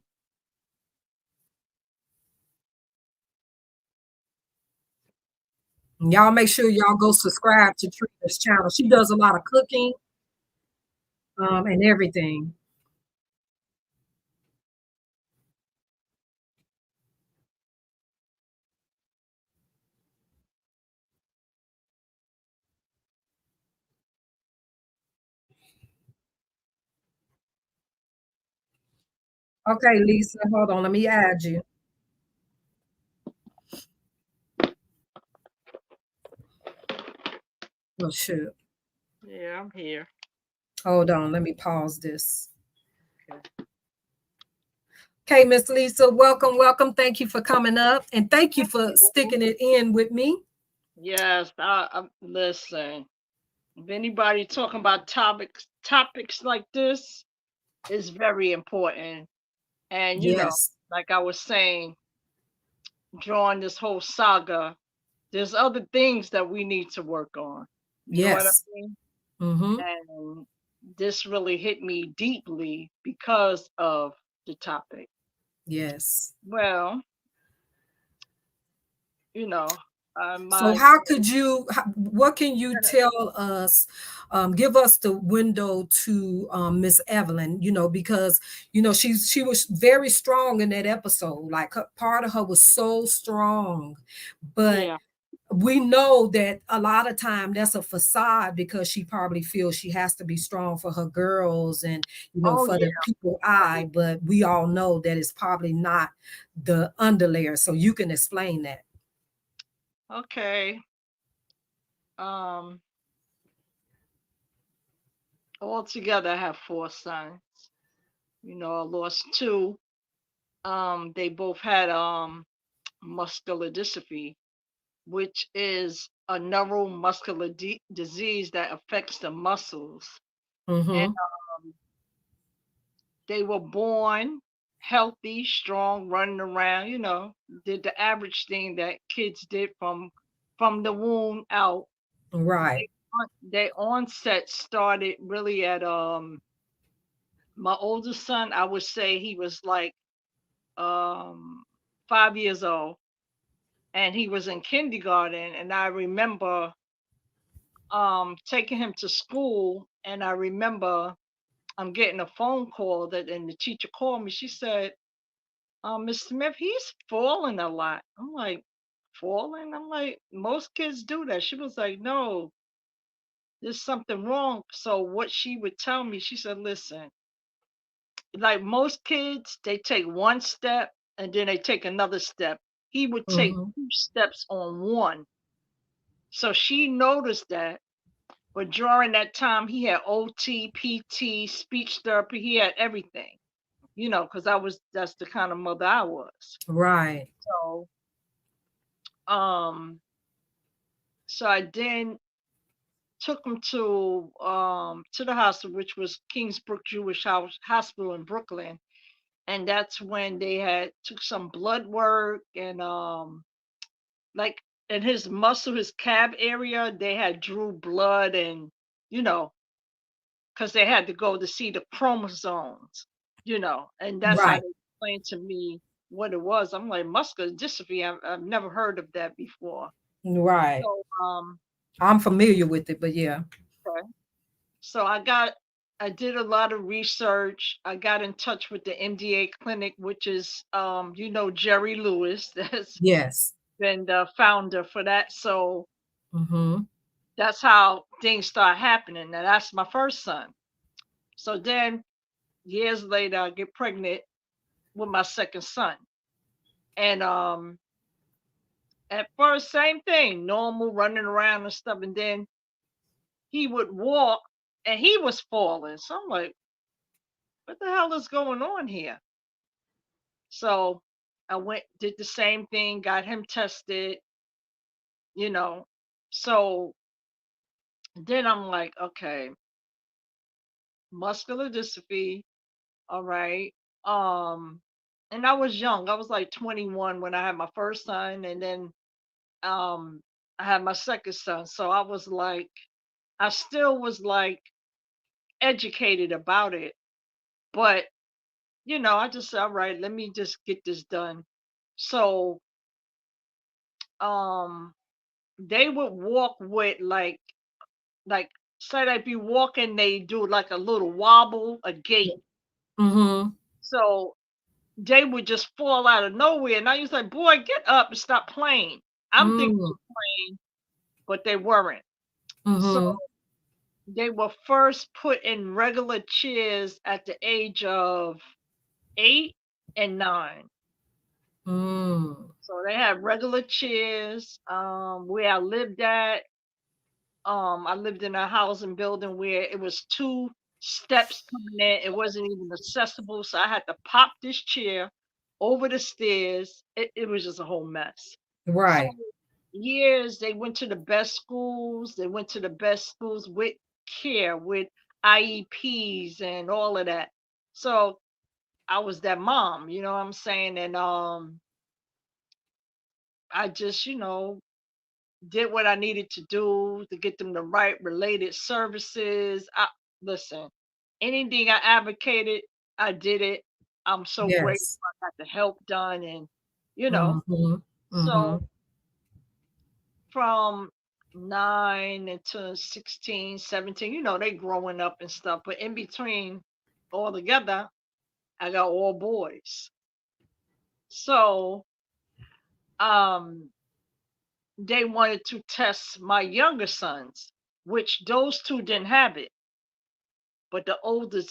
Speaker 1: Y'all make sure y'all go subscribe to Trina's channel. She does a lot of cooking and everything. Okay, Lisa, hold on. Let me add you. Oh, shoot.
Speaker 20: Yeah, I'm here.
Speaker 1: Hold on. Let me pause this. Okay, Miss Lisa, welcome. Thank you for coming up, and thank you for sticking it in with me.
Speaker 20: Yes, listen. If anybody talking about topics like this, is very important. And you know, like I was saying, during this whole saga, there's other things that we need to work on. You know what I mean?
Speaker 1: Mm-hmm.
Speaker 20: And this really hit me deeply because of the topic.
Speaker 1: Yes.
Speaker 20: Well, you know,
Speaker 1: So
Speaker 20: my
Speaker 1: how could you, what can you tell us, give us the window to Miss Evelyn, because, she was very strong in that episode. Like part of her was so strong, but
Speaker 20: yeah.
Speaker 1: we know that a lot of time that's a facade because she probably feels she has to be strong for her girls and,
Speaker 20: Oh
Speaker 1: for the people eye, but we all know that it's probably not the underlayer. So you can explain that.
Speaker 20: Okay. Altogether, I have 4 sons. I lost 2. They both had muscular dystrophy, which is a neuromuscular disease that affects the muscles. And they were born healthy, strong, running around, did the average thing that kids did from the womb out.
Speaker 1: Right.
Speaker 20: Their onset started really at my oldest son, I would say he was like 5 years old, and he was in kindergarten, and I remember taking him to school, and I remember I'm getting a phone call and the teacher called me. She said, Miss Smith, he's falling a lot. I'm like, falling? I'm like, most kids do that. She was like, no, there's something wrong. So what she would tell me, she said, listen, like most kids, they take one step and then they take another step. He would take 2 steps on one. So she noticed that. But during that time, he had OT, PT, speech therapy. He had everything, because that's the kind of mother I was.
Speaker 1: Right.
Speaker 20: So, so I then took him to the hospital, which was Kingsbrook Jewish Hospital in Brooklyn. And that's when they had took some blood work and like in his muscle, his calf area, they had drew blood and because they had to go to see the chromosomes, and that's how
Speaker 1: Right.
Speaker 20: they explained to me what it was. I'm like, muscular dystrophy, I've never heard of that before.
Speaker 1: Right.
Speaker 20: So
Speaker 1: I'm familiar with it, but yeah.
Speaker 20: okay. So I did a lot of research. I got in touch with the MDA clinic, which is Jerry Lewis, that's
Speaker 1: Yes.
Speaker 20: been the founder for that. So
Speaker 1: Mm-hmm.
Speaker 20: that's how things start happening. Now that's my first son. So then years later, I get pregnant with my second son. And at first, same thing, normal running around and stuff. And then he would walk and he was falling. So I'm like, what the hell is going on here? So I went, did the same thing, got him tested, So then I'm like, okay, muscular dystrophy, all right. And I was young. I was like 21 when I had my first son, and then I had my second son. So I still was like educated about it, but I just said, all right, let me just get this done. So they would walk with like say they'd be walking, they do like a little wobble, a gait.
Speaker 1: Mm-hmm.
Speaker 20: So they would just fall out of nowhere. And I was like, boy, get up and stop playing. I'm thinking they were playing, but they weren't. So they were first put in regular chairs at the age of 8 and 9. So they had regular chairs. Where I lived at, I lived in a housing building where it was 2 steps coming in. It wasn't even accessible. So I had to pop this chair over the stairs. It was just a whole mess.
Speaker 1: Right.
Speaker 20: So years, they went to the best schools. They went to the best schools with care, with IEPs and all of that. So I was that mom, you know what I'm saying? And I just, did what I needed to do to get them the right related services. Listen, anything I advocated, I did it. I'm so grateful
Speaker 1: Yes.
Speaker 20: I got the help done, and
Speaker 1: Mm-hmm.
Speaker 20: so from 9 into 16, 17, you know, they growing up and stuff. But in between all together, I got all boys. So they wanted to test my younger sons, which those two didn't have it. But the older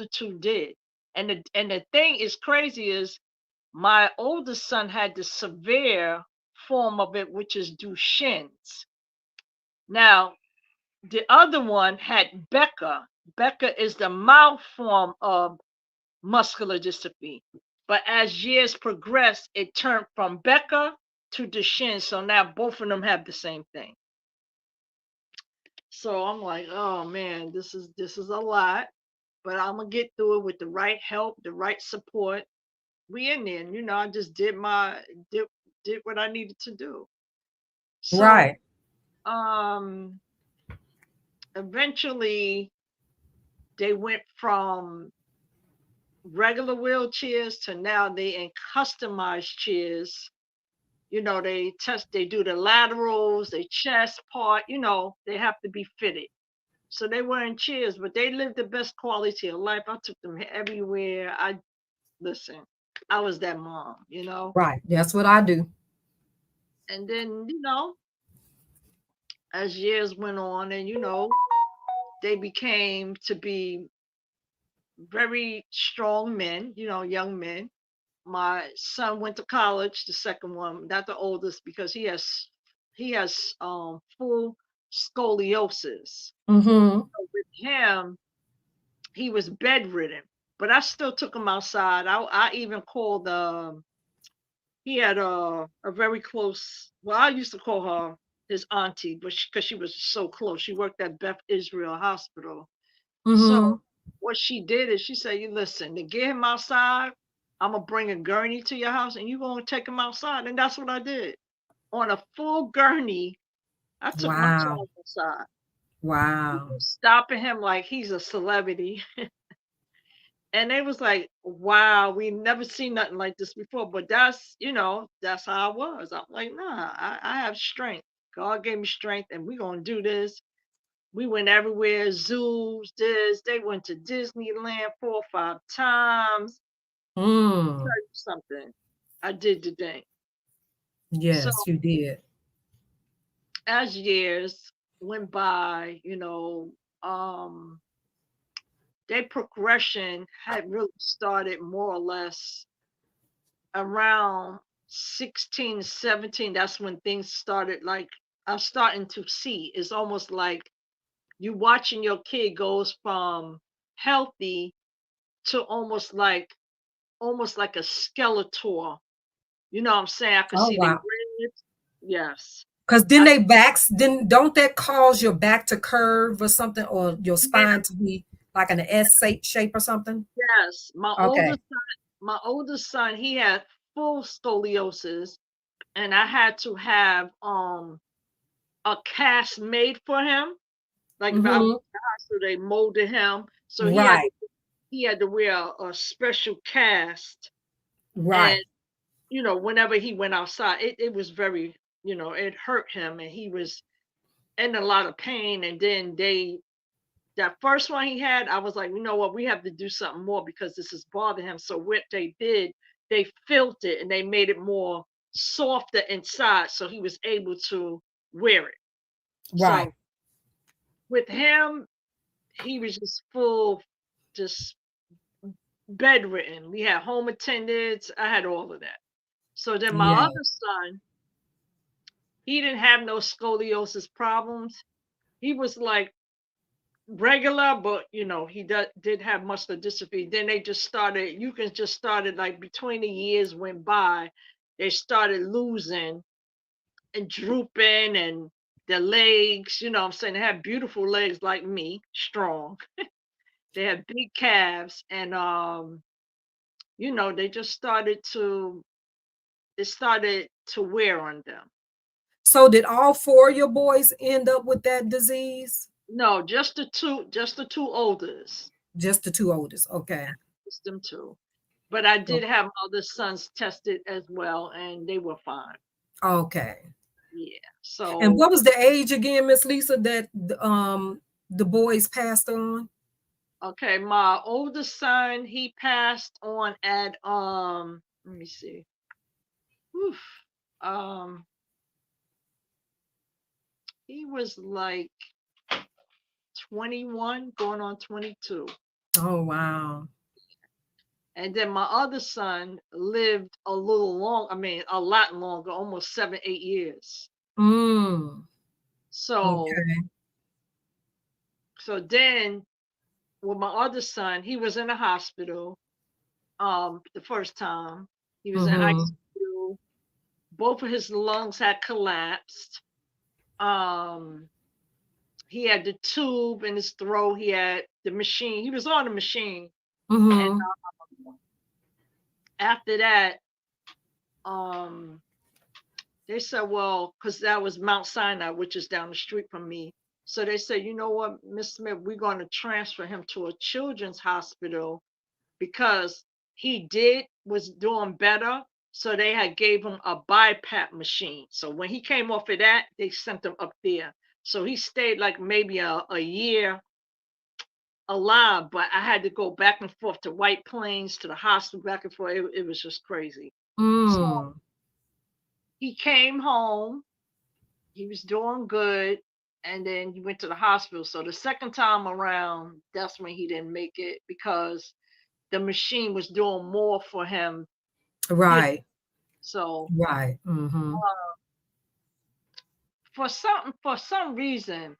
Speaker 20: two did. And the thing is crazy is my oldest son had the severe form of it, which is Duchenne's. Now, the other one had Becker. Becker is the mild form of muscular dystrophy. But as years progressed, it turned from Becker to Duchenne. So now both of them have the same thing. So I'm like, oh man, this is a lot, but I'm gonna get through it with the right help, the right support. We in there, you know. I just did what I needed to do. So,
Speaker 1: right.
Speaker 20: Eventually, they went from regular wheelchairs to now they in customized chairs. You know, they do the laterals, the chest part, you know, they have to be fitted. So they were in chairs, but they lived the best quality of life. I took them everywhere. I was that mom, you know.
Speaker 1: Right. That's what I do.
Speaker 20: And then, you know, as years went on and, you know, they became to be very strong men, you know, young men. My son went to college, the second one, not the oldest, because he has full scoliosis.
Speaker 1: Mm-hmm.
Speaker 20: So with him, he was bedridden, but I still took him outside. I even called he had a very close, well, I used to call her his auntie, but because she was so close. She worked at Beth Israel Hospital.
Speaker 1: Mm-hmm.
Speaker 20: So what she did is she said, you listen, to get him outside, I'm going to bring a gurney to your house and you're going to take him outside. And that's what I did. On a full gurney, I took my child outside.
Speaker 1: Wow.
Speaker 20: Stopping him like he's a celebrity. And they was like, wow, we never seen nothing like this before. But that's, you know, that's how I was. I'm like, nah, I have strength. God gave me strength and we're going to do this. We went everywhere, zoos, they went to Disneyland 4 or 5 times. Tell you something, I did the thing.
Speaker 1: Yes,
Speaker 20: So,
Speaker 1: you did.
Speaker 20: As years went by, you know, their progression had really started more or less around 16, 17. That's when things started, like, I'm starting to see. It's almost like you watching your kid goes from healthy to almost like a Skeletor. You know what I'm saying? I could see the ribs. Yes.
Speaker 1: Because then don't that cause your back to curve or something, or your spine to be like an S shape or something?
Speaker 20: Yes. My oldest son, he had full scoliosis, and I had to have a cast made for him. Like if I was in the hospital, they molded him. So he had to wear a special cast.
Speaker 1: Right.
Speaker 20: And, you know, whenever he went outside, it was very, you know, it hurt him and he was in a lot of pain. And then that first one he had, I was like, you know what, we have to do something more because this is bothering him. So what they did, they filled it and they made it more softer inside so he was able to wear it.
Speaker 1: Right.
Speaker 20: So with him, he was just bedridden. We had home attendants. I had all of that. So then my other son, he didn't have no scoliosis problems. He was like regular, but you know, he did have muscular dystrophy. Then they just started, like between the years went by, they started losing and drooping and their legs, you know what I'm saying? They had beautiful legs like me, strong. They had big calves and you know, they just started to wear on them.
Speaker 1: So did all 4 of your boys end up with that disease?
Speaker 20: No, just the two oldest.
Speaker 1: Just the 2 oldest. Okay.
Speaker 20: Just them 2. But I did have other sons tested as well and they were fine.
Speaker 1: Okay.
Speaker 20: Yeah. So.
Speaker 1: And what was the age again, Miss Lisa, that the boys passed on?
Speaker 20: Okay, my oldest son, he passed on at let me see. Oof, he was like 21, going on 22.
Speaker 1: Oh wow.
Speaker 20: And then my other son lived a little long, I mean a lot longer, almost 7, 8 years. So
Speaker 1: Okay.
Speaker 20: so then with my other son, he was in the hospital the first time. He was in ICU. Both of his lungs had collapsed. He had the tube in his throat. He had the machine. He was on the machine. And after that, they said, well, because that was Mount Sinai, which is down the street from me. So they said, you know what, Miss Smith, we're going to transfer him to a children's hospital because he was doing better. So they had gave him a BiPAP machine. So when he came off of that, they sent him up there. So he stayed like maybe a year alive, but I had to go back and forth to White Plains, to the hospital, back and forth. It was just crazy. So he came home. He was doing good. And then he went to the hospital. So the second time around, that's when he didn't make it because the machine was doing more for him.
Speaker 1: Right.
Speaker 20: So
Speaker 1: right.
Speaker 20: For some reason,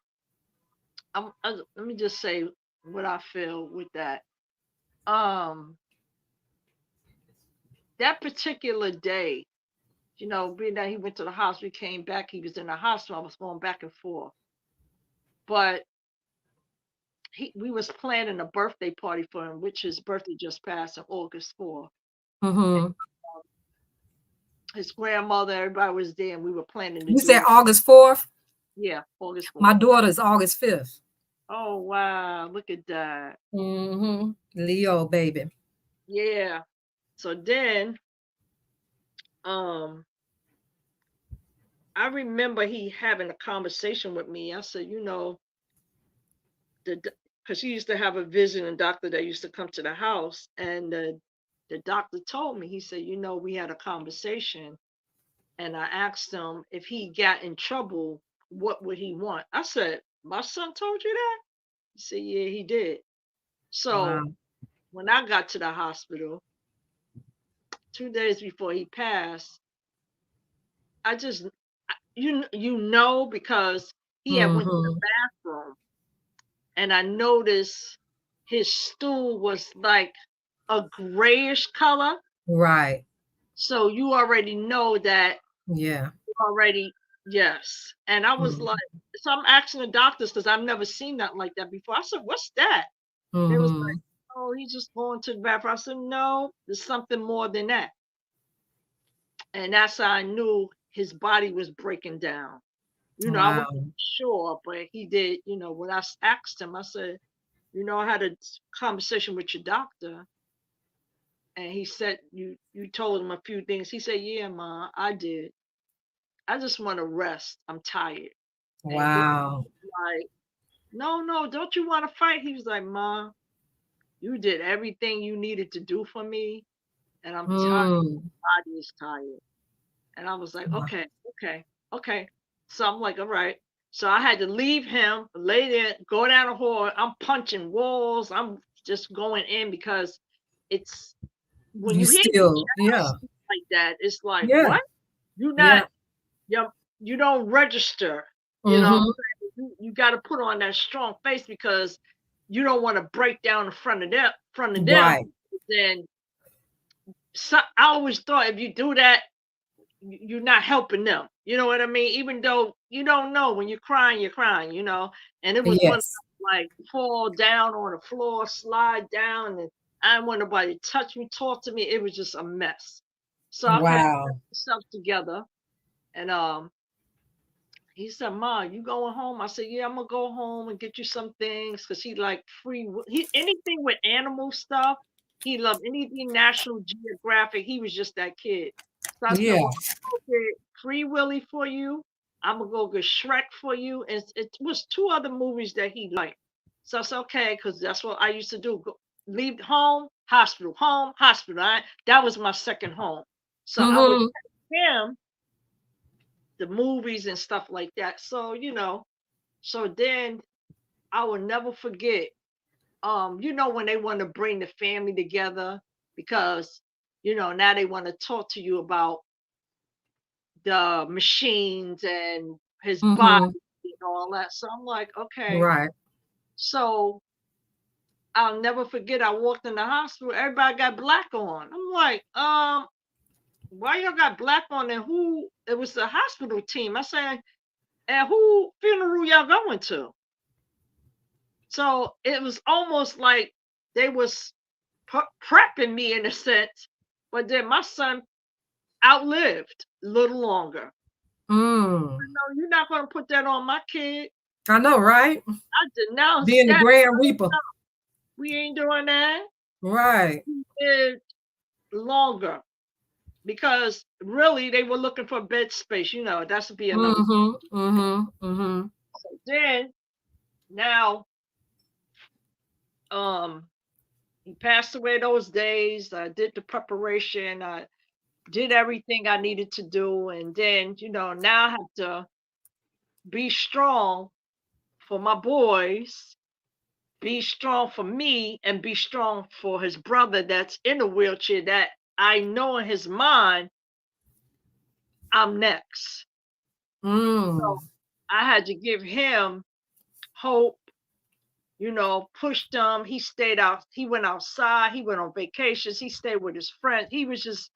Speaker 20: let me just say what I feel with that. That particular day, you know, being that he went to the hospital, he came back, he was in the hospital, I was going back and forth. But we was planning a birthday party for him, which his birthday just passed on August 4th. And, his grandmother, everybody was there, and we were planning to
Speaker 1: You
Speaker 20: do
Speaker 1: said
Speaker 20: it.
Speaker 1: August 4th?
Speaker 20: Yeah, August 4th.
Speaker 1: My daughter's August 5th.
Speaker 20: Oh wow, look at that.
Speaker 1: Leo baby.
Speaker 20: Yeah. So then I remember he having a conversation with me. I said, you know, because he used to have a visiting doctor that used to come to the house, and the doctor told me, he said, you know, we had a conversation, and I asked him if he got in trouble, what would he want? I said, my son told you that? He said, yeah, he did. So when I got to the hospital 2 days before he passed, I just, you know, because he had went to the bathroom, and I noticed his stool was like a grayish color.
Speaker 1: Right.
Speaker 20: So you already know that.
Speaker 1: Yeah.
Speaker 20: Already, yes. And I was like, so I'm asking the doctors because I've never seen that like that before. I said, what's that? They was like, oh, he's just going to the bathroom. I said, no, there's something more than that. And that's how I knew his body was breaking down. You know, I wasn't sure, but he did, you know, when I asked him, I said, you know, I had a conversation with your doctor. And he said, you told him a few things. He said, yeah, Ma, I did. I just want to rest. I'm tired.
Speaker 1: Wow.
Speaker 20: Like, no, don't you want to fight? He was like, Ma, you did everything you needed to do for me. And I'm tired. My body is tired. And I was like, okay. So I'm like, all right. So I had to leave him, lay there, go down the hall. I'm punching walls. I'm just going in because it's when you hear like that, it's like, what? You're not, you don't register. You know, you got to put on that strong face because you don't want to break down in front of them.
Speaker 1: Right.
Speaker 20: Then I always thought if you do that, you're not helping them. You know what I mean? Even though you don't know when you're crying, you know. And it was one like fall down on the floor, slide down, and I didn't want nobody to touch me, talk to me. It was just a mess. So I had to get myself together. And he said, Ma, you going home? I said, yeah, I'm gonna go home and get you some things because he like anything with animal stuff. He loved anything National Geographic. He was just that kid. So I said, well, I'll get Free Willy for you, I'm gonna go get Shrek for you. And it was 2 other movies that he liked. So it's okay, because that's what I used to do. Leave home, hospital, home, hospital. That was my second home. So I would take him the movies and stuff like that. So, so then I will never forget, when they want to bring the family together because, now they want to talk to you about the machines and his body and all that. So I'm like, okay.
Speaker 1: Right.
Speaker 20: So I'll never forget, I walked in the hospital, everybody got black on. I'm like, why y'all got black on, and who? It was the hospital team. I said, and who funeral y'all going to? So it was almost like they was prepping me in a sense, but then my son outlived a little longer. No, you're not going to put that on my kid.
Speaker 1: I know, right?
Speaker 20: I denounced
Speaker 1: being the Grand Reaper.
Speaker 20: No, we ain't doing that.
Speaker 1: Right.
Speaker 20: He lived longer because really they were looking for bed space. That's to be another. So then now, he passed away those days. I did the preparation. I did everything I needed to do. And then, now I have to be strong for my boys, be strong for me, and be strong for his brother that's in a wheelchair that I know in his mind, I'm next. So I had to give him hope, pushed him. He stayed out. He went outside. He went on vacations. He stayed with his friends. He was just,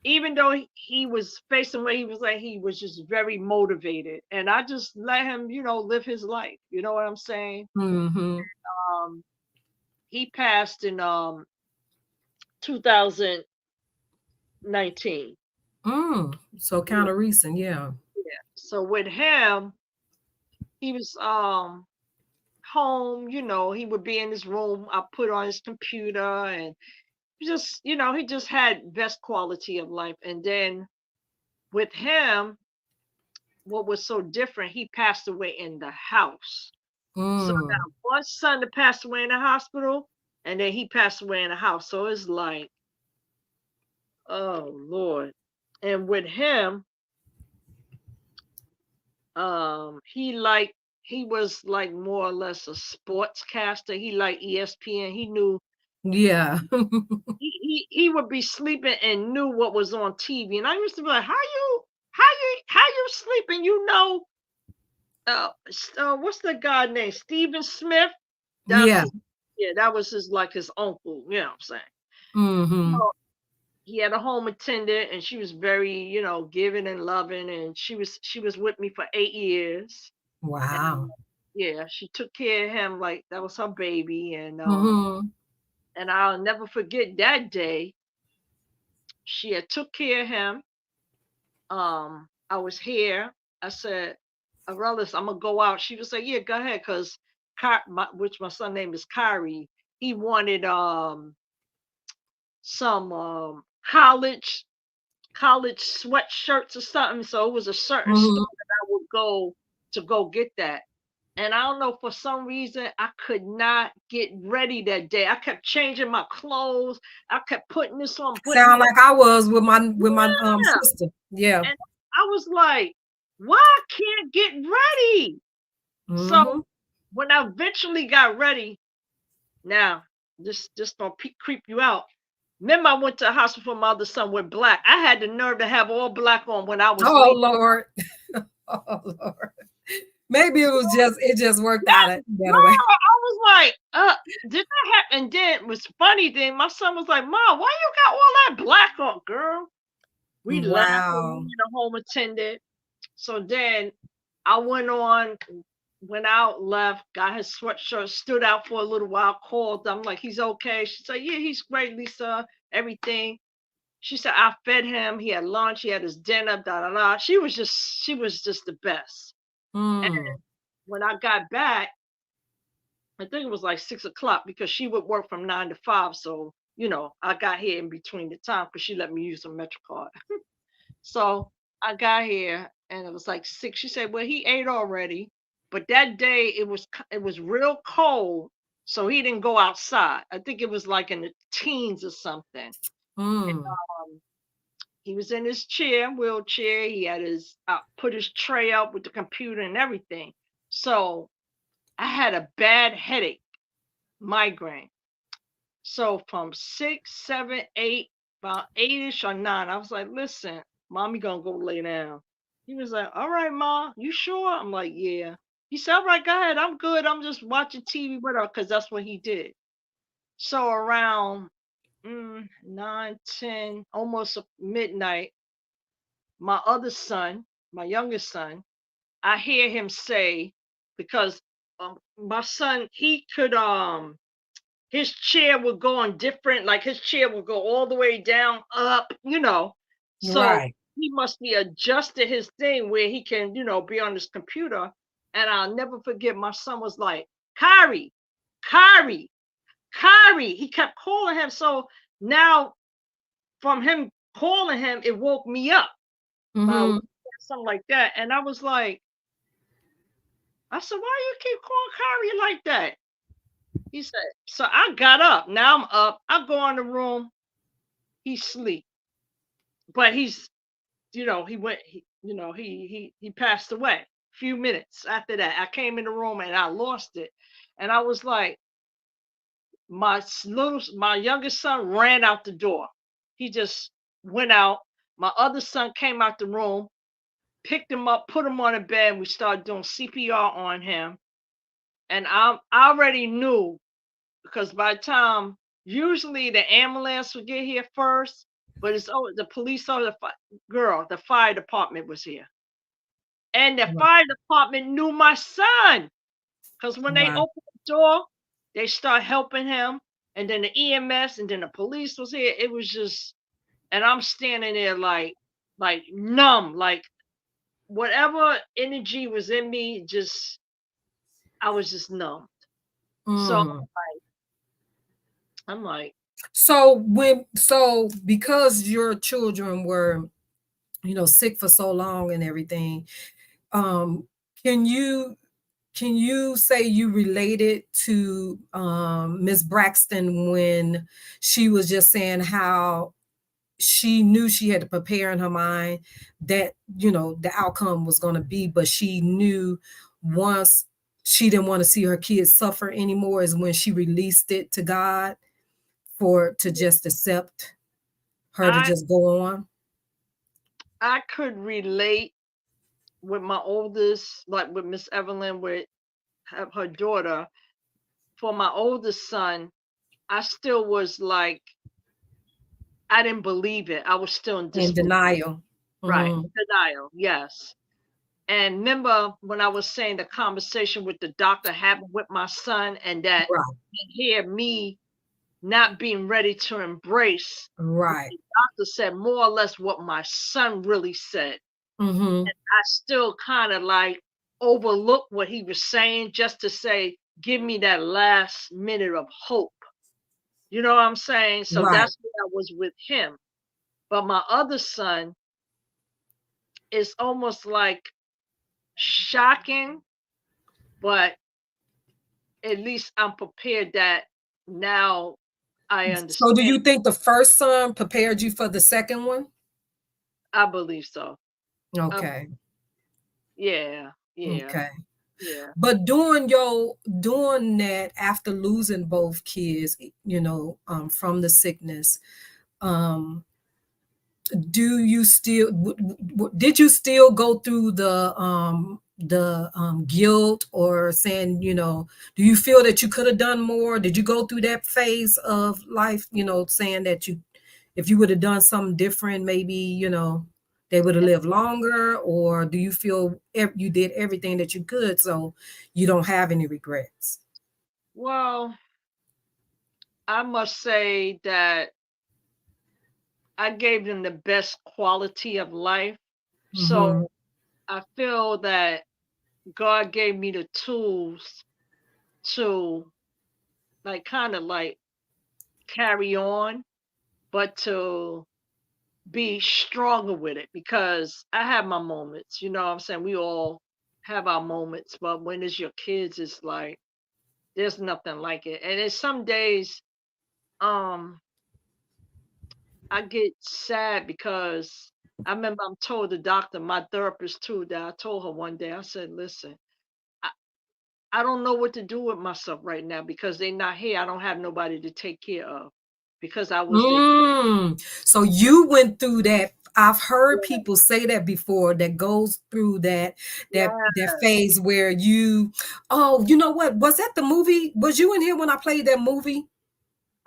Speaker 20: even though he was facing what he was like, he was just very motivated. And I just let him, live his life. You know what I'm saying? He passed in 2019.
Speaker 1: So kind of recent, yeah.
Speaker 20: So with him, he was home, he would be in his room. I put on his computer and just, he just had best quality of life. And then with him, what was so different, he passed away in the house. So now one son that passed away in the hospital, and then he passed away in the house. So it's like, oh Lord. And with him, he was like more or less a sportscaster. He liked ESPN. He knew.
Speaker 1: Yeah.
Speaker 20: he would be sleeping and knew what was on TV. And I used to be like, how you sleeping? What's the guy named Stephen Smith? That was his uncle. You know what I'm saying? So he had a home attendant, and she was very, giving and loving, and she was with me for 8 years.
Speaker 1: Wow.
Speaker 20: And, she took care of him like that was her baby, and and I'll never forget that day. She had took care of him. I was here. I said, Arelis, I'm gonna go out. She was like, yeah, go ahead, because which my son name is Kyrie. He wanted some college sweatshirts or something. So it was a certain store that I would go to go get that. And I don't know, for some reason, I could not get ready that day. I kept changing my clothes. I kept putting this on.
Speaker 1: Sound like I was with my sister. Yeah.
Speaker 20: And I was like, why I can't get ready? So when I eventually got ready, now this gonna creep you out. Remember, I went to the hospital for my other son with black. I had the nerve to have all black on when I was.
Speaker 1: Oh Lord. Oh Lord. Maybe it just worked out that way.
Speaker 20: I was like, did that happen? And then it was funny. Then my son was like, Mom, why you got all that black on, girl? We laughed when the home attendant. So then I went out, left, got his sweatshirt, stood out for a little while, called. I'm like, he's okay. She said, yeah, he's great, Lisa, everything. She said, I fed him. He had lunch. He had his dinner, She was just the best. And when I got back, I think it was like 6 o'clock because she would work from 9 to 5. So, I got here in between the time because she let me use a MetroCard. So I got here and it was like 6. She said, "Well, he ate already, but that day it was real cold, so he didn't go outside." I think it was like in the teens or something.
Speaker 1: Mm.
Speaker 20: He was in his wheelchair. He had his put his tray up with the computer and everything. So I had a bad headache, migraine. So from 6, 7, 8, about 8ish or 9, I was like, "Listen, mommy gonna go lay down." He was like, "All right, ma, you sure?" I'm like, "Yeah." He said, "All right, go ahead. I'm good. I'm just watching TV with her," because that's what he did. So around 9, 10, almost midnight, my other son, my youngest son, I hear him say, because my son, he could his chair would go on different, like his chair would go all the way down, up, So
Speaker 1: Right.
Speaker 20: he must be adjusted his thing where he can, be on his computer. And I'll never forget, my son was like, "Kyrie, Kyrie, Kyrie." He kept calling him. So now from him calling him, it woke me up.
Speaker 1: Mm-hmm.
Speaker 20: Something like that. And I was like, I said, "Why you keep calling Kyrie like that?" He said, so I got up. Now I'm up. I go in the room. He's asleep. But he's, he went, he passed away a few minutes after that. I came in the room and I lost it. And I was like, my youngest son ran out the door. He just went out. My other son came out the room, picked him up, put him on the bed, and we started doing CPR on him. And I already knew, because by the time, usually the ambulance would get here first, but it's the police or the fire department was here. And the fire department knew my son, because when they opened the door, they start helping him. And then the EMS and then the police was here. It was just, and I'm standing there like numb, like whatever energy was in me, I was just numb. So I'm like,
Speaker 1: so because your children were, sick for so long and everything, can you say you related to Miss Braxton when she was just saying how she knew she had to prepare in her mind that, the outcome was going to be, but she knew once she didn't want to see her kids suffer anymore is when she released it to God to just accept her to just go on?
Speaker 20: I could relate with my oldest, like with Miss Evelyn, with her daughter. For my oldest son, I still was like, I didn't believe it. I was still in
Speaker 1: denial.
Speaker 20: Right. Denial. Yes. And remember when I was saying the conversation with the doctor happened with my son, and that he hear me not being ready to embrace.
Speaker 1: Right.
Speaker 20: The doctor said more or less what my son really said. And I still kind of like overlooked what he was saying just to say, give me that last minute of hope. You know what I'm saying? So that's what I was with him. But my other son is almost like shocking, but at least I'm prepared that now I understand.
Speaker 1: So do you think the first son prepared you for the second one?
Speaker 20: I believe so.
Speaker 1: Okay.
Speaker 20: Yeah.
Speaker 1: Okay.
Speaker 20: Yeah.
Speaker 1: But doing that after losing both kids, from the sickness, do you still did you still go through the guilt, or saying, do you feel that you could have done more? Did you go through that phase of life, saying that if you would have done something different, maybe, they would have lived longer? Or do you feel you did everything that you could, so you don't have any regrets?
Speaker 20: Well, I must say that I gave them the best quality of life. So I feel that God gave me the tools to kind of carry on, but to be stronger with it, because I have my moments, you know what I'm saying? We all have our moments, but when it's your kids, it's like there's nothing like it. And it's some days um I get sad because I remember I told the doctor, my therapist too, that I told her one day, I said, listen, I, I don't know what to do with myself right now because they're not here. I don't have nobody to take care of because I was there.
Speaker 1: So you went through that. I've heard people say that before, that goes through that phase where you, oh, you know what? Was that the movie? Was you in here when I played that movie?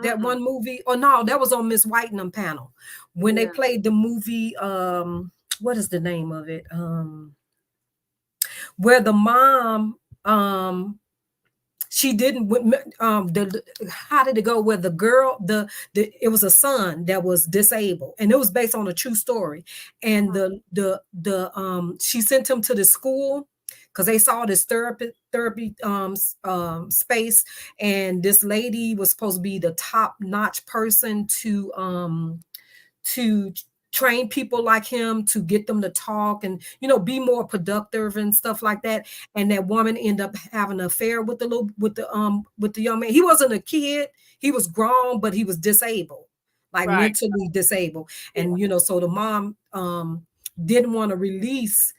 Speaker 1: That one movie? Oh no, that was on Miss Whitenham panel. When they played the movie, what is the name of it? Where the mom she didn't how did it go, where the girl it was a son that was disabled, and it was based on a true story, and she sent him to the school because they saw this therapy space, and this lady was supposed to be the top-notch person to train people like him, to get them to talk and, you know, be more productive and stuff like that. And that woman ended up having an affair with the young man. He wasn't a kid, he was grown, but he was disabled, like mentally disabled. And, you know, so the mom didn't want to release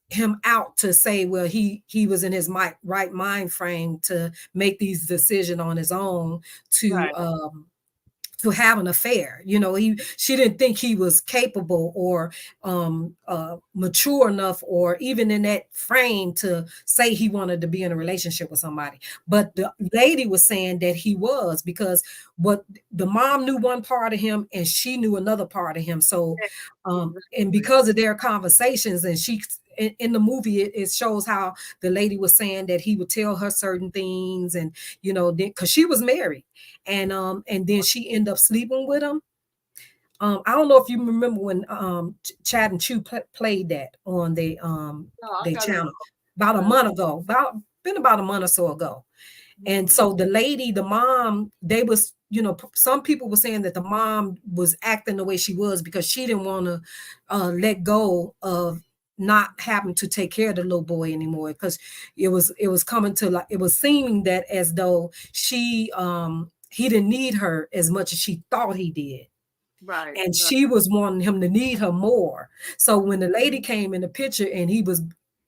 Speaker 1: him out to say, well, he was in his right mind frame to make these decisions on his own to have an affair. You know, she didn't think he was capable or mature enough, or even in that frame to say he wanted to be in a relationship with somebody. But the lady was saying that he was, because what the mom knew one part of him and she knew another part of him. So and because of their conversations, and she in the movie, it shows how the lady was saying that he would tell her certain things, and, you know, because she was married, and then she ended up sleeping with him. I don't know if you remember when Chad and Chew played that on their channel about a month ago, about a month or so ago. And so the lady, the mom, they was, you know, some people were saying that the mom was acting the way she was because she didn't want to let go of not having to take care of the little boy anymore, because it was coming to, like, it was seeming that as though he didn't need her as much as she thought he did. And she was wanting him to need her more. So when the lady came in the picture and he was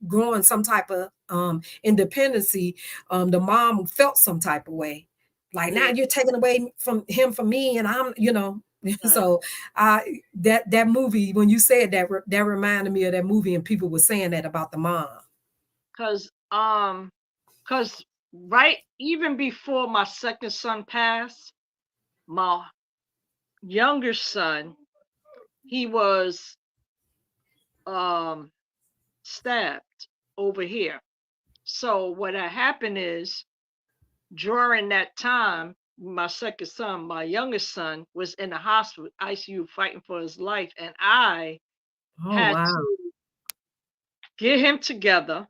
Speaker 1: growing some type of independency, the mom felt some type of way, like, now you're taking away from me, and I'm, you know. So that movie, when you said that reminded me of that movie, and people were saying that about the mom.
Speaker 20: Because right, even before my second son passed, my younger son, he was stabbed over here. So what had happened is, during that time, my second son, my youngest son, was in the hospital, ICU, fighting for his life, and I had to get him together.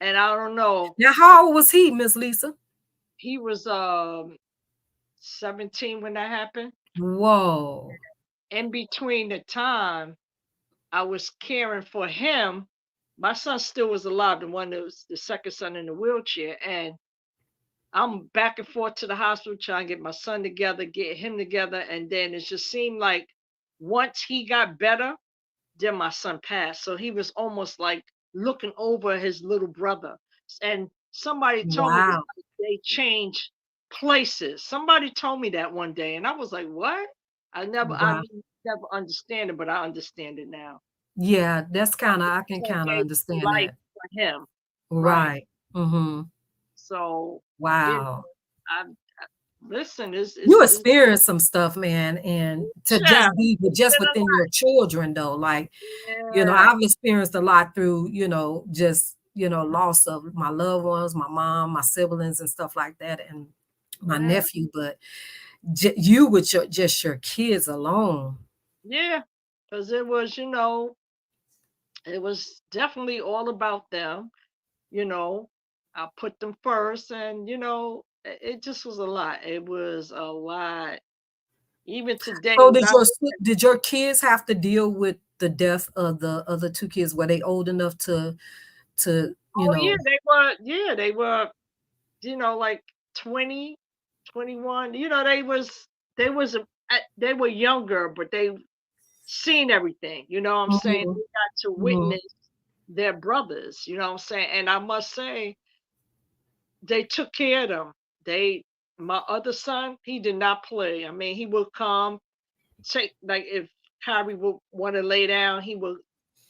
Speaker 20: And I don't know.
Speaker 1: Now, how old was he, Miss Lisa?
Speaker 20: He was 17 when that happened.
Speaker 1: Whoa.
Speaker 20: In between the time I was caring for him, my son still was alive, the one that was the second son in the wheelchair, and I'm back and forth to the hospital trying to get my son together, get him together. And then it just seemed like once he got better, then my son passed. So he was almost like looking over his little brother. And somebody told me that they changed places. Somebody told me that one day, and I was like, what? I never understand it, but I understand it now.
Speaker 1: Yeah, that's kind of, I can kind of understand that.
Speaker 20: For him.
Speaker 1: Right. Mm-hmm.
Speaker 20: So
Speaker 1: wow.
Speaker 20: Listen,
Speaker 1: you experience some stuff, man, and to just be just within your children, though, like, you know, I've experienced a lot through, you know, just, you know, loss of my loved ones, my mom, my siblings, and stuff like that, and my nephew. But you with just your kids alone.
Speaker 20: Yeah, because it was, you know, it was definitely all about them. You know, I put them first, and, you know, it just was a lot. It was a lot Even today,
Speaker 1: So
Speaker 20: when I
Speaker 1: did your kids have to deal with the death of the other two kids? Were they old enough to you
Speaker 20: oh
Speaker 1: know?
Speaker 20: yeah, they were, like 20, 21. They were younger, but they seen everything. You know what I'm saying?
Speaker 1: Mhm,
Speaker 20: They got to
Speaker 1: mhm.
Speaker 20: witness their brothers. You know what I'm saying? And I must say, they took care of them. My other son, he did not play. I mean, he would come, like if Harry would want to lay down, he would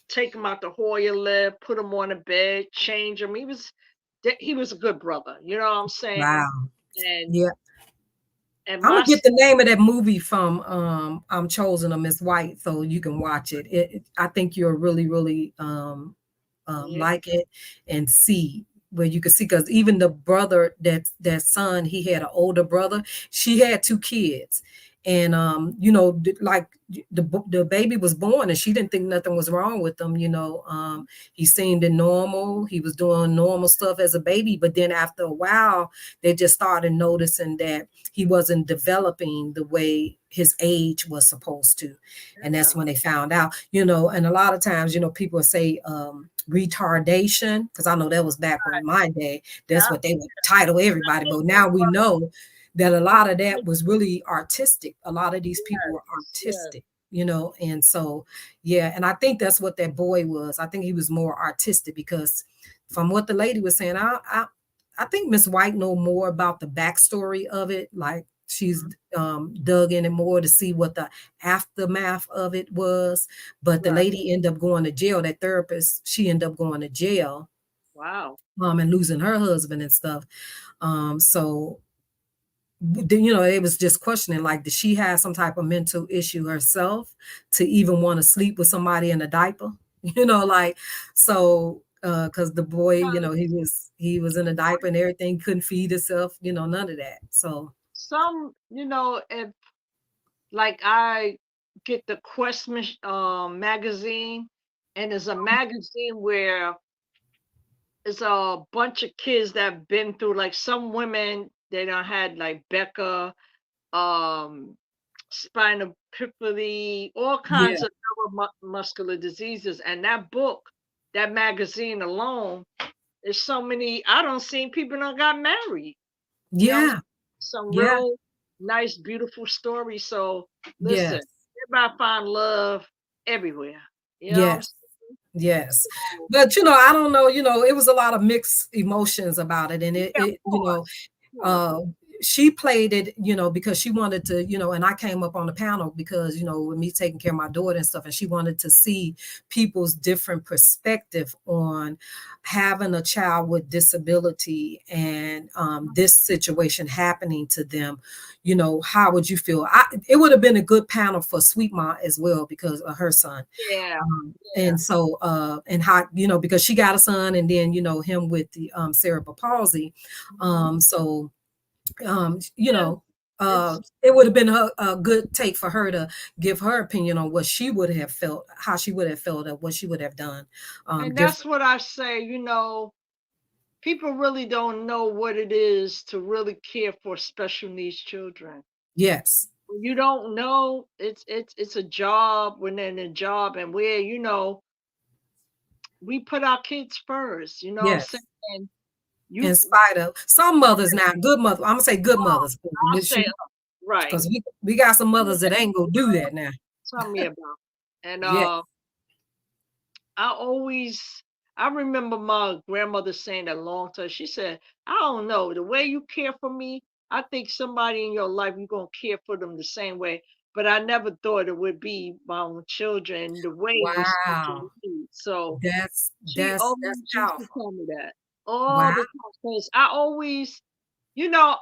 Speaker 20: take him out the Hoyer lift, put him on the bed, change him. He was a good brother. You know what I'm saying?
Speaker 1: Wow.
Speaker 20: And
Speaker 1: Yeah.
Speaker 20: and
Speaker 1: I'm
Speaker 20: my
Speaker 1: gonna get the name of that movie from I'm Chosen of Miss White so you can watch it. I think you'll really, really
Speaker 20: yeah.
Speaker 1: like it and see where you can see, because even the brother, that son, he had an older brother. She had two kids, and like the baby was born and she didn't think nothing was wrong with them. He seemed normal. He was doing normal stuff as a baby, but then after a while they just started noticing that he wasn't developing the way his age was supposed to. And that's when they found out, and a lot of times, people say retardation, because I know that was back in my day. That's what they would title everybody. But now we know that a lot of that was really artistic. A lot of these people were artistic, and so, yeah. And I think that's what that boy was. I think he was more artistic, because from what the lady was saying, I think Miss White know more about the backstory of it. Like, she's dug in it more to see what the aftermath of it was. But the lady ended up going to jail. That therapist, she ended up going to jail.
Speaker 20: Wow.
Speaker 1: And losing her husband and stuff. So it was just questioning, like, did she have some type of mental issue herself to even want to sleep with somebody in a diaper? Because the boy, he was in a diaper and everything, couldn't feed himself, none of that. So
Speaker 20: if like I get the Quest magazine, and it's a magazine where it's a bunch of kids that have been through, like, some women, they done had like Becker, spinal bifida, all kinds of neuromuscular diseases. And that book, that magazine alone, there's so many. I don't see people that got married. Some real nice, beautiful stories. So listen, everybody find love everywhere.
Speaker 1: Yes. But I don't know, it was a lot of mixed emotions about it. And she played it, because she wanted to, and I came up on the panel because, with me taking care of my daughter and stuff, and she wanted to see people's different perspective on having a child with disability and this situation happening to them. How would you feel? It would have been a good panel for Sweet Ma as well, because of her son. And so and how, because she got a son, and then him with the cerebral palsy. It would have been a good take for her to give her opinion on what she would have felt, how she would have felt, or what she would have done.
Speaker 20: And that's what I say, people really don't know what it is to really care for special needs children.
Speaker 1: Yes.
Speaker 20: When you don't know, it's a job, when they're in a job, and where, we put our kids first, what I'm saying?
Speaker 1: In spite of some mothers now, good mothers, I'm gonna say good mothers,
Speaker 20: right,
Speaker 1: because we got some mothers that ain't gonna do that now.
Speaker 20: Tell me about it. And I remember my grandmother saying that long time. She said, I don't know, the way you care for me, I think somebody in your life, you're gonna care for them the same way. But I never thought it would be my own children, the way it was supposed to be. So
Speaker 1: that's
Speaker 20: always used to
Speaker 1: powerful.
Speaker 20: tell me that all the time. Because I always, I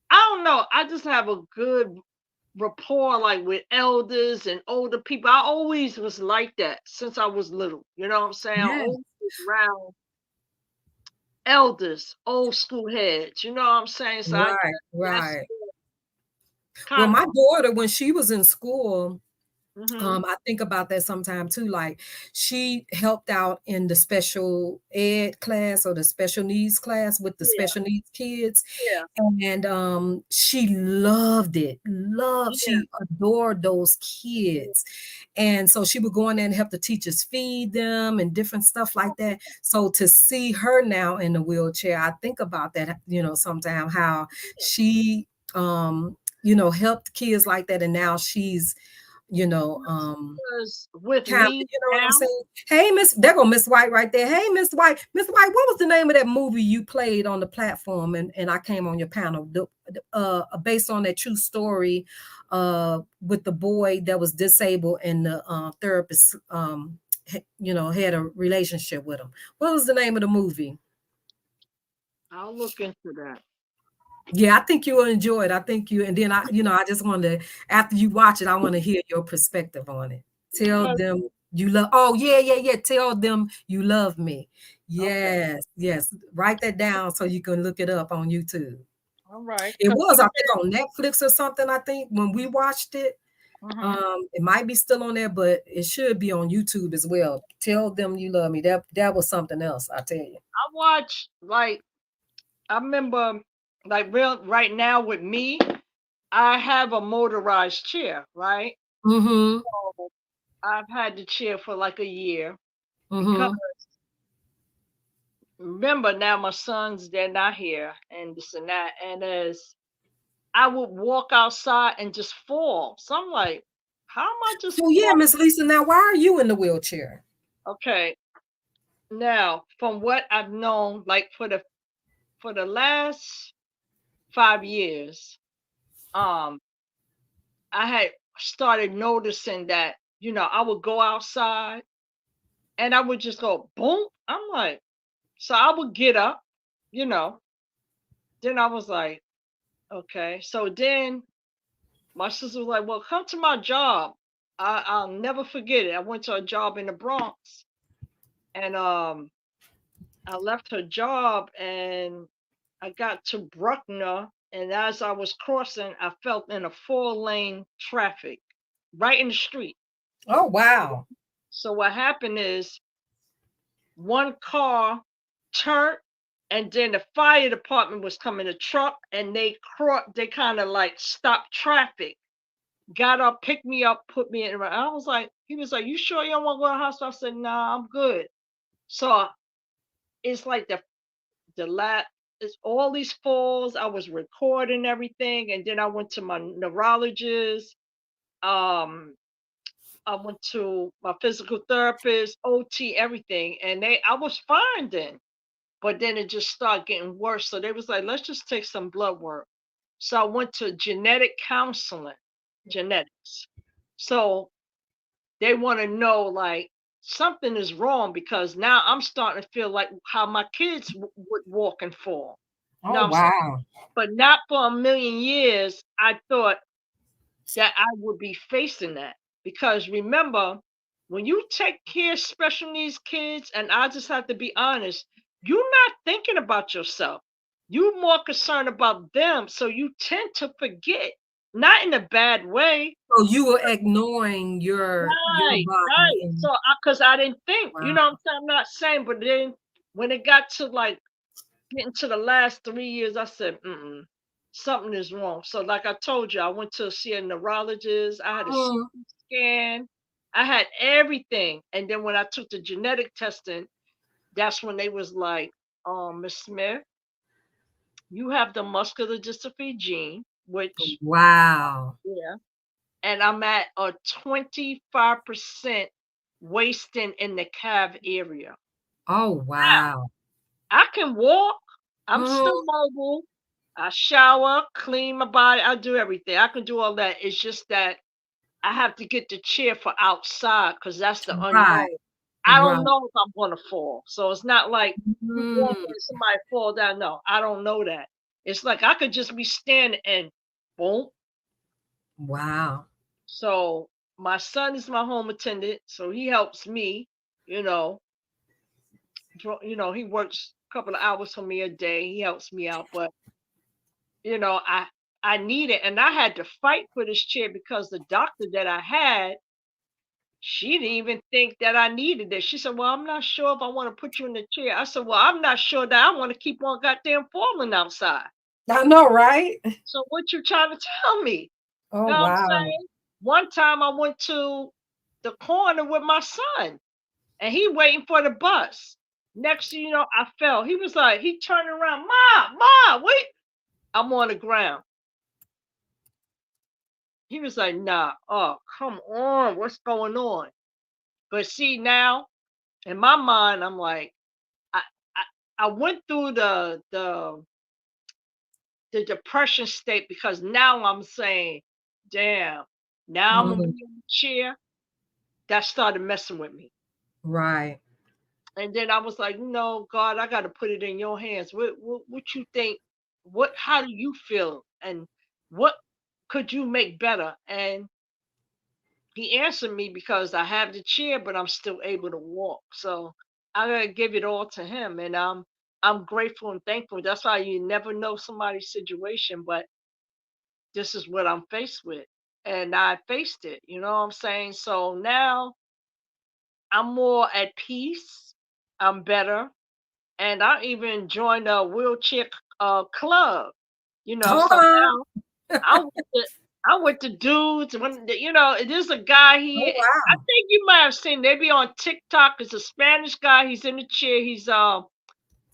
Speaker 20: don't know, I just have a good rapport, like, with elders and older people. I always was like that since I was little. You know what I'm saying? I always was around elders, old school heads. You know what I'm saying? So
Speaker 1: right. Well, my daughter, when she was in school, I think about that sometime too. Like she helped out in the special ed class or the special needs class with the special needs kids.
Speaker 20: Yeah.
Speaker 1: And she loved it. She adored those kids. And so she would go in there and help the teachers feed them and different stuff like that. So to see her now in the wheelchair, I think about that, sometimes how she helped kids like that. And now she's
Speaker 20: with
Speaker 1: kind of,
Speaker 20: me
Speaker 1: what I'm saying? Hey, there go Miss White right there. Hey, Miss White. Miss White, what was the name of that movie you played on the platform and I came on your panel? Based on that true story with the boy that was disabled and the therapist had a relationship with him. What was the name of the movie?
Speaker 20: I'll look into that.
Speaker 1: Yeah, I think you will enjoy it. I think and then I just want to, after you watch it, I want to hear your perspective on it. Tell them you love, tell them you love me. Yes, yes. Write that down so you can look it up on YouTube.
Speaker 20: All right.
Speaker 1: It was, I think, on Netflix or something, I think, when we watched it. It might be still on there, but it should be on YouTube as well. Tell them you love me. That was something else, I tell you.
Speaker 20: I watched, I remember, right now with me, I have a motorized chair, right?
Speaker 1: Mm-hmm.
Speaker 20: So I've had the chair for like a year.
Speaker 1: Mm-hmm.
Speaker 20: Because remember now my sons, they're not here and this and that. And as I would walk outside and just fall. So I'm like, how am I just
Speaker 1: So yeah, Miss Lisa, now why are you in the wheelchair?
Speaker 20: Okay. Now, from what I've known, like for the last 5 years, I had started noticing that, I would go outside and I would just go boom. I'm like, so I would get up, then I was like, okay. So then my sister was like, well, come to my job. I'll never forget it. I went to a job in the Bronx and I left her job and I got to Bruckner, and as I was crossing, I felt in a 4-lane traffic right in the street.
Speaker 1: Oh, wow.
Speaker 20: So what happened is one car turned, and then the fire department was coming, a truck, and they kind of like stopped traffic, got up, picked me up, put me in. He was like, you sure you don't want to go to the hospital? I said, nah, I'm good. So it's like it's all these falls. I was recording everything, and then I went to my neurologist. I went to my physical therapist, OT, everything, and I was fine then. But then it just started getting worse. So they was like, let's just take some blood work. So I went to genetic counseling, genetics. So they want to know like something is wrong because now I'm starting to feel like how my kids would walk and fall.
Speaker 1: Oh, wow.
Speaker 20: But not for a million years, I thought that I would be facing that. Because remember, when you take care of special needs kids, and I just have to be honest, you're not thinking about yourself. You're more concerned about them. So you tend to forget, not in a bad way.
Speaker 1: So you were ignoring your body.
Speaker 20: Right. So because I didn't think,
Speaker 1: Wow.
Speaker 20: you know what I'm saying? I'm not saying, but then when it got to like getting to the last 3 years, I said, something is wrong. So like I told you, I went to see a neurologist. I had a CT scan. I had everything. And then when I took the genetic testing, that's when they was like, Miss Smith, you have the muscular dystrophy gene, which
Speaker 1: wow.
Speaker 20: Yeah. And I'm at a 25% wasting in the calf area.
Speaker 1: Oh, wow.
Speaker 20: I can walk. I'm still mobile. I shower, clean my body. I do everything. I can do all that. It's just that I have to get the chair for outside because that's the unknown.
Speaker 1: Right.
Speaker 20: I don't know if I'm going to fall. So it's not like you walk and somebody fall down. No, I don't know that. It's like I could just be standing and boom.
Speaker 1: Wow.
Speaker 20: So my son is my home attendant. So he helps me, he works a couple of hours for me a day. He helps me out. But, I need it. And I had to fight for this chair because the doctor that I had She didn't even think that I needed it. She said, "Well, I'm not sure if I want to put you in the chair." I said, "Well, I'm not sure that I want to keep on goddamn falling outside."
Speaker 1: I know, right?
Speaker 20: So what you trying to tell me?
Speaker 1: Oh,
Speaker 20: You know what I'm
Speaker 1: wow.
Speaker 20: saying? One time I went to the corner with my son and he waiting for the bus. Next thing you know, I fell. He was like, he turned around, Ma, wait. I'm on the ground. He was like, nah, oh, come on, what's going on? But see now, in my mind, I'm like, I I went through the depression state because now I'm saying, damn, now I'm gonna
Speaker 1: Mm,
Speaker 20: be in the chair. That started messing with me.
Speaker 1: right.
Speaker 20: And then I was like, no, God, I got to put it in your hands. What you think? How do you feel? And what could you make better? And he answered me because I have the chair, but I'm still able to walk. So I gotta give it all to him. And I'm grateful and thankful. That's why you never know somebody's situation, but this is what I'm faced with. And I faced it, you know what I'm saying? So now I'm more at peace. I'm better. And I even joined a wheelchair club, you know. So
Speaker 1: Oh,
Speaker 20: now I'm with the dudes. There's a guy
Speaker 1: oh,
Speaker 20: he. I
Speaker 1: wow.
Speaker 20: think you might have seen. They be on TikTok. It's a Spanish guy. He's in the chair. He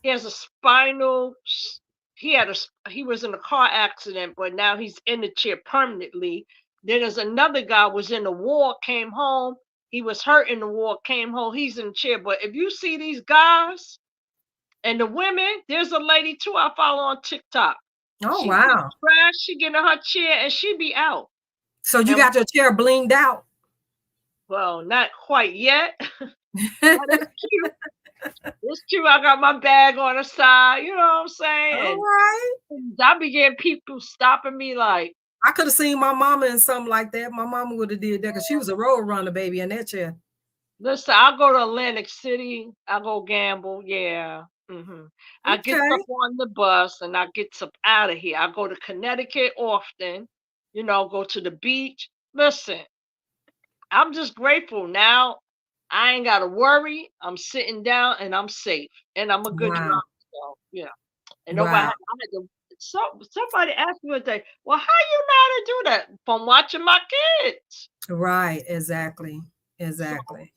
Speaker 20: has a spinal. He was in a car accident, but now he's in the chair permanently. Then there's another guy was in the war, came home. He was hurt in the war, came home. He's in the chair. But if you see these guys. And the women, there's a lady too I follow on TikTok.
Speaker 1: Oh,
Speaker 20: She take
Speaker 1: wow.
Speaker 20: trash, she get in her chair and she be out.
Speaker 1: So you
Speaker 20: And
Speaker 1: got your chair blinged out?
Speaker 20: well, not quite yet. But it's cute. It's cute. I got my bag on the side, you know what I'm saying?
Speaker 1: All right.
Speaker 20: And I be getting people stopping me like.
Speaker 1: I could have seen my mama in something like that. My mama would have did that because she was a road runner, baby, in that chair.
Speaker 20: Listen, I go to Atlantic City. I go gamble. Yeah. I get
Speaker 1: Okay.
Speaker 20: up on the bus and I get up out of here. I go to Connecticut often, go to the beach. Listen, I'm just grateful now. I ain't got to worry. I'm sitting down and I'm safe and I'm a good driver.
Speaker 1: Wow.
Speaker 20: So, yeah. And nobody,
Speaker 1: Wow.
Speaker 20: I had to, somebody asked me one day, well, how you know how to do that? From watching my kids.
Speaker 1: Right. Exactly.
Speaker 20: So,
Speaker 1: Exactly.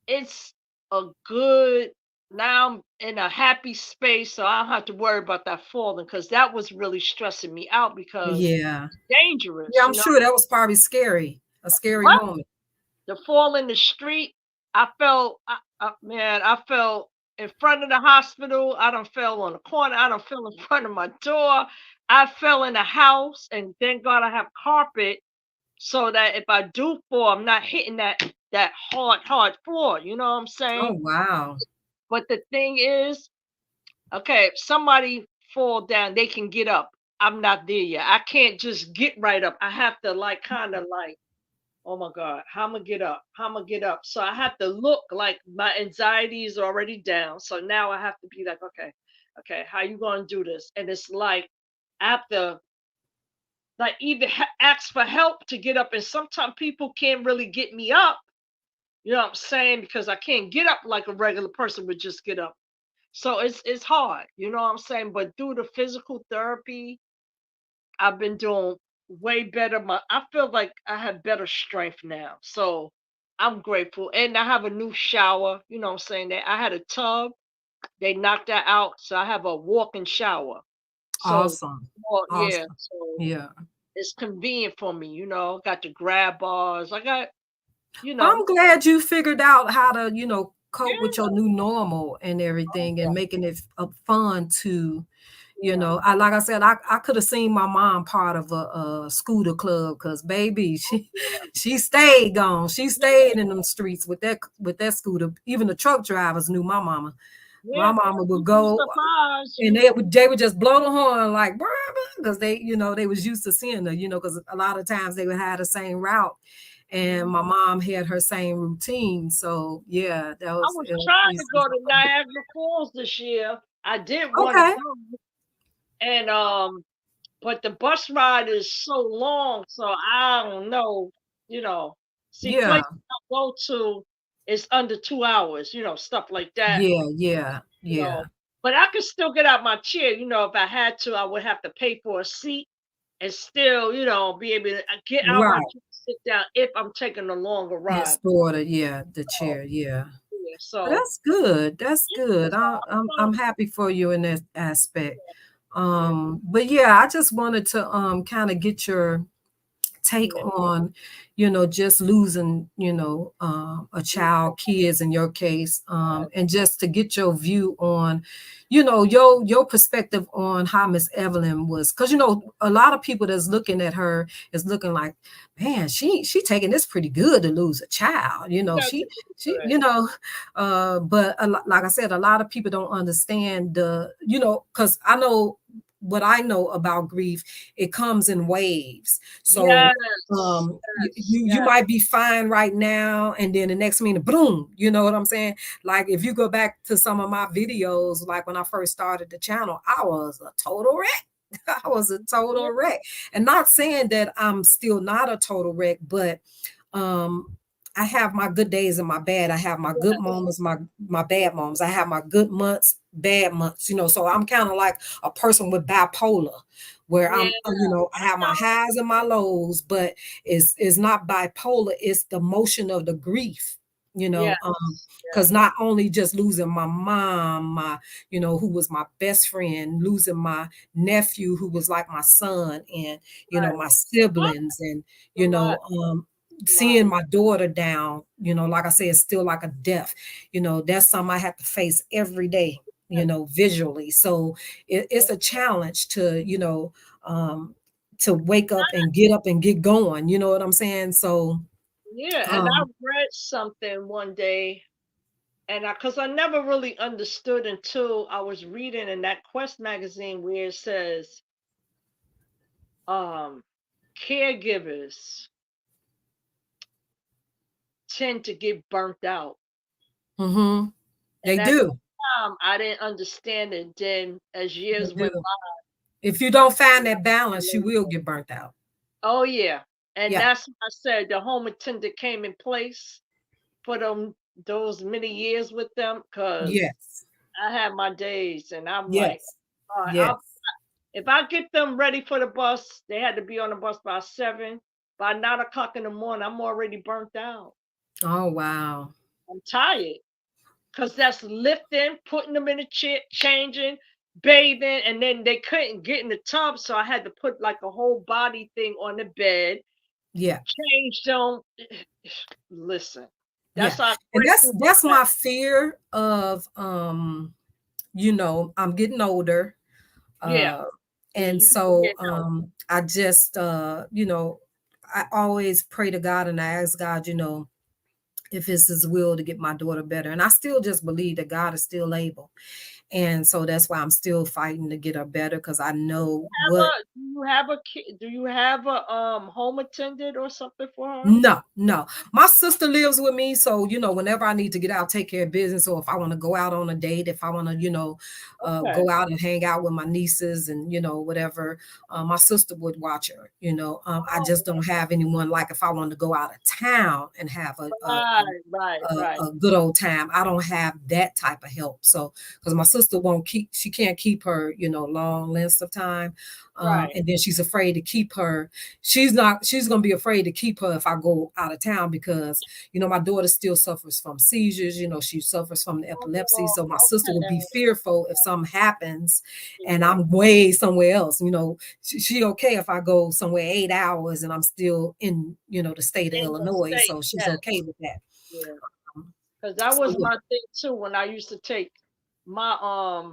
Speaker 20: it's a good, now I'm in a happy space, so I don't have to worry about that falling because that was really stressing me out because
Speaker 1: Yeah.
Speaker 20: it's dangerous,
Speaker 1: Yeah, I'm sure that was probably scary. A scary
Speaker 20: What?
Speaker 1: moment.
Speaker 20: The fall in the street, I felt, I felt in front of the hospital. I done fell on the corner. I done fell in front of my door. I fell in the house, and thank God I have carpet so that if I do fall, I'm not hitting that hard floor. You know what I'm
Speaker 1: Oh,
Speaker 20: saying?
Speaker 1: wow.
Speaker 20: But the thing is, okay, if somebody fall down, they can get up. I'm not there yet. I can't just get right up. I have to kind of oh my God, how I'm gonna get up? How I'm gonna get up? So I have to look like my anxiety is already down. So now I have to be like, okay, how you gonna do this? And it's like I have to even ask for help to get up. And sometimes people can't really get me up. You know what I'm saying? Because I can't get up like a regular person would just get up. So it's hard. You know what I'm saying? But through the physical therapy, I've been doing way better. I feel like I have better strength now. So I'm grateful. And I have a new shower. You know what I'm saying? That I had a tub. They knocked that out. So I have a walk-in shower. So
Speaker 1: Awesome.
Speaker 20: yeah.
Speaker 1: Awesome.
Speaker 20: So
Speaker 1: Yeah.
Speaker 20: it's convenient for me, got the grab bars. I got,
Speaker 1: I'm glad you figured out how to, cope with
Speaker 20: Yeah.
Speaker 1: your new normal and everything and making it fun to, like I said, I could have seen my mom part of a scooter club because baby, she stayed gone. She stayed in them streets with that scooter. Even the truck drivers knew my mama. My
Speaker 20: Yeah,
Speaker 1: mama would
Speaker 20: you'd be
Speaker 1: go
Speaker 20: surprised.
Speaker 1: and they would just blow the horn like because they, they was used to seeing her, because a lot of times they would have the same route. And my mom had her same routine. So yeah, that
Speaker 20: I
Speaker 1: was
Speaker 20: was trying to go to Niagara Falls this year. I did want to
Speaker 1: okay.
Speaker 20: go. And but the bus ride is so long, so I don't know, See,
Speaker 1: Yeah.
Speaker 20: places I go to is under 2 hours, stuff like that.
Speaker 1: Yeah.
Speaker 20: You know, but I could still get out my chair. If I had to, I would have to pay for a seat and still, be able to get out my
Speaker 1: Right.
Speaker 20: chair, sit down if I'm taking a longer ride.
Speaker 1: Store the chair. Yeah.
Speaker 20: Yeah, so
Speaker 1: That's good. That's
Speaker 20: yeah,
Speaker 1: good.
Speaker 20: so
Speaker 1: I'm happy for you in that aspect. But yeah, I just wanted to kind of get your take on, just losing, a child, kids in your case, and just to get your view on, your perspective on how Miss Evelyn was, because a lot of people that's looking at her is looking like, man, she taking this pretty good to lose a child, she but like I said, a lot of people don't understand because I know what I know about grief, it comes in waves. So you might be fine right now, and then the next minute, boom, you know what I'm saying? Like if you go back to some of my videos, like when I first started the channel, I was a total wreck. I was a total wreck. And not saying that I'm still not a total wreck, but I have my good days and my bad. I have my good moments, my bad moments. I have my good months, bad months, so I'm kind of like a person with bipolar, where I have my highs and my lows, but it's not bipolar, it's the motion of the grief, because not only just losing my mom, who was my best friend, losing my nephew who was like my son, and my siblings, and seeing my daughter down, like I said, it's still like a death. That's something I have to face every day, visually. So it's a challenge to, to wake up and get going. You know what I'm saying? So
Speaker 20: yeah, and I read something one day, and because I never really understood until I was reading in that Quest magazine where it says, caregivers tend to get burnt out.
Speaker 1: They do.
Speaker 20: I didn't understand it. Then as years went by,
Speaker 1: if you don't find that balance, you will get burnt out.
Speaker 20: Oh yeah, and that's what I said. The home attendant came in place for those many years with them, because I had my days, and I'm like, all right, if I get them ready for the bus, they had to be on the bus by 7. By 9 o'clock in the morning, I'm already burnt out.
Speaker 1: Oh wow.
Speaker 20: I'm tired, because that's lifting, putting them in the chair, changing, bathing, and then they couldn't get in the tub, so I had to put like a whole body thing on the bed. Change them. Listen, that's
Speaker 1: and that's my fear of I'm getting older. And so I just I always pray to God, and I ask God, if it's his will to get my daughter better. And I still just believe that God is still able. And so that's why I'm still fighting to get her better, because I know what.
Speaker 20: Do you have a home attendant or something for her?
Speaker 1: No. My sister lives with me, so whenever I need to get out, take care of business, or if I want to go out on a date, if I want to, go out and hang out with my nieces and whatever, my sister would watch her. I just don't have anyone, like if I want to go out of town and have a good old time. I don't have that type of help. So because my sister she can't keep her, long lengths of time. And then she's afraid to keep her. She's going to be afraid to keep her if I go out of town, because, my daughter still suffers from seizures. She suffers from the epilepsy. So my sister would be fearful if something happens and I'm way somewhere else. She okay if I go somewhere 8 hours and I'm still in, the state of Illinois. So she's okay with that.
Speaker 20: Yeah. Because that was my thing too, when I used to take my,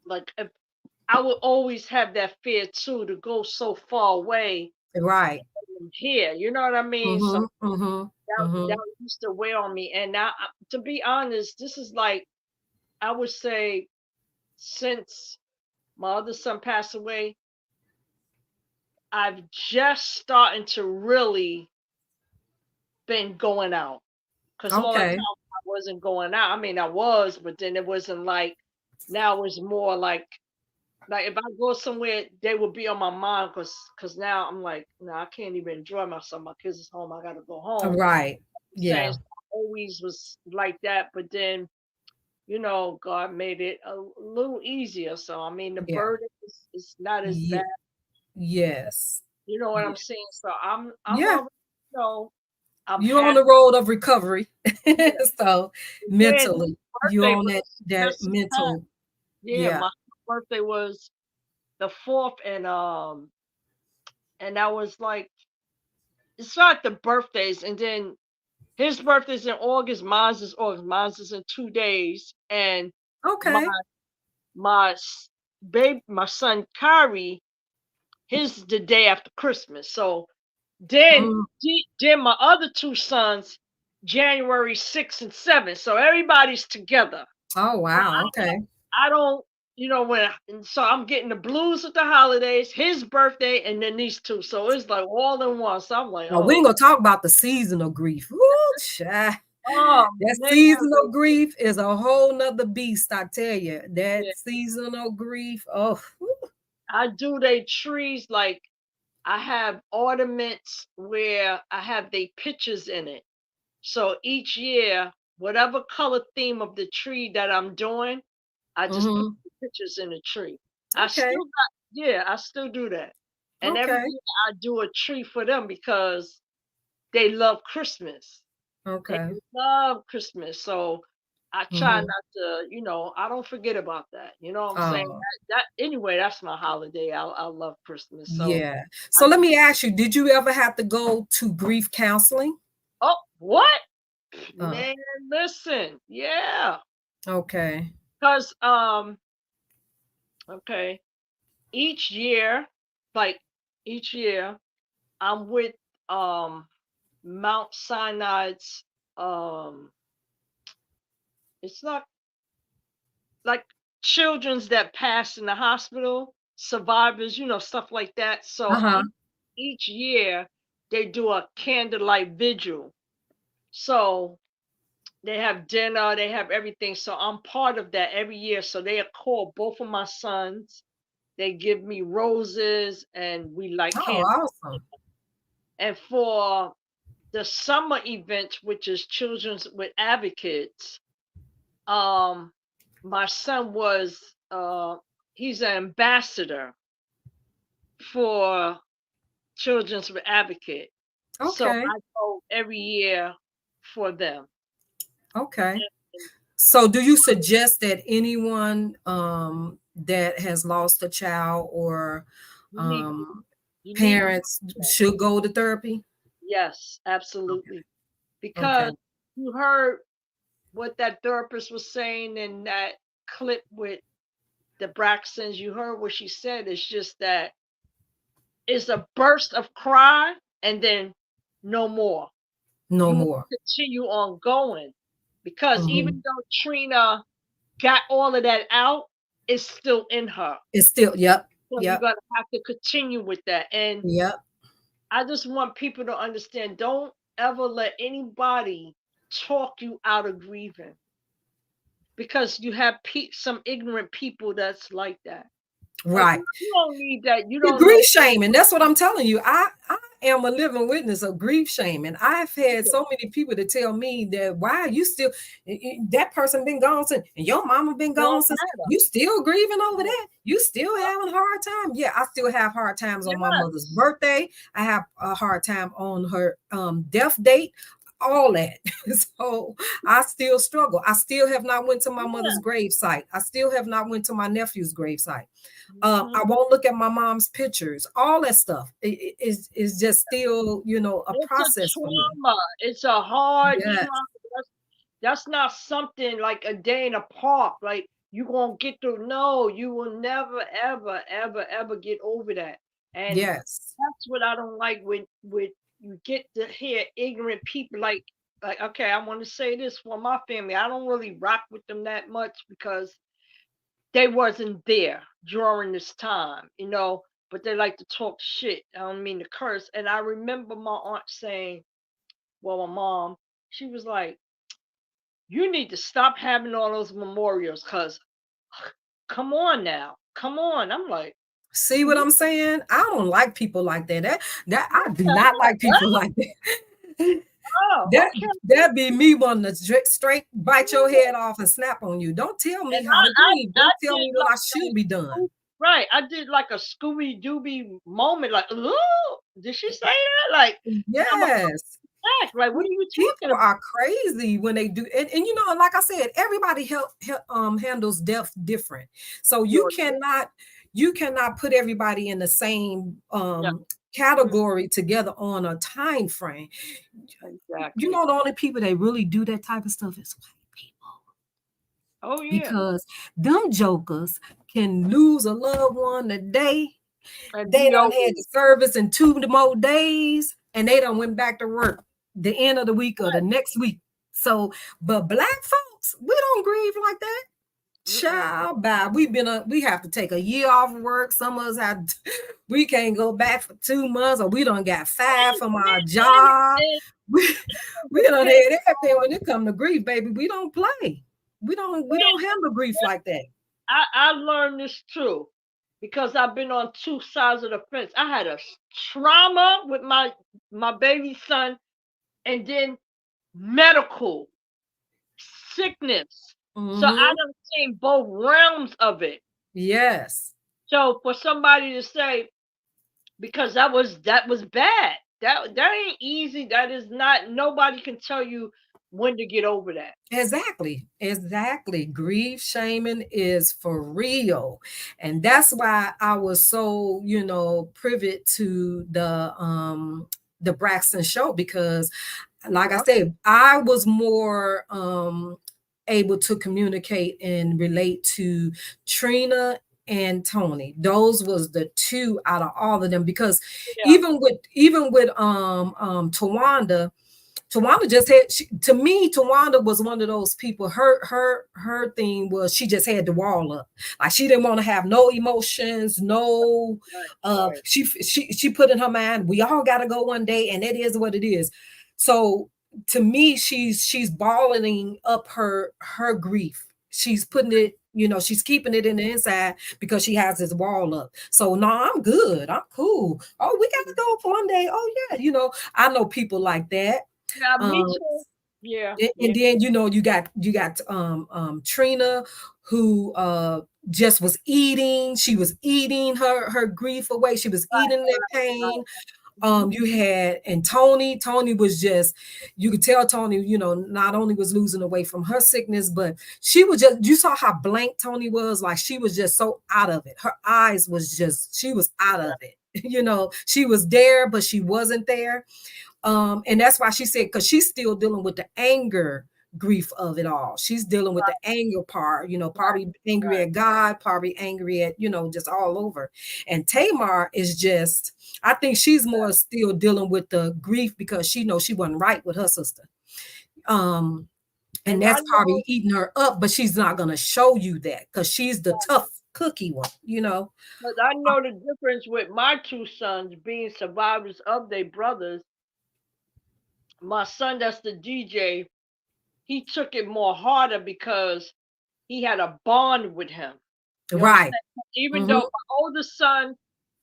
Speaker 20: like, if I would always have that fear too, to go so far away.
Speaker 1: Right.
Speaker 20: From here, you know what I mean? So that used to wear on me. And now, to be honest, this is like, I would say, since my other son passed away, I've just starting to really been going out. Because all the time I wasn't going out. I mean, I was, but then it wasn't like, now it's more like, like if I go somewhere, they will be on my mind because now I'm like, no, I can't even enjoy myself. My kids is home. I gotta go home.
Speaker 1: Right.
Speaker 20: Saying
Speaker 1: Yeah.
Speaker 20: so I always was like that, but then God made it a little easier. So I mean, the
Speaker 1: Yeah.
Speaker 20: burden is not as bad.
Speaker 1: Ye- yes.
Speaker 20: You know what
Speaker 1: Yeah.
Speaker 20: I'm saying? So I'm
Speaker 1: Yeah.
Speaker 20: already, I'm
Speaker 1: You're on
Speaker 20: happy.
Speaker 1: the road of recovery. So
Speaker 20: Then
Speaker 1: mentally, you
Speaker 20: birthday
Speaker 1: on
Speaker 20: was
Speaker 1: that
Speaker 20: just in time.
Speaker 1: mental.
Speaker 20: Yeah,
Speaker 1: Yeah.
Speaker 20: my birthday was the 4th, and that was like it's not the birthdays, and then his birthday's in August, mine's is August, mine's is in 2 days, and my
Speaker 1: Okay.
Speaker 20: my son Kyrie, his the day after Christmas. So then
Speaker 1: Mm.
Speaker 20: then my other two sons, January 6th and 7th. So everybody's together.
Speaker 1: Oh
Speaker 20: So
Speaker 1: wow. Okay.
Speaker 20: I don't, and so I'm getting the blues with the holidays, his birthday, and then these two. So it's like all in one. So I'm like,
Speaker 1: Well, we
Speaker 20: oh,
Speaker 1: ain't gonna talk about the seasonal grief. Woo, child.
Speaker 20: oh
Speaker 1: That
Speaker 20: man,
Speaker 1: seasonal grief is a whole nother beast, I tell you. That
Speaker 20: yeah.
Speaker 1: seasonal grief. Oh,
Speaker 20: I do they trees like I have ornaments where I have they pictures in it. So each year, whatever color theme of the tree that I'm doing, I just put
Speaker 1: mm-hmm.
Speaker 20: the pictures in the tree.
Speaker 1: Okay.
Speaker 20: I still do that. And every
Speaker 1: Okay.
Speaker 20: year I do a tree for them because they love Christmas. They
Speaker 1: Okay.
Speaker 20: love Christmas. So I try
Speaker 1: Mm-hmm.
Speaker 20: not to, I don't forget about that. You know what I'm saying?
Speaker 1: Oh,
Speaker 20: That anyway, that's my holiday. I love Christmas. So
Speaker 1: yeah.
Speaker 20: I
Speaker 1: So let
Speaker 20: do.
Speaker 1: me ask you, did you ever have to go to grief counseling?
Speaker 20: Oh, what?
Speaker 1: Oh,
Speaker 20: Man, listen. Yeah.
Speaker 1: okay.
Speaker 20: Because okay, each year, like each year, I'm with Mount Sinai's it's not like children's that pass in the hospital, survivors, stuff like that. So
Speaker 1: Uh-huh.
Speaker 20: each year they do a candlelight vigil. So they have dinner, they have everything. So I'm part of that every year. So they call both of my sons. They give me roses and we light
Speaker 1: Oh,
Speaker 20: candles.
Speaker 1: awesome.
Speaker 20: And for the summer event, which is Children's with Advocates, my son was he's an ambassador for Children's with Advocate. So
Speaker 1: Okay.
Speaker 20: I go every year for them.
Speaker 1: Okay. So do you suggest that anyone that has lost a child or
Speaker 20: You need you need
Speaker 1: parents should go to therapy?
Speaker 20: yes, absolutely.
Speaker 1: Okay.
Speaker 20: Because you heard what that therapist was saying in that clip with the Braxtons, you heard what she said. It's just that it's a burst of cry and then no more.
Speaker 1: No
Speaker 20: You want
Speaker 1: more.
Speaker 20: to continue on going because even
Speaker 1: Mhm.
Speaker 20: though Trina got all of that out, it's still in her.
Speaker 1: It's still, yep.
Speaker 20: So you're
Speaker 1: Yep.
Speaker 20: gonna have to continue with that. And
Speaker 1: Yep.
Speaker 20: I just want people to understand, don't ever let anybody talk you out of grieving. Because you have some ignorant people that's like that. Like
Speaker 1: Right.
Speaker 20: you don't need that. You
Speaker 1: You're
Speaker 20: don't know.
Speaker 1: grief shaming. That's what I'm telling you. I am a living witness of grief shaming. I've had so many people to tell me that why you still that person been gone since and your mama been gone
Speaker 20: Don't
Speaker 1: since
Speaker 20: matter.
Speaker 1: you still grieving over that. You still having a hard time. Yeah, I still have hard times on my mother's
Speaker 20: Yes.
Speaker 1: birthday. I have a hard time on her death date. All that. So I still struggle. I still have not went to my mother's grave site. I still have not went to my nephew's grave site. I won't look at my mom's pictures. All that stuff is just still, a
Speaker 20: It's
Speaker 1: process
Speaker 20: a
Speaker 1: for me.
Speaker 20: trauma. It's a hard
Speaker 1: Yes.
Speaker 20: trauma. That's not something like a day in a park. Like you gonna get through. No, you will never, ever, ever, ever get over that. And
Speaker 1: Yes.
Speaker 20: that's what I don't like when you get to hear ignorant people like okay, I want to say this for my family. I don't really rock with them that much because they wasn't there during this time, but they like to talk shit. I don't mean to curse. And I remember my aunt saying, well, my mom, she was like, you need to stop having all those memorials because come on now, come on. I'm like,
Speaker 1: see what I'm saying? I don't like people like that. That I do not like people like that.
Speaker 20: oh,
Speaker 1: That be me wanting to straight bite your head off and snap on you. Don't tell me how to grieve. Don't tell me what I should be done.
Speaker 20: Right. I did like a Scooby Dooby moment, like, ooh, did she say that? Like,
Speaker 1: yes.
Speaker 20: Like, what are you
Speaker 1: People
Speaker 20: talking about?
Speaker 1: are crazy when they do, and you know, like I said, everybody handles death different. So you cannot put everybody in the same category together on a time frame.
Speaker 20: Exactly.
Speaker 1: You know, the only people that really do that type of stuff is white people.
Speaker 20: Oh yeah.
Speaker 1: Because them jokers can lose a loved one today.
Speaker 20: And
Speaker 1: they done had the service in 2 more days, and they done went back to work the end of the week or the next week. So, but black folks, we don't grieve like that. Child, bye. We have to take a year off of work. Some of us we can't go back for 2 months, or we done got fired from our job. We done had everything when it come to grief, baby. We don't play. We don't handle grief like that.
Speaker 20: I learned this too, because I've been on 2 sides of the fence. I had a trauma with my baby son, and then medical sickness. So I done seen both realms of it.
Speaker 1: Yes.
Speaker 20: So for somebody to say, because that was bad, that ain't easy. That is not, nobody can tell you when to get over that.
Speaker 1: Exactly. Grief shaming is for real. And that's why I was so, privy to the Braxton show, because like I said, I was more able to communicate and relate to Trina and Tony. Those was the 2 out of all of them, because even with Tawanda just had, to me, Tawanda was one of those people. Her thing was she just had the wall up. Like she didn't want to have no emotions, no she put in her mind, we all gotta go one day, and it is what it is. So to me, she's balling up her grief. She's putting it, she's keeping it in the inside because she has this wall up. So no, I'm good. I'm cool. Oh, we got to go for one day. Oh yeah. I know people like that.
Speaker 20: Yeah, me too. Yeah.
Speaker 1: And then, you got Trina, who just was eating. She was eating her grief away. She was eating that pain. You had, and Tony was just, you could tell Tony, not only was losing away from her sickness, but she was just, you saw how blank Tony was. Like she was just so out of it. Her eyes was just, she was out of it. She was there, but she wasn't there. And that's why she said, because she's still dealing with the anger grief of it all. She's dealing with the anger part, probably angry at God, probably angry at, just all over. And Tamar is just, I think she's more still dealing with the grief because she knows she wasn't right with her sister. And that's probably eating her up, but she's not going to show you that because she's the tough cookie one,
Speaker 20: But I know the difference with my 2 sons being survivors of their brothers. My son, that's the DJ, he took it more harder because he had a bond with him.
Speaker 1: Right.
Speaker 20: Even though my oldest son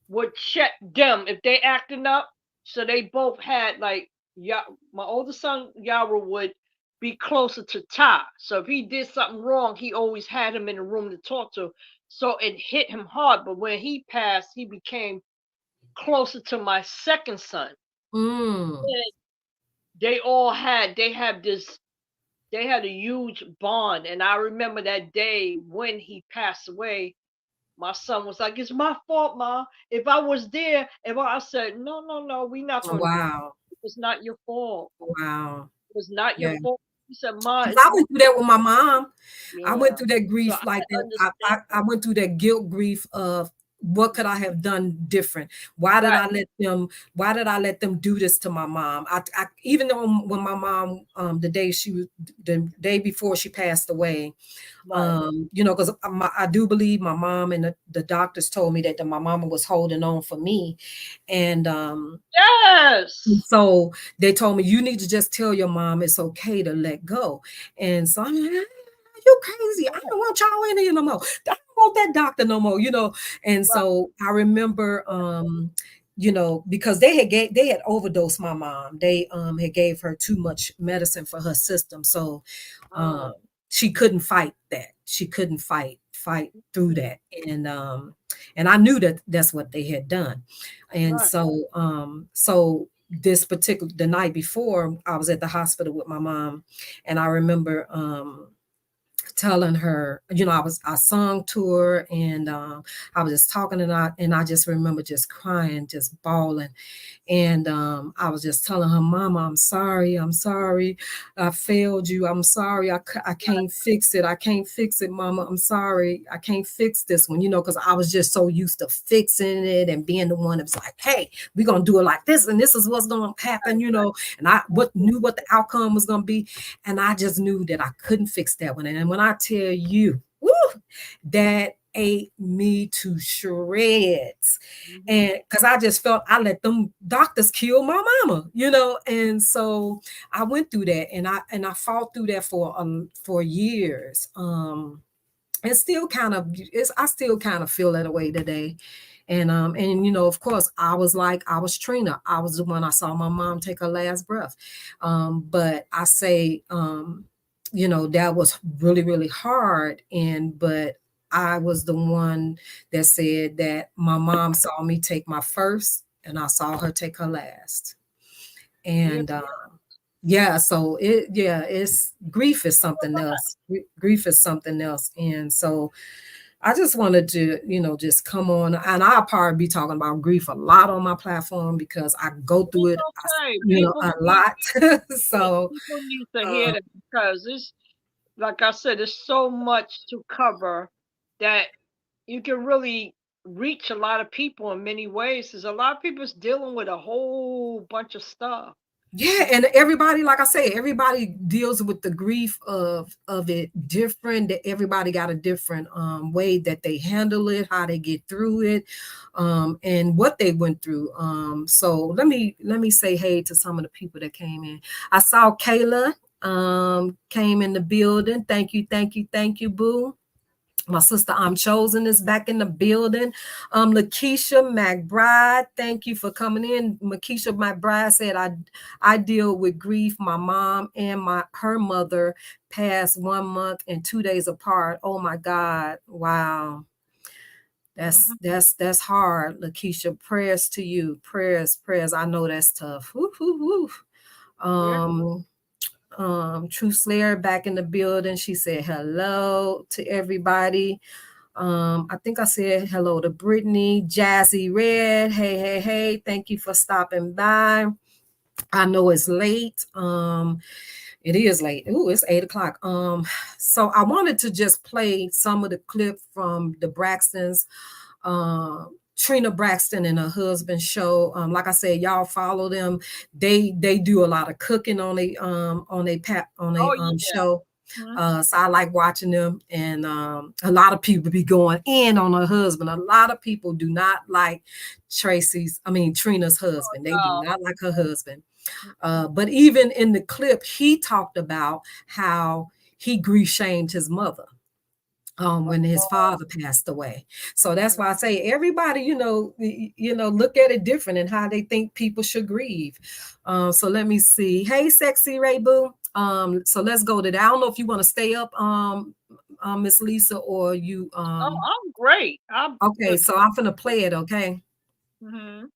Speaker 20: would check them if they acting up. So they both had like, my oldest son, Yara, would be closer to Ty. So if he did something wrong, he always had him in the room to talk to. So it hit him hard. But when he passed, he became closer to my second son. They had a huge bond. And I remember that day when he passed away, my son was like, it's my fault, Ma. If I was there, I said, no, we not going to.
Speaker 1: Wow.
Speaker 20: It's not your fault.
Speaker 1: Wow.
Speaker 20: It was not your fault. He said, Ma.
Speaker 1: I went through that with my mom. I went through that grief like that. I went through that guilt grief of, what could I have done different? Why did I let them do this to my mom? I even though when my mom, the day before she passed away, because I do believe my mom and the doctors told me that my mama was holding on for me. And
Speaker 20: yes.
Speaker 1: So they told me, you need to just tell your mom it's okay to let go. And so I'm like, you crazy. I don't want y'all in here no more. I don't want that doctor no more, you know. And so I remember, you know, because they had overdosed my mom. They had gave her too much medicine for her system. So she couldn't fight that. She couldn't fight through that. And I knew that that's what they had done. And so this particular the night before, I was at the hospital with my mom, and I remember telling her, you know, I sung to her, and I was just talking, and I just remember just crying, just bawling. And I was just telling her, Mama, I'm sorry, I failed you, I'm sorry, I can't fix it, Mama, I'm sorry, I can't fix this one, you know, because I was just so used to fixing it and being the one that was like, hey, we're gonna do it like this, and this is what's gonna happen, you know. And I knew what the outcome was gonna be, and I just knew that I couldn't fix that one. And when I tell you, woo, that ate me to shreds. And because I just felt I let them doctors kill my mama, you know. And so I went through that, and I fought through that for years. And still kind of I still kind of feel that way today. And you know, of course, I was Trina. I was the one I saw my mom take her last breath. But I say, you know, that was really, really hard. But I was the one that said that my mom saw me take my first, and I saw her take her last. And yeah, so it's grief is something else. Grief is something else. And so I just wanted to, you know, just come on, and I'll probably be talking about grief a lot on my platform because I go through it, you know, a lot. So
Speaker 20: people need to hear that, because it's, like I said, there's so much to cover that you can really reach a lot of people in many ways. Because a lot of people's dealing with a whole bunch of stuff.
Speaker 1: Yeah, and everybody, like I say, everybody deals with the grief of it different. That everybody got a different way that they handle it, how they get through it, and what they went through. So let me say hey to some of the people that came in. I saw Kayla came in the building. Thank you, boo. My sister I'm Chosen is back in the building. Lakeisha McBride, thank you for coming in. Lakeisha McBride said, I deal with grief. My mom and her mother passed 1 month and 2 days apart. Oh my God. Wow. That's hard, Lakeisha. Prayers to you. Prayers. I know that's tough. Woo, woo, woo. True Slayer back in the building. She said hello to everybody. I think I said hello to Brittany. Jazzy Red, hey, thank you for stopping by. I know it's late. It is late. Ooh, it's 8 o'clock. So I wanted to just play some of the clip from the Braxtons, Trina Braxton and her husband show. Like I said, y'all follow them. They do a lot of cooking on a show. So I like watching them. And a lot of people be going in on her husband. A lot of people do not like Trina's husband. They do not like her husband. But even in the clip, he talked about how he grief shamed his mother when his father passed away. So that's why I say everybody, you know, look at it different and how they think people should grieve. So let me see. Hey, Sexy Ray Boo. So let's go to that. I don't know if you want to stay up, Miss Lisa, or you.
Speaker 20: I'm great.
Speaker 1: Okay, so I'm gonna play it. Okay.
Speaker 20: Mm-hmm.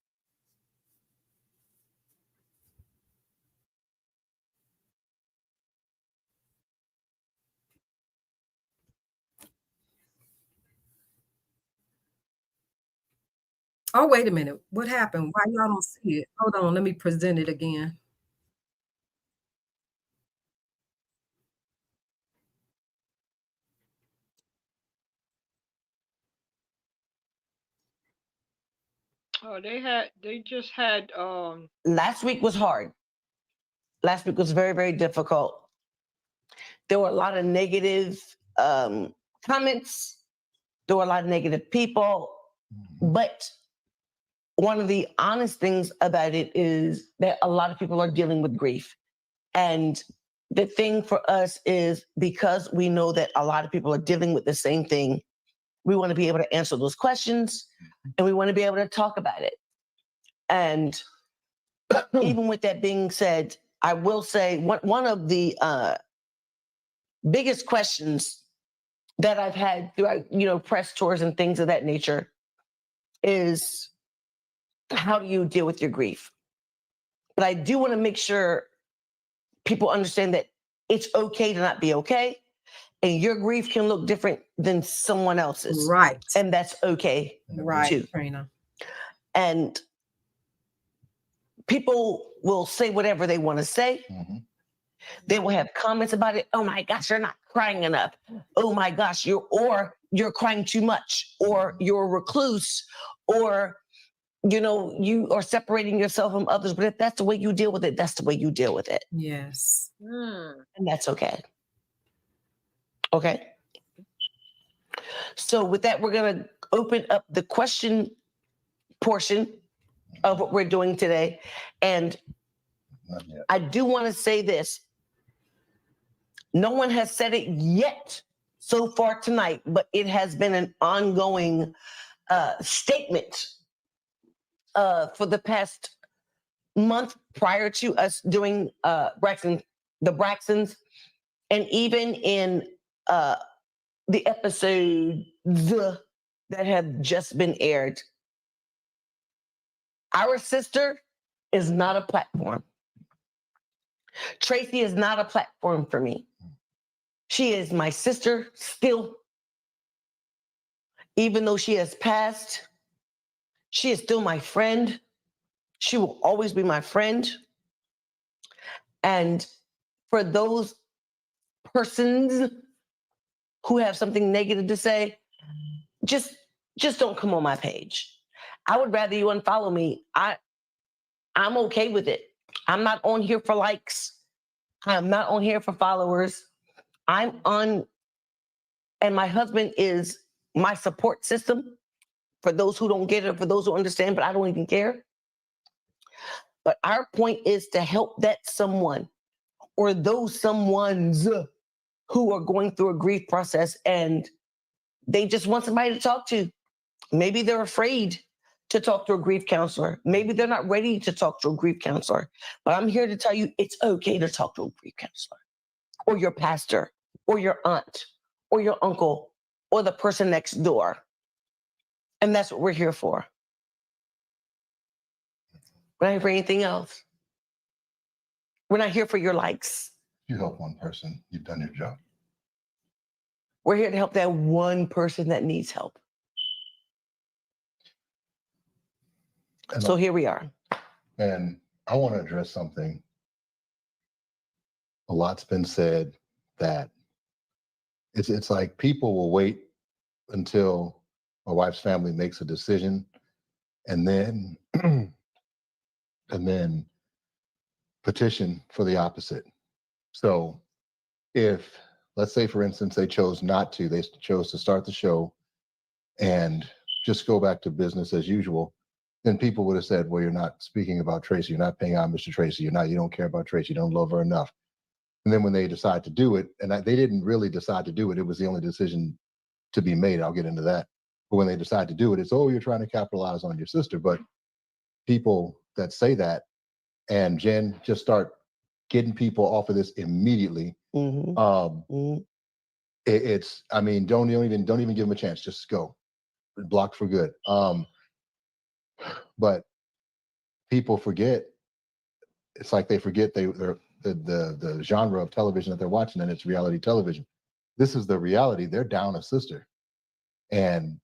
Speaker 1: Oh, wait a minute. What happened? Why y'all don't see it? Hold on. Let me present it again.
Speaker 20: Oh, they just had
Speaker 19: Last week was hard. Last week was very, very difficult. There were a lot of negative comments. There were a lot of negative people. But one of the honest things about it is that a lot of people are dealing with grief. And the thing for us is, because we know that a lot of people are dealing with the same thing, We want to be able to answer those questions, and we want to be able to talk about it. And even with that being said, I will say one of the biggest questions that I've had throughout, press tours and things of that nature is, how do you deal with your grief? But I do want to make sure people understand that it's okay to not be okay. And your grief can look different than someone else's.
Speaker 1: Right.
Speaker 19: And that's okay.
Speaker 1: Right,
Speaker 19: too.
Speaker 1: Trina.
Speaker 19: And people will say whatever they want to say. They will have comments about it. Oh my gosh, you're not crying enough. Oh my gosh, you're crying too much, or you're a recluse, or you are separating yourself from others. But if that's the way you deal with it, that's the way you deal with it.
Speaker 1: Yes.
Speaker 19: And that's okay. Okay. So with that, we're going to open up the question portion of what we're doing today. And I do want to say this. No one has said it yet so far tonight, but it has been an ongoing statement for the past month prior to us doing the Braxtons, and even in the episodes that have just been aired. Our sister is not a platform. Tracy is not a platform for me. She is my sister still. Even though she has passed, she is still my friend. She will always be my friend. And for those persons who have something negative to say, just don't come on my page. I would rather you unfollow me. I'm okay with it. I'm not on here for likes. I'm not on here for followers. I'm on, and my husband is my support system for those who don't get it, for those who understand, but I don't even care. But our point is to help that someone or those someones who are going through a grief process and they just want somebody to talk to. Maybe they're afraid to talk to a grief counselor. Maybe they're not ready to talk to a grief counselor. But I'm here to tell you it's okay to talk to a grief counselor or your pastor or your aunt or your uncle or the person next door. And that's what we're here for. We're not here for anything else. We're not here for your likes.
Speaker 8: You help one person, you've done your job.
Speaker 19: We're here to help that one person that needs help.
Speaker 8: And
Speaker 19: so here we are.
Speaker 8: And I want to address something. A lot's been said that it's like people will wait until my wife's family makes a decision and then petition for the opposite. So if, let's say, for instance, they chose not to, they chose to start the show and just go back to business as usual, then people would have said, well, you're not speaking about Tracy, you're not paying homage to Tracy, you don't care about Tracy, you don't love her enough. And then when they decide to do it, and they didn't really decide to do it, it was the only decision to be made, I'll get into that. But when they decide to do it, it's, oh, you're trying to capitalize on your sister. But people that say that, and Jen, just start getting people off of this immediately. It's, I mean, don't even give them a chance, just go. Blocked for good. But people forget, it's like they forget they're the genre of television that they're watching, and it's reality television. This is the reality. They're down a sister. And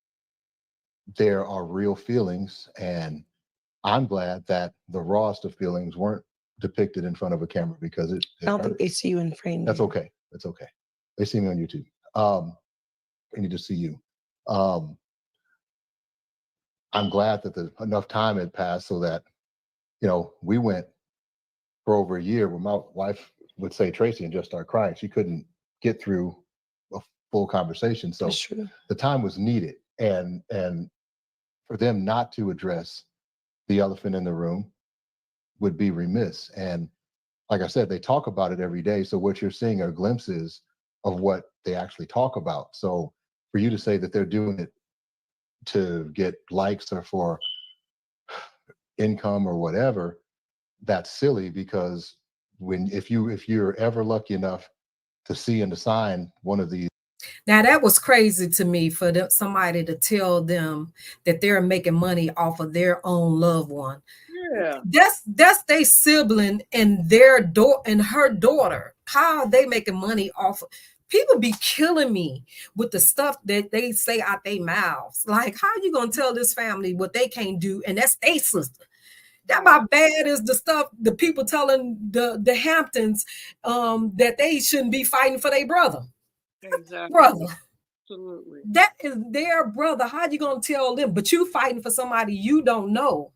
Speaker 8: there are real feelings, and I'm glad that the rawest of feelings weren't depicted in front of a camera because it
Speaker 19: I don't think they see you in frame.
Speaker 8: That's okay. That's okay. They see me on YouTube. They need to see you. I'm glad that enough time had passed so that, we went for over a year where my wife would say Tracy and just start crying. She couldn't get through a full conversation. So the time was needed. And for them not to address the elephant in the room would be remiss. And like I said, they talk about it every day. So what you're seeing are glimpses of what they actually talk about. So for you to say that they're doing it to get likes or for income or whatever, that's silly, because if you're ever lucky enough to see and to sign one of these.
Speaker 1: Now that was crazy to me for somebody to tell them that they're making money off of their own loved one.
Speaker 20: Yeah.
Speaker 1: That's their sibling and her daughter. How are they making money off of? People be killing me with the stuff that they say out their mouths. Like, how you gonna tell this family what they can't do? And that's their sister. That about bad is the stuff the people telling the Hamptons that they shouldn't be fighting for their brother.
Speaker 20: Exactly.
Speaker 1: Brother.
Speaker 20: Absolutely.
Speaker 1: That is their brother. How you gonna tell them? But you fighting for somebody you don't know.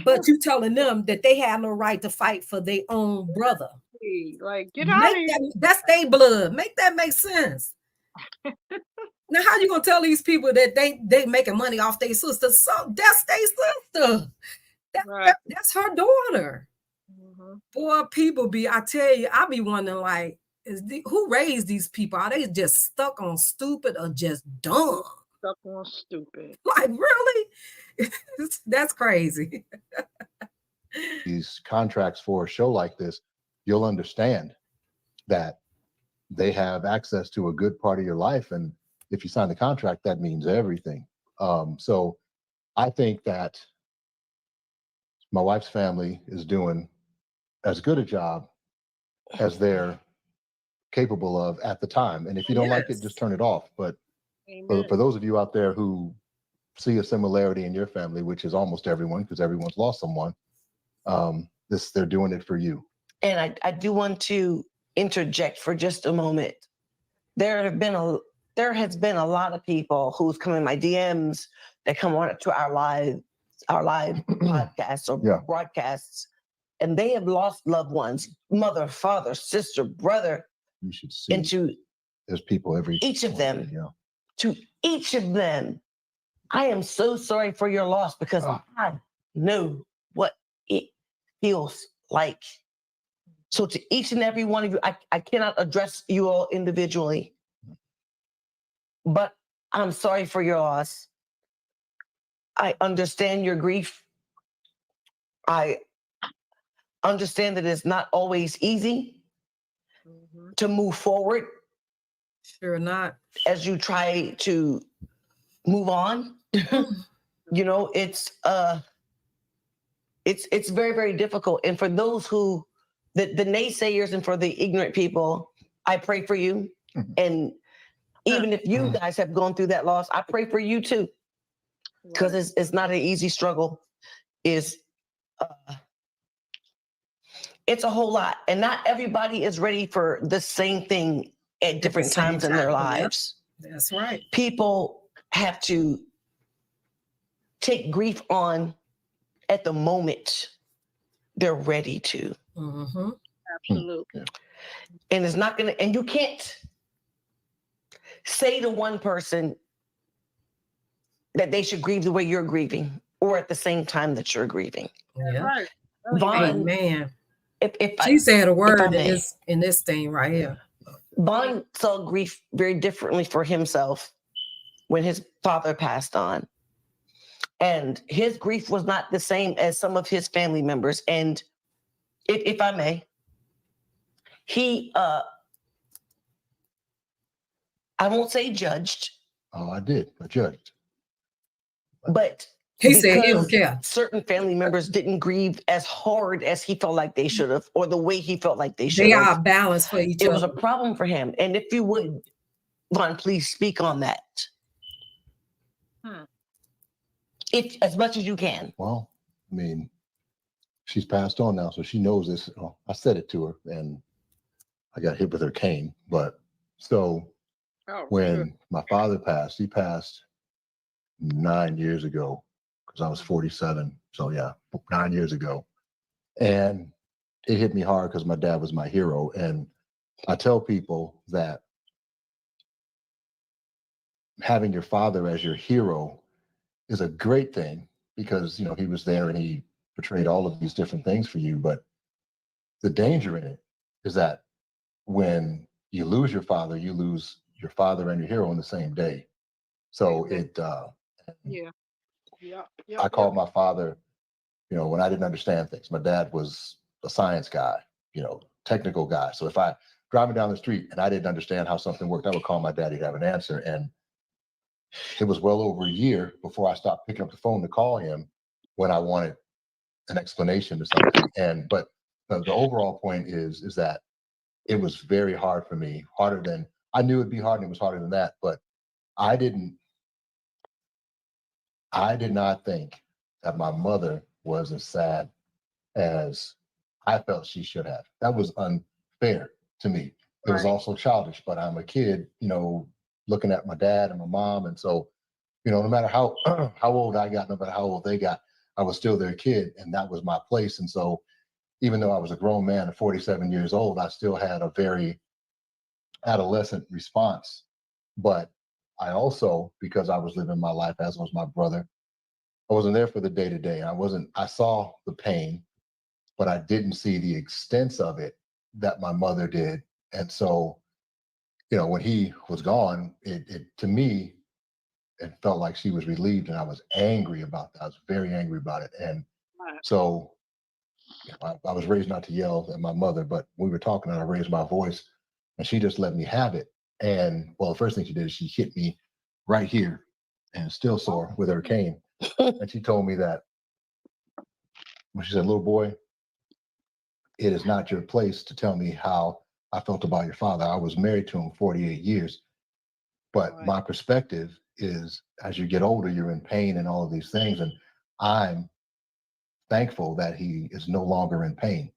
Speaker 1: But you telling them that they have no right to fight for their own brother.
Speaker 20: Like, get out of here.
Speaker 1: That's their blood. Make that make sense. Now, how you gonna tell these people that they making money off their sister? So that's their sister. That's her daughter. Boy, people be, I tell you, I be wondering, like, who raised these people? Are they just stuck on stupid or just dumb?
Speaker 20: Stuck on stupid.
Speaker 1: Like, really? That's crazy.
Speaker 8: These contracts for a show like this, you'll understand that they have access to a good part of your life. And if you sign the contract, that means everything. So I think that my wife's family is doing as good a job as they're capable of at the time. And if you don't like it, just turn it off. But for those of you out there who see a similarity in your family, which is almost everyone, because everyone's lost someone, they're doing it for you.
Speaker 19: And I do want to interject for just a moment. There has been a lot of people who've come in my DMs that come on to our live podcasts or broadcasts, and they have lost loved ones, mother, father, sister, brother.
Speaker 8: You should see. There's people
Speaker 19: each of them. To each of them, I am so sorry for your loss, because I know what it feels like. So to each and every one of you, I cannot address you all individually, but I'm sorry for your loss. I understand your grief. I understand that it's not always easy to move forward.
Speaker 1: Sure not.
Speaker 19: As you try to move on. You know, it's very, very difficult. And for those who, the naysayers, and for the ignorant people, I pray for you. And even if you guys have gone through that loss, I pray for you too. Because it's not an easy struggle. It's a whole lot. And not everybody is ready for the same thing at different times in their lives.
Speaker 1: That's right.
Speaker 19: People have to take grief on at the moment they're ready to.
Speaker 20: Absolutely.
Speaker 19: And it's not going to, and you can't say to one person that they should grieve the way you're grieving, or at the same time that you're grieving.
Speaker 1: Yeah.
Speaker 20: Right.
Speaker 19: Vaughn,
Speaker 1: man.
Speaker 19: If
Speaker 1: She said a word in this thing right here.
Speaker 19: Vaughn saw grief very differently for himself when his father passed on. And his grief was not the same as some of his family members. And if I may, he, I won't say judged.
Speaker 8: Oh, I did. I judged.
Speaker 19: But
Speaker 1: he said he don't care.
Speaker 19: Certain family members didn't grieve as hard as he felt like they should have, or the way he felt like they should have.
Speaker 1: They are balanced for each other.
Speaker 19: It was a problem for him. And if you would, Vaughn, please speak on that. If, as much as you can.
Speaker 8: Well, I mean, she's passed on now, so she knows this. Well, I said it to her, and I got hit with her cane. But so when my father passed, he passed 9 years ago, because I was 47. So yeah, 9 years ago. And it hit me hard because my dad was my hero. And I tell people that having your father as your hero is a great thing, because, you know, he was there and he portrayed all of these different things for you. But the danger in it is that when you lose your father, you lose your father and your hero on the same day. So
Speaker 20: Yeah. Yeah.
Speaker 8: I called my father, when I didn't understand things. My dad was a science guy, technical guy. So if I driving down the street and I didn't understand how something worked, I would call my dad. He'd have an answer. And it was well over a year before I stopped picking up the phone to call him when I wanted an explanation to something. But the overall point is that it was very hard for me, harder than I knew it'd be hard, and it was harder than that. But I did not think that my mother was as sad as I felt she should have. That was unfair to me. It was also childish, but I'm a kid, looking at my dad and my mom. And so, no matter how old I got, no matter how old they got, I was still their kid, and that was my place. And so even though I was a grown man at 47 years old, I still had a very adolescent response. But I also, because I was living my life, as was my brother, I wasn't there for the day-to-day. I saw the pain, but I didn't see the extent of it that my mother did. And so, when he was gone, it to me, it felt like she was relieved, and I was angry about that. I was very angry about it. And so I was raised not to yell at my mother, but we were talking and I raised my voice, and she just let me have it. And well, the first thing she did is she hit me right here, and it's still sore, with her cane. And she told me that, when she said, "Little boy, it is not your place to tell me how I felt about your father. I was married to him 48 years. But my perspective is, as you get older, you're in pain and all of these things. And I'm thankful that he is no longer in pain."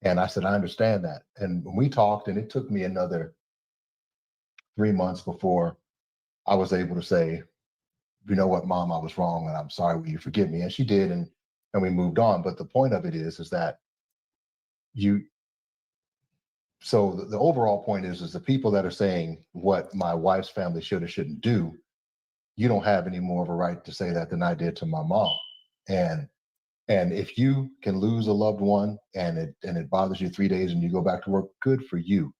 Speaker 8: And I said, "I understand that." And when we talked, and it took me another 3 months before I was able to say, "You know what, Mom, I was wrong, and I'm sorry. Will you forgive me?" And she did, and we moved on. But the point of it is that so the overall point is the people that are saying what my wife's family should or shouldn't do, you don't have any more of a right to say that than I did to my mom. And if you can lose a loved one and it bothers you 3 days and you go back to work, good for you.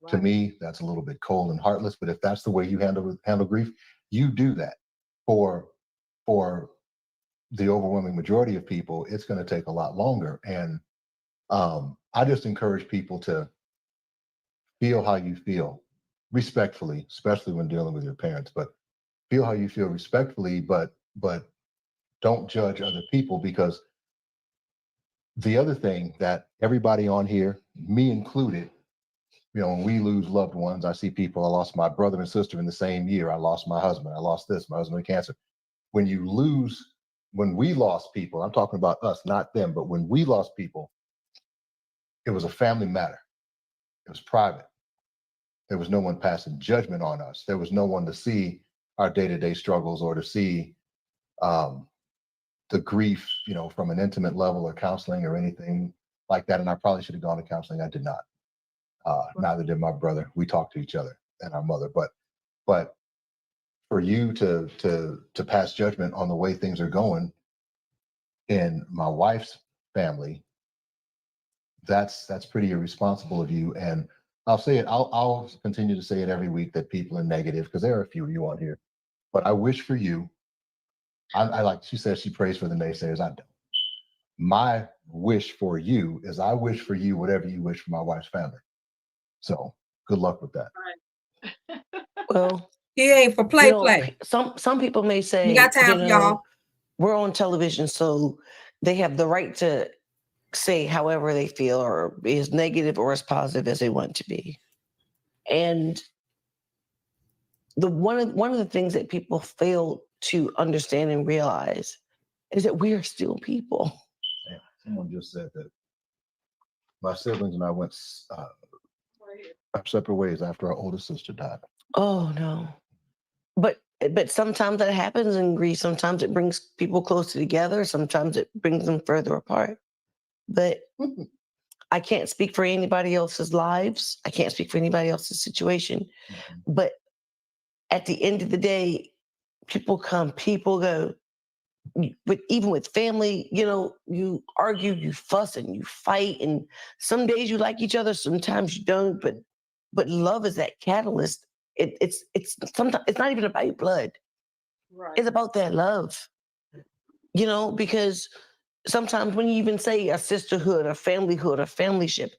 Speaker 8: To me, that's a little bit cold and heartless, but if that's the way you handle grief, you do that. For the overwhelming majority of people, it's going to take a lot longer. And I just encourage people to feel how you feel respectfully, especially when dealing with your parents, but feel how you feel respectfully, but don't judge other people. Because the other thing that everybody on here, me included, when we lose loved ones, I see people, I lost my brother and sister in the same year. I lost my husband. I lost my husband to cancer. When we lost people, I'm talking about us, not them, but when we lost people, it was a family matter. It was private. There was no one passing judgment on us. There was no one to see our day-to-day struggles or to see the grief, from an intimate level or counseling or anything like that. And I probably should have gone to counseling. I did not. Neither did my brother. We talked to each other and our mother. But for you to pass judgment on the way things are going in my wife's family, that's pretty irresponsible of you. And I'll say it, I'll continue to say it every week that people are negative, because there are a few of you on here. But I wish for you, I like she says she prays for the naysayers. I don't. My wish for you is I wish for you whatever you wish for my wife's family. So good luck with that.
Speaker 19: Well,
Speaker 1: he ain't for play.
Speaker 19: Some people may say,
Speaker 1: you got time for y'all.
Speaker 19: We're on television, so they have the right to say however they feel, or be as negative or as positive as they want to be. And one of the things that people fail to understand and realize is that we are still people.
Speaker 8: Yeah, someone just said that my siblings and I went our separate ways after our oldest sister died.
Speaker 19: Oh no. But sometimes that happens in grief. Sometimes it brings people closer together. Sometimes it brings them further apart. But I can't speak for anybody else's lives. I can't speak for anybody else's situation. Mm-hmm. But at the end of the day, people come, people go. But even with family, you argue, you fuss, and you fight. And some days you like each other, sometimes you don't. But love is that catalyst. it's sometimes it's not even about your blood.
Speaker 20: Right.
Speaker 19: It's about that love, you know, because sometimes when you even say a sisterhood, a familyhood, a familyship,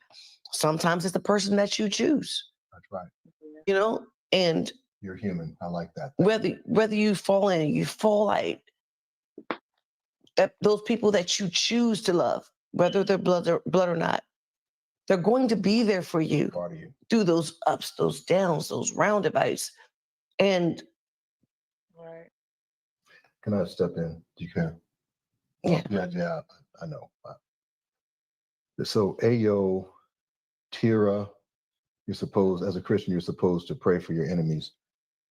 Speaker 19: sometimes it's the person that you choose,
Speaker 8: That's right.
Speaker 19: you know, and
Speaker 8: You're human. I like that.
Speaker 19: whether you fall in, you fall out, that those people that you choose to love, whether they're blood or not, they're going to be there for you,
Speaker 8: Part of you.
Speaker 19: through those ups, those downs, those roundabouts. And
Speaker 20: Right.
Speaker 8: Can I step in? You can.
Speaker 19: Yeah.
Speaker 8: Yeah, I know. So Ayo, Tira, you're supposed, as a Christian, you're supposed to pray for your enemies.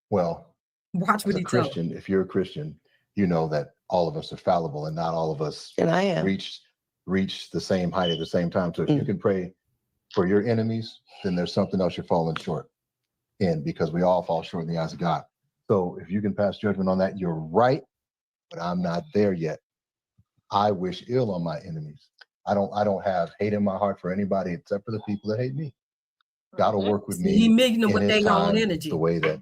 Speaker 8: Well,
Speaker 1: Watch
Speaker 8: as
Speaker 1: what
Speaker 8: a
Speaker 1: he tells.
Speaker 8: Christian, if you're a Christian, you know that all of us are fallible and not all of us
Speaker 19: and I am.
Speaker 8: reach the same height at the same time. So if you can pray for your enemies, then there's something else you're falling short in, because we all fall short in the eyes of God. So if you can pass judgment on that, you're right, but I'm not there yet. I wish ill on my enemies. I don't have hate in my heart for anybody except for the people that hate me. God will work with me.
Speaker 1: He meeting them
Speaker 8: in
Speaker 1: with
Speaker 8: his
Speaker 1: their own
Speaker 8: time,
Speaker 1: energy.
Speaker 8: the way that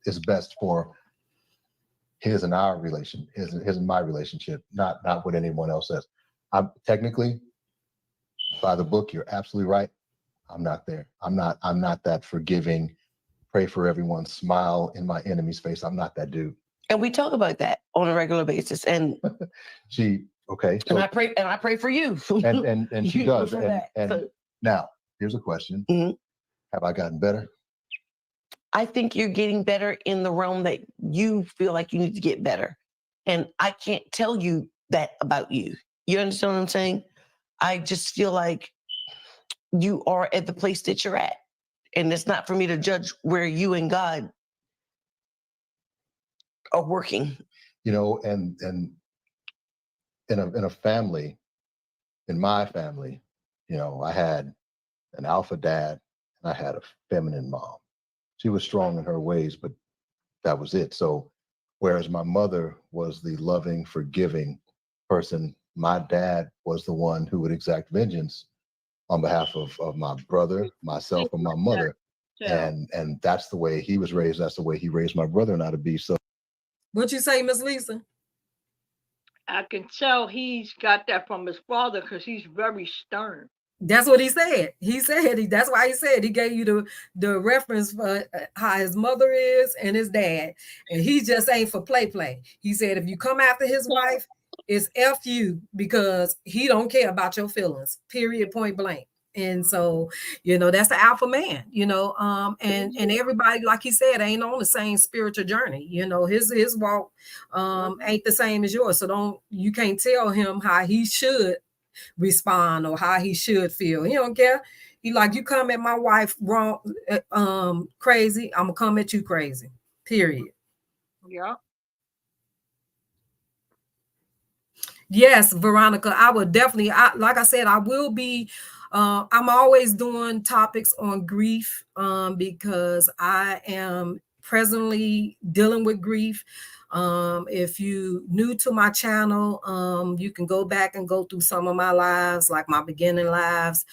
Speaker 8: is best for his and our relation, his and my relationship, not what anyone else says. I'm technically, by the book, you're absolutely right. I'm not there. I'm not that forgiving, pray for everyone, smile in my enemy's face. I'm not that dude.
Speaker 19: And we talk about that on a regular basis. And
Speaker 8: okay. So,
Speaker 19: and I pray for you.
Speaker 8: and she does.
Speaker 19: For
Speaker 8: And,
Speaker 19: that.
Speaker 8: and
Speaker 19: So
Speaker 8: now here's a question. Have I gotten better?
Speaker 19: I think you're getting better in the realm that you feel like you need to get better. And I can't tell you that about you. You understand what I'm saying? I just feel like you are at the place that you're at. And it's not for me to judge where you and God are working.
Speaker 8: You know, and in a family, in my family, you know, I had an alpha dad and I had a feminine mom. She was strong in her ways, but that was it. So whereas my mother was the loving, forgiving person, my dad was the one who would exact vengeance on behalf of my brother, myself, and my mother. And that's the way he was raised. That's the way he raised my brother and I to be. So
Speaker 1: What you say, Miss Lisa?
Speaker 20: I can tell he's got that from his father because he's very stern.
Speaker 1: That's what he said. He said that's why he said he gave you the reference for how his mother is and his dad, and he just ain't for play. He said if you come after his wife, it's F you, because he don't care about your feelings. Period. Point blank. And so, you know, that's the alpha man, you know, and everybody, like he said, ain't on the same spiritual journey. You know, his walk ain't the same as yours. So you can't tell him how he should respond or how he should feel. He don't care. He like, you come at my wife wrong, crazy, I'm gonna come at you crazy. Period.
Speaker 20: Yeah.
Speaker 1: Yes, Veronica, I would definitely, like I said, I will be, I'm always doing topics on grief because I am presently dealing with grief. If you new to my channel, you can go back and go through some of my lives, like my beginning lives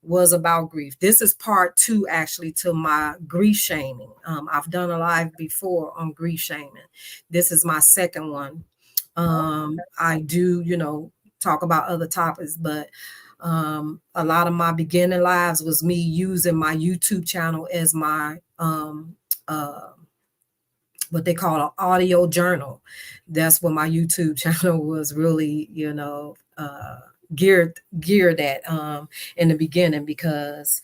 Speaker 1: was about grief. This is part 2 actually to my grief shaming. I've done a live before on grief shaming. This is my second one. I do, you know, talk about other topics, but a lot of my beginning lives was me using my YouTube channel as my what they call an audio journal. That's what my YouTube channel was really, you know, geared at in the beginning, because,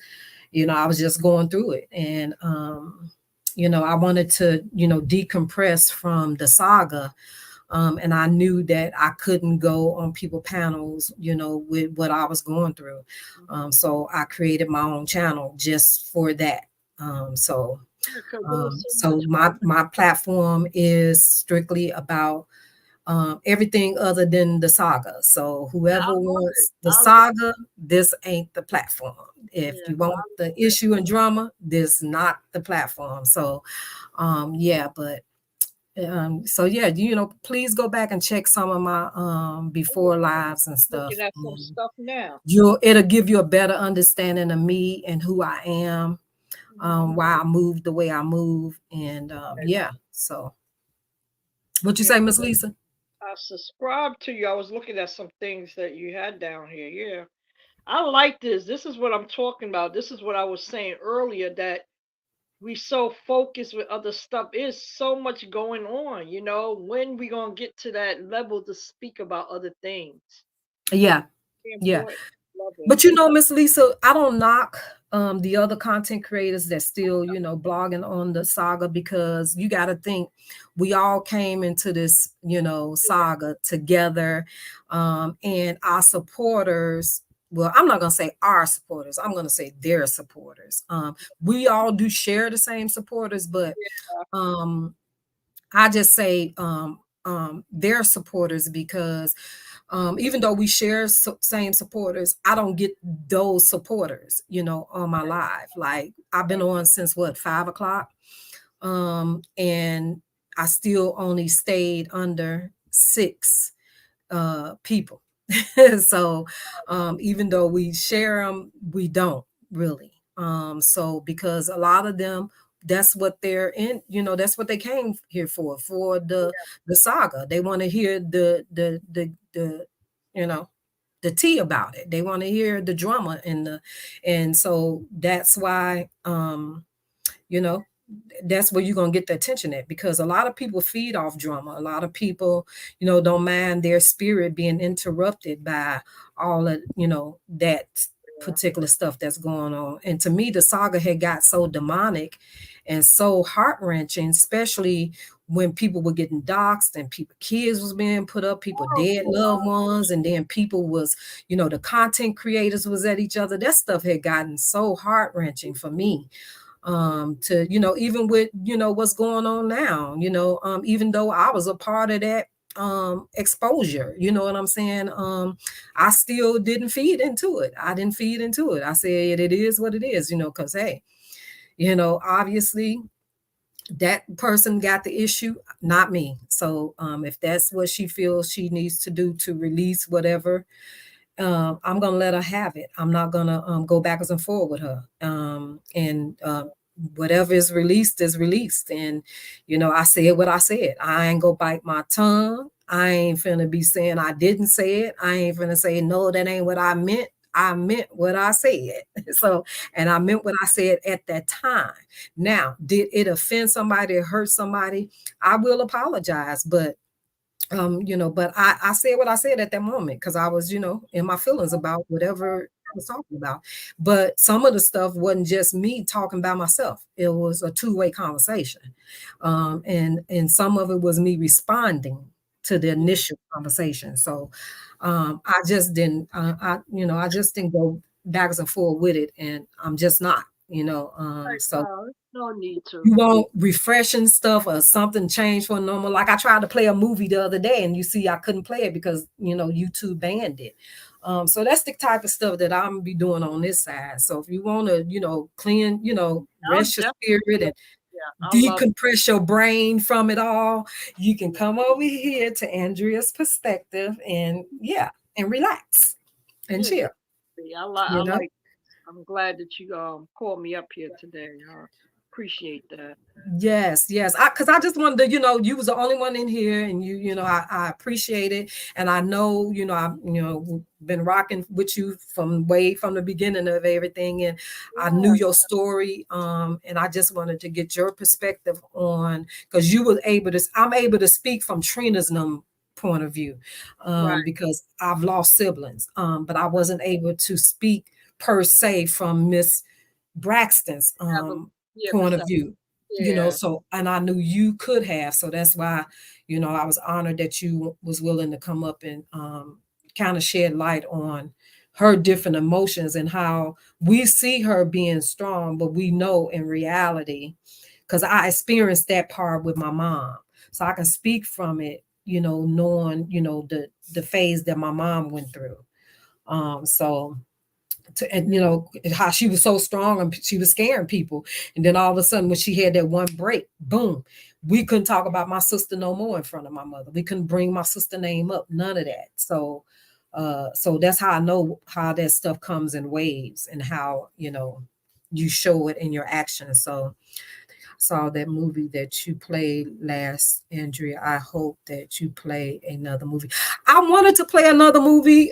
Speaker 1: you know, I was just going through it. And, you know, I wanted to, you know, decompress from the saga. And I knew that I couldn't go on people panels, you know, with what I was going through. So I created my own channel just for that. So my platform is strictly about everything other than the saga. So whoever wants the saga, this ain't the platform. If you want the issue and drama, this not the platform. So yeah, but so yeah, you know, please go back and check some of my before lives and stuff.
Speaker 20: Looking at some stuff now.
Speaker 1: It'll give you a better understanding of me and who I am. why I moved the way I move. And yeah, so what you say, Miss Lisa?
Speaker 20: I subscribe to you. I was looking at some things that you had down here. Yeah. I like this. This is what I'm talking about. This is what I was saying earlier, that we so focused with other stuff. There's so much going on, you know. When we gonna get to that level to speak about other things?
Speaker 1: Yeah. Yeah. But you know, Miss Lisa, I don't knock the other content creators that still, you know, blogging on the saga, because you got to think we all came into this, you know, saga together. And our supporters, well, I'm not going to say our supporters, I'm going to say their supporters. We all do share the same supporters, but I just say their supporters, because even though we share same supporters, I don't get those supporters, you know, on my live. Like I've been on since what, 5 o'clock. And I still only stayed under 6 people. So even though we share them, we don't really. So because a lot of them, that's what they're in, you know, that's what they came here for the saga. They want to hear the you know, the tea about it. They want to hear the drama and so that's why you know, that's where you're going to get the attention at, because a lot of people feed off drama. A lot of people, you know, don't mind their spirit being interrupted by all of, you know, that particular stuff that's going on. And to me, the saga had got so demonic and so heart-wrenching, especially when people were getting doxxed and kids was being put up, people dead loved ones, and then people was, you know, the content creators was at each other. That stuff had gotten so heart-wrenching for me. To, you know, even with, you know, what's going on now, you know, even though I was a part of that exposure, you know what I'm saying? I still didn't feed into it. I didn't feed into it. I said, it is what it is, you know, because hey, you know, obviously that person got the issue, not me. So if that's what she feels she needs to do to release whatever, I'm gonna let her have it. I'm not gonna go backwards and forward with her. And whatever is released is released. And you know, I said what I said. I ain't go bite my tongue. I ain't finna be saying I didn't say it. I ain't finna say no, that ain't what I meant. I meant what I said. So, and I meant what I said at that time. Now, did it offend somebody or hurt somebody? I will apologize, but you know, but I said what I said at that moment, because I was, you know, in my feelings about whatever I was talking about. But some of the stuff wasn't just me talking by myself. It was a two-way conversation. And some of it was me responding to the initial conversation. So I just didn't, you know, I just didn't go backwards and forward with it. And I'm just not, you know, so
Speaker 20: no need to.
Speaker 1: You want refreshing stuff or something changed for normal. Like I tried to play a movie the other day, and you see I couldn't play it because, you know, YouTube banned it. So that's the type of stuff that I'm be doing on this side. So if you want to, you know, clean, you know, rest your spirit and decompress your brain from it all, you can come over here to Andrea's Perspective and and relax and chill.
Speaker 20: I'm glad that you called me up here today. I appreciate that.
Speaker 1: Yes, because I just wanted to, you know, you was the only one in here, and you know, I appreciate it, and I know, you know, I've, you know, been rocking with you from the beginning of everything, and I knew your story, and I just wanted to get your perspective on, because you were able to, I'm able to speak from Trina's point of view, because I've lost siblings, but I wasn't able to speak per se from Miss Braxton's point of view, you know, so, and I knew you could have, so that's why, you know, I was honored that you was willing to come up and kind of shed light on her different emotions and how we see her being strong, but we know in reality, because I experienced that part with my mom, so I can speak from it, you know, knowing, you know, the phase that my mom went through. And you know how she was so strong and she was scaring people, and then all of a sudden when she had that one break, boom, we couldn't talk about my sister no more in front of my mother. We couldn't bring my sister name up, none of that. So so that's how I know how that stuff comes in waves, and how, you know, you show it in your actions. So saw that movie that you played last, Andrea. I hope that you play another movie. I wanted to play another movie.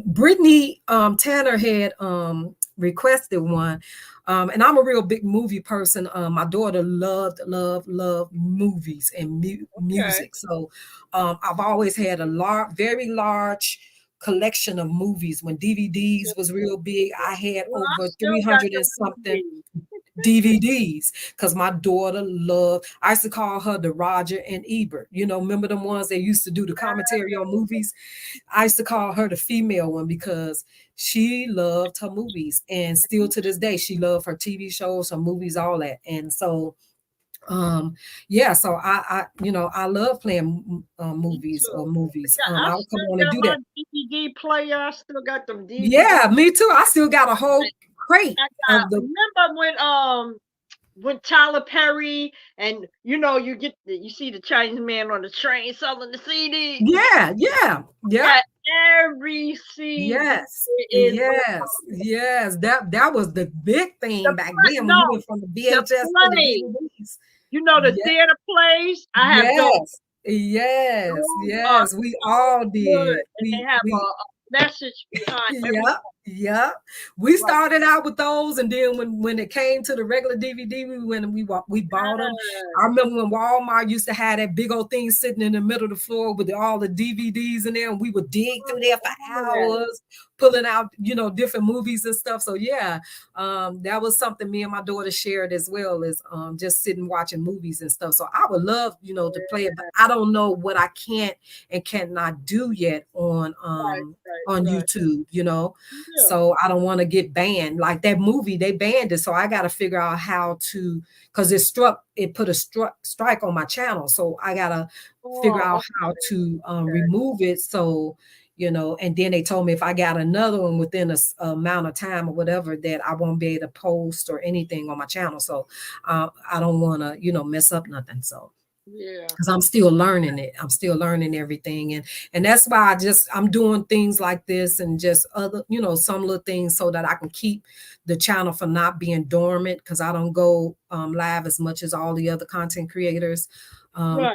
Speaker 1: Brittany Tanner had requested one. And I'm a real big movie person. My daughter loved movies and music. So I've always had a very large collection of movies. When DVDs was real big, I had over 300 and something DVDs, because my daughter loved, I used to call her the Roger and Ebert. You know, remember them ones that used to do the commentary on movies? I used to call her the female one because she loved her movies. And still to this day, she loved her TV shows, her movies, all that. And so yeah, so I you know, I love playing movies or movies. I'll come on and do that.
Speaker 20: DVD player, I still got them DVDs.
Speaker 1: Yeah, me too. I still got a whole crate of the.
Speaker 20: Remember when Tyler Perry and you know you see the Chinese man on the train selling the CD.
Speaker 1: Yeah.
Speaker 20: Every CD.
Speaker 1: Yes. That was the big thing back then when you went from the VHS to the DVDs.
Speaker 20: You know the theater plays. I have those.
Speaker 1: Yes. We all did.
Speaker 20: And they have a message behind everything.
Speaker 1: Yeah, we started out with those, and then when it came to the regular DVD, we bought them. I remember when Walmart used to have that big old thing sitting in the middle of the floor with all the DVDs in there, and we would dig through there for hours, pulling out, you know, different movies and stuff. So yeah, that was something me and my daughter shared as well, is just sitting watching movies and stuff. So I would love, you know, to play it, but I don't know what I can and cannot do yet on YouTube, you know. So I don't want to get banned. Like that movie, they banned it. So I got to figure out how to, because it put a strike on my channel. So I got to figure out how to remove it. So, you know, and then they told me if I got another one within a amount of time or whatever, that I won't be able to post or anything on my channel. So I don't want to, you know, mess up nothing. So. Yeah, because I'm still learning it. I'm still learning everything. And that's why I'm doing things like this and just other, you know, some little things so that I can keep the channel from not being dormant, because I don't go live as much as all the other content creators. But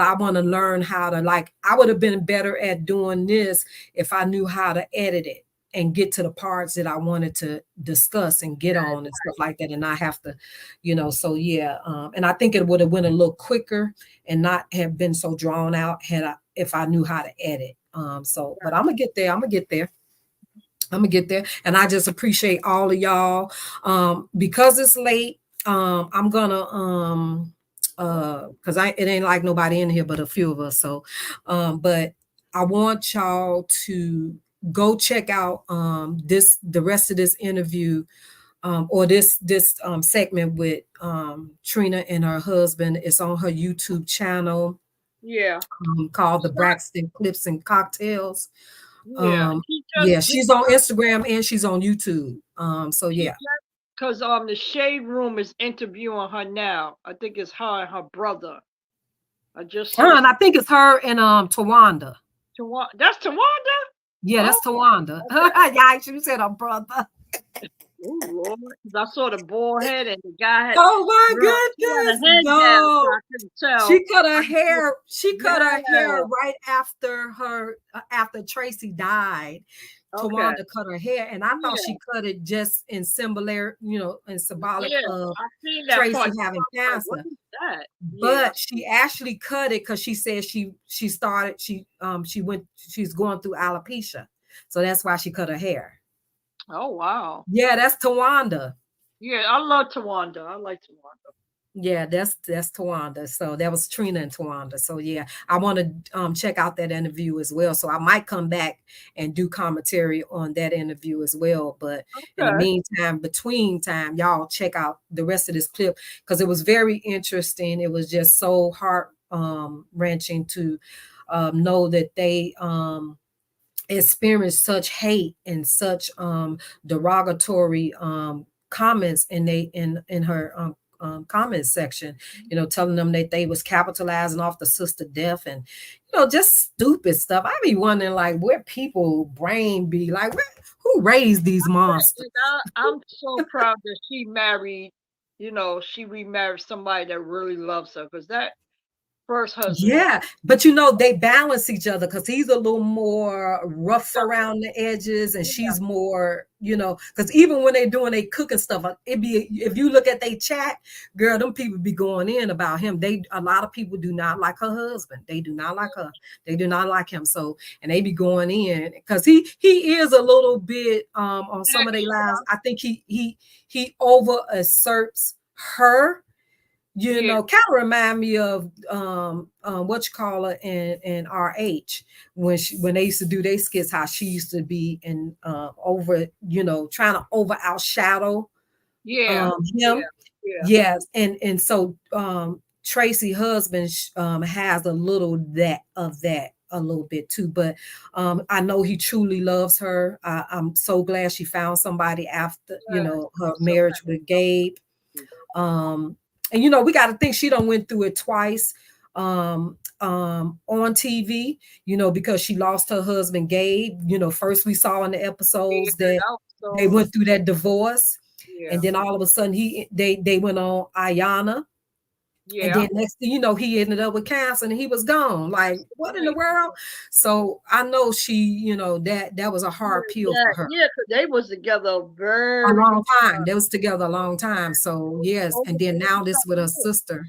Speaker 1: I want to learn how to, like, I would have been better at doing this if I knew how to edit it and get to the parts that I wanted to discuss and get on and stuff like that, and not have to, you know. So yeah, and I think it would have went a little quicker and not have been so drawn out if I knew how to edit. But I'm gonna get there. And I just appreciate all of y'all. Because it's late, I'm gonna because it ain't like nobody in here but a few of us. So, but I want y'all to go check out the rest of this interview, or this segment with Trina and her husband. It's on her YouTube channel.
Speaker 20: Yeah.
Speaker 1: Called the Braxton Clips and Cocktails. She's on Instagram and she's on YouTube. So yeah.
Speaker 20: Because the Shade Room is interviewing her now. I think it's her and her brother. I
Speaker 1: think it's her and Tawanda.
Speaker 20: That's Tawanda?
Speaker 1: Yeah, that's Tawanda. Yeah, she said her brother.
Speaker 20: Oh Lord, I saw the bald head and the guy had.
Speaker 1: Oh my goodness! No, I couldn't tell. She cut her hair. She cut her hair right after Tracy died. Tawanda cut her hair, and I thought she cut it just in symbolic of Tracy having cancer. But she actually cut it because she said she's going through alopecia, so that's why she cut her hair.
Speaker 20: Oh wow!
Speaker 1: Yeah, that's Tawanda.
Speaker 20: Yeah, I love Tawanda. I like Tawanda.
Speaker 1: Yeah, that's Tawanda. So that was Trina and Tawanda. So yeah, I want to check out that interview as well. So I might come back and do commentary on that interview as well. But in the meantime, between time, y'all check out the rest of this clip because it was very interesting. It was just so heart wrenching to know that they experienced such hate and such derogatory comments in her comment section, you know, telling them that they was capitalizing off the sister death and, you know, just stupid stuff. I be wondering like where people brain be like, who who raised these monsters?
Speaker 20: And I'm so proud that she married, she remarried somebody that really loves her, because that first husband.
Speaker 1: Yeah, but they balance each other, because he's a little more rough around the edges, and she's more, because even when they're doing their cooking stuff, if you look at their chat, girl, them people be going in about him. A lot of people do not like her husband. They do not like her. They do not like him. So, and they be going in because he is a little bit on some of their lives. I think he over asserts her. Kind of remind me of what you call her in RH when they used to do their skits, how she used to be in over, trying to over outshadow him. Yes. And so Tracy husband has a little of that a little bit too, but I know he truly loves her. I'm so glad she found somebody after her marriage with Gabe. And we got to think she done went through it twice on TV, because she lost her husband Gabe. First we saw in the episodes that they went through that divorce, and then all of a sudden they went on Ayanna. And then next thing he ended up with cancer and he was gone. Like, what in the world? So I know she, that was a hard pill for her.
Speaker 20: Yeah, because they was together a
Speaker 1: long time. They was together a long time. So yes, and then now this with her sister.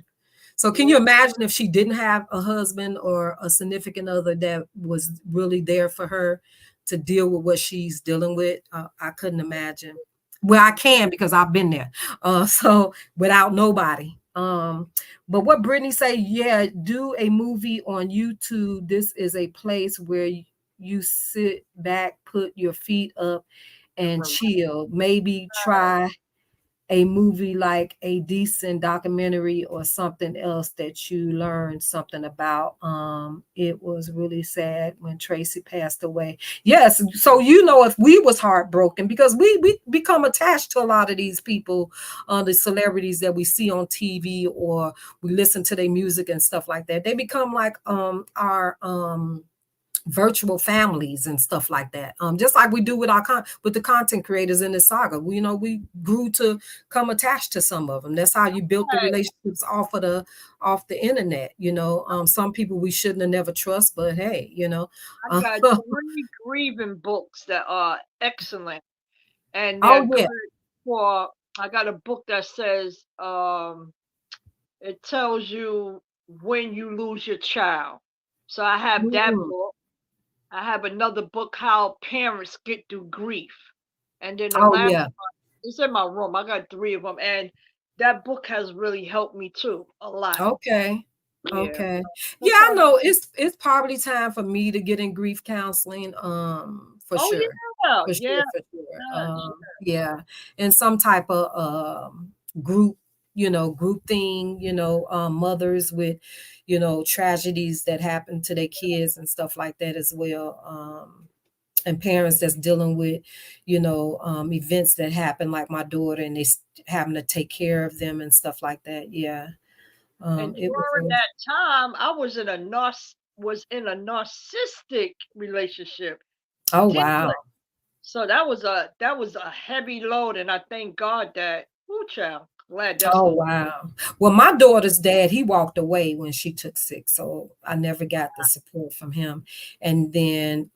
Speaker 1: So can you imagine if she didn't have a husband or a significant other that was really there for her to deal with what she's dealing with? I couldn't imagine. Well, I can, because I've been there. So without nobody. But what Brittany say, do a movie on YouTube. This is a place where you sit back, put your feet up, and chill. Maybe try a movie like a decent documentary or something else that you learned something about. It was really sad when Tracy passed away. Yes, so if we was heartbroken, because we become attached to a lot of these people, the celebrities that we see on TV, or we listen to their music and stuff like that. They become like our virtual families and stuff like that, just like we do with with the content creators in this saga. We grew to come attached to some of them. That's how you built the relationships off the internet. Some people we shouldn't have never trust, but hey,
Speaker 20: I got 3 grieving books that are excellent, and I got a book that says it tells you when you lose your child. So I have that book. I have another book, How Parents Get Through Grief. And then the last one, it's in my room. I got 3 of them. And that book has really helped me too, a lot.
Speaker 1: Okay. Yeah, I know it's probably time for me to get in grief counseling. For sure. Yeah. And some type of group thing, mothers with, tragedies that happen to their kids and stuff like that as well. And parents that's dealing with, events that happen, like my daughter, and they having to take care of them and stuff like that. Yeah.
Speaker 20: And during that time, I was in a narcissistic relationship.
Speaker 1: Oh, wow.
Speaker 20: So that was a heavy load, and I thank God that, child.
Speaker 1: Oh, wow. Well, my daughter's dad, he walked away when she took sick, so I never got the support from him. And then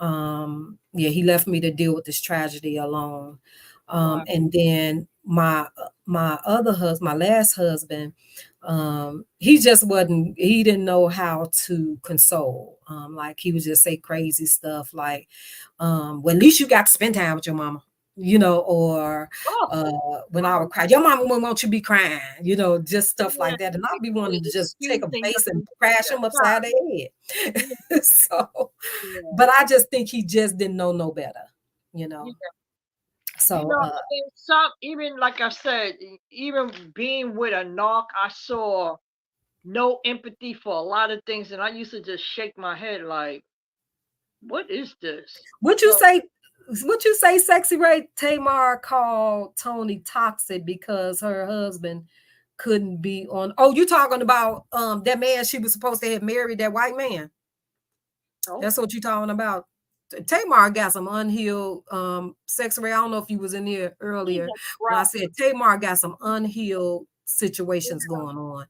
Speaker 1: he left me to deal with this tragedy alone. And then my other husband, my last husband, he didn't know how to console. Like, he would just say crazy stuff like, well, at least you got to spend time with your mama. Or when I would cry, your mama wouldn't want you to be crying, just stuff like that. And I'd be wanting to just take a base and crash them upside their head. But I just think he just didn't know no better, So
Speaker 20: even like I said, even being with a narc, I saw no empathy for a lot of things, and I used to just shake my head like, what is this?
Speaker 1: What you say, Sexy Ray? Tamar called Tony toxic because her husband couldn't be on. Oh, you talking about that man she was supposed to have married, that white man? That's what you talking about. Tamar got some unhealed sex ray. I don't know if you was in here earlier when I said Tamar got some unhealed situations going on.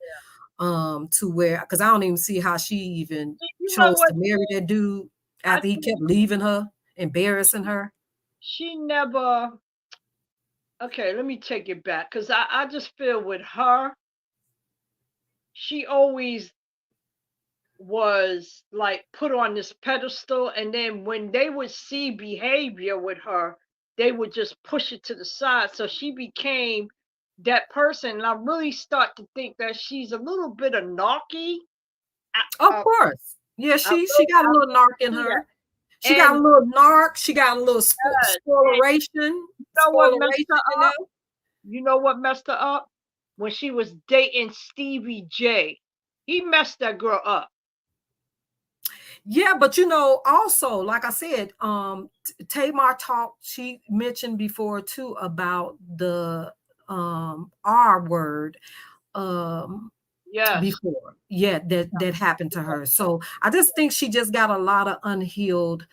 Speaker 1: To where, because I don't even see how she even chose to marry that dude after he kept leaving her, embarrassing her.
Speaker 20: She never. Okay, let me take it back, because I just feel with her, she always was like put on this pedestal, and then when they would see behavior with her, they would just push it to the side. So she became that person, and I really start to think that she's a little bit of narky.
Speaker 1: Of course. Yeah, she got a little narc in her. She got a little narc. She got a little spoileration.
Speaker 20: You know what messed her up? You know what messed her up? When she was dating Stevie J. He messed that girl up.
Speaker 1: Yeah, but also, like I said, Tamar she mentioned before too about the R word before. Yeah, that happened to her. So I just think she just got a lot of unhealed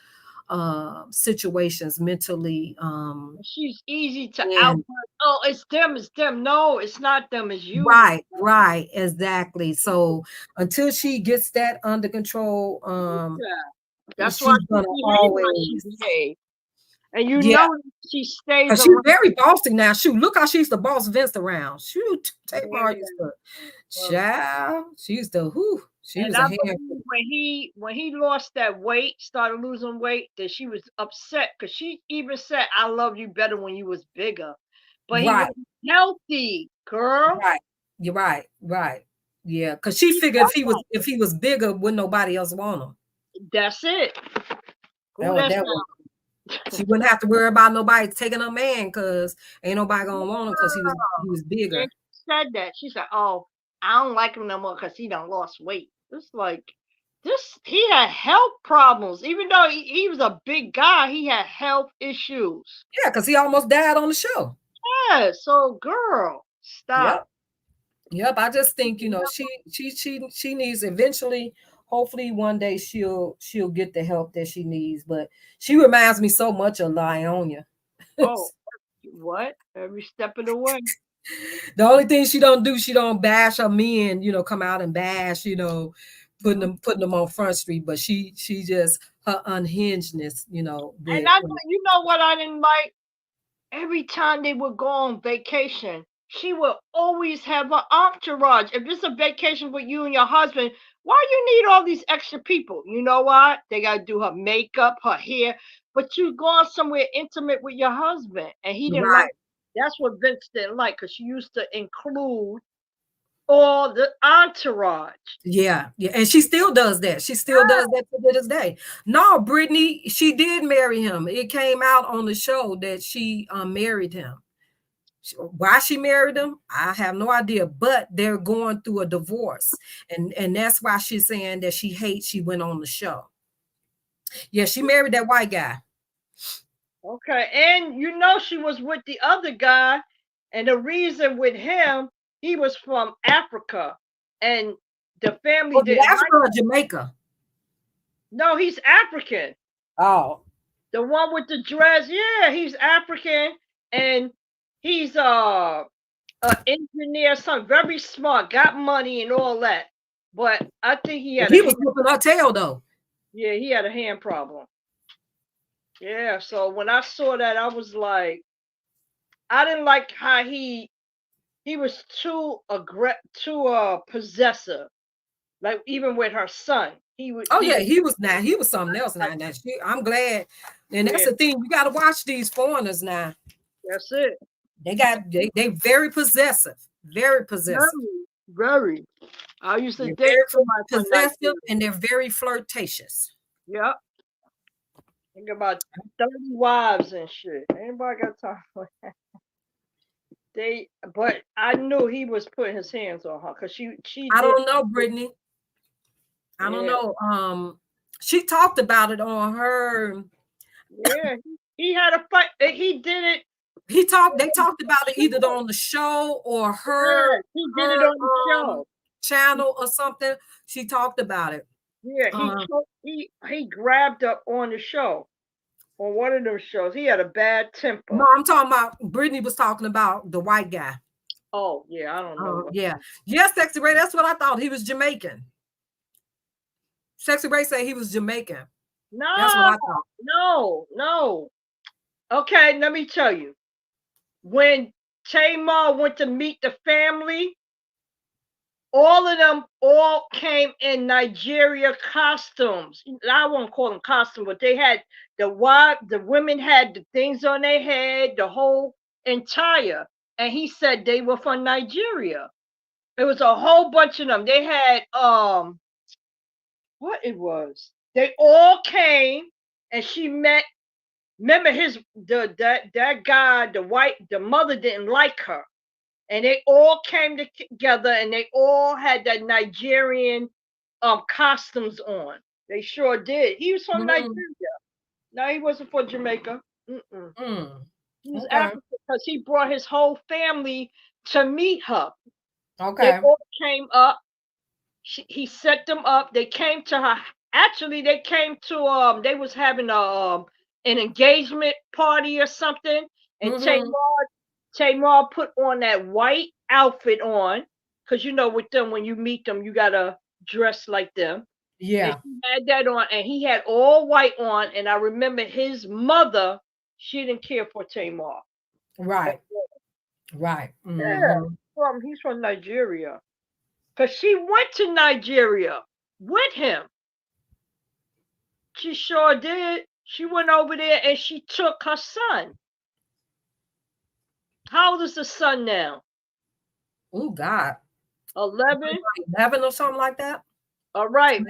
Speaker 1: situations mentally.
Speaker 20: She's easy to out. Oh, it's them. No, it's not them, it's you.
Speaker 1: Right, exactly. So until she gets that under control,
Speaker 20: that's
Speaker 1: she's
Speaker 20: why
Speaker 1: gonna always
Speaker 20: behave. And know she stays.
Speaker 1: She's very bossy now. Shoot, look how she used to boss Vince around. Shoot, Tamar used to, child. She used to, she was a handful.
Speaker 20: When he lost that weight, started losing weight, that she was upset, because she even said, "I love you better when you was bigger," but he was healthy, girl.
Speaker 1: Right, you're right. Yeah, because she figured if he was bigger, wouldn't nobody else want him.
Speaker 20: That's it.
Speaker 1: She wouldn't have to worry about nobody taking her man, because ain't nobody gonna want him because he was bigger.
Speaker 20: And she said that. She said, "Oh, I don't like him no more because he done lost weight." It's like he had health problems. Even though he was a big guy, he had health issues.
Speaker 1: Yeah, because he almost died on the show.
Speaker 20: Yeah, so girl, stop.
Speaker 1: Yep. I just think she needs eventually. Hopefully one day she'll get the help that she needs. But she reminds me so much of Lyonya.
Speaker 20: Oh, what? Every step of the way.
Speaker 1: The only thing she don't do, she don't bash her men, come out and bash, putting them on Front Street. But she just, her unhingedness,
Speaker 20: And you know what I didn't like? Every time they would go on vacation, she would always have an entourage. If it's a vacation with you and your husband, why you need all these extra people? You know what? They got to do her makeup, her hair, but you going somewhere intimate with your husband, and he didn't like. That's what Vince didn't like, because she used to include all the entourage.
Speaker 1: Yeah, and she still does that. She still does that to this day. No, Brittany, she did marry him. It came out on the show that she married him. Why she married him, I have no idea, but they're going through a divorce, and that's why she's saying that she hates she went on the show. Yeah, she married that white guy.
Speaker 20: Okay, and she was with the other guy, and the reason with him, he was from Africa, and the family didn't
Speaker 1: Africa or Jamaica?
Speaker 20: No, he's African.
Speaker 1: Oh,
Speaker 20: the one with the dress, yeah, he's African, and he's an engineer, something very smart, got money and all that. But I think he
Speaker 1: was whooping her tail though.
Speaker 20: Yeah, he had a hand problem. Yeah, so when I saw that, I was like, I didn't like how he was too possessive. Like even with her son, he was.
Speaker 1: He was something else now. I'm glad, and that's the thing. You got to watch these foreigners now.
Speaker 20: That's it.
Speaker 1: They very possessive, very possessive.
Speaker 20: Very. I used to date
Speaker 1: somebody possessive, and they're very flirtatious.
Speaker 20: Yep. Think about 30 wives and shit. Anybody got time for that? But I knew he was putting his hands on her, because she.
Speaker 1: I don't know, Brittany. I don't know. She talked about it on her.
Speaker 20: Yeah, he had a fight. He did it.
Speaker 1: They talked about it either on the show or her.
Speaker 20: Yeah, he did it on the show
Speaker 1: channel or something. She talked about it.
Speaker 20: Yeah, he grabbed up on the show. on one of those shows. He had a bad temper.
Speaker 1: No, I'm talking about Brittany was talking about the white guy.
Speaker 20: Oh, yeah, I don't know.
Speaker 1: Yeah. Yes, Sexy Ray, that's what I thought. He was Jamaican. Sexy Ray said he was Jamaican.
Speaker 20: No,
Speaker 1: that's what I thought.
Speaker 20: No. Okay, let me tell you. When Tamar went to meet the family, all of them all came in Nigeria costumes. I won't call them costumes, but they had the women had the things on their head, the whole entire. And he said they were from Nigeria. It was a whole bunch of them. They had what it was. They all came, and she met. Remember that guy, the mother didn't like her, and they all came together, and they all had that Nigerian costumes on. They sure did. He was from Nigeria. No, he wasn't from Jamaica. He was African because he brought his whole family to meet her.
Speaker 1: Okay.
Speaker 20: They all came up. He set them up. They came to her. Actually, they came to they was having an engagement party or something, and Tamar put on that white outfit on, because you know with them when you meet them you gotta dress like them.
Speaker 1: Yeah.
Speaker 20: And he had that on, and he had all white on, and I remember his mother, she didn't care for Tamar.
Speaker 1: Right.
Speaker 20: Yeah, he's from Nigeria. Because she went to Nigeria with him. She sure did. She went over there and she took her son. How old is the son now?
Speaker 1: Oh, God.
Speaker 20: 11?
Speaker 1: 11 or something like that?
Speaker 20: All right.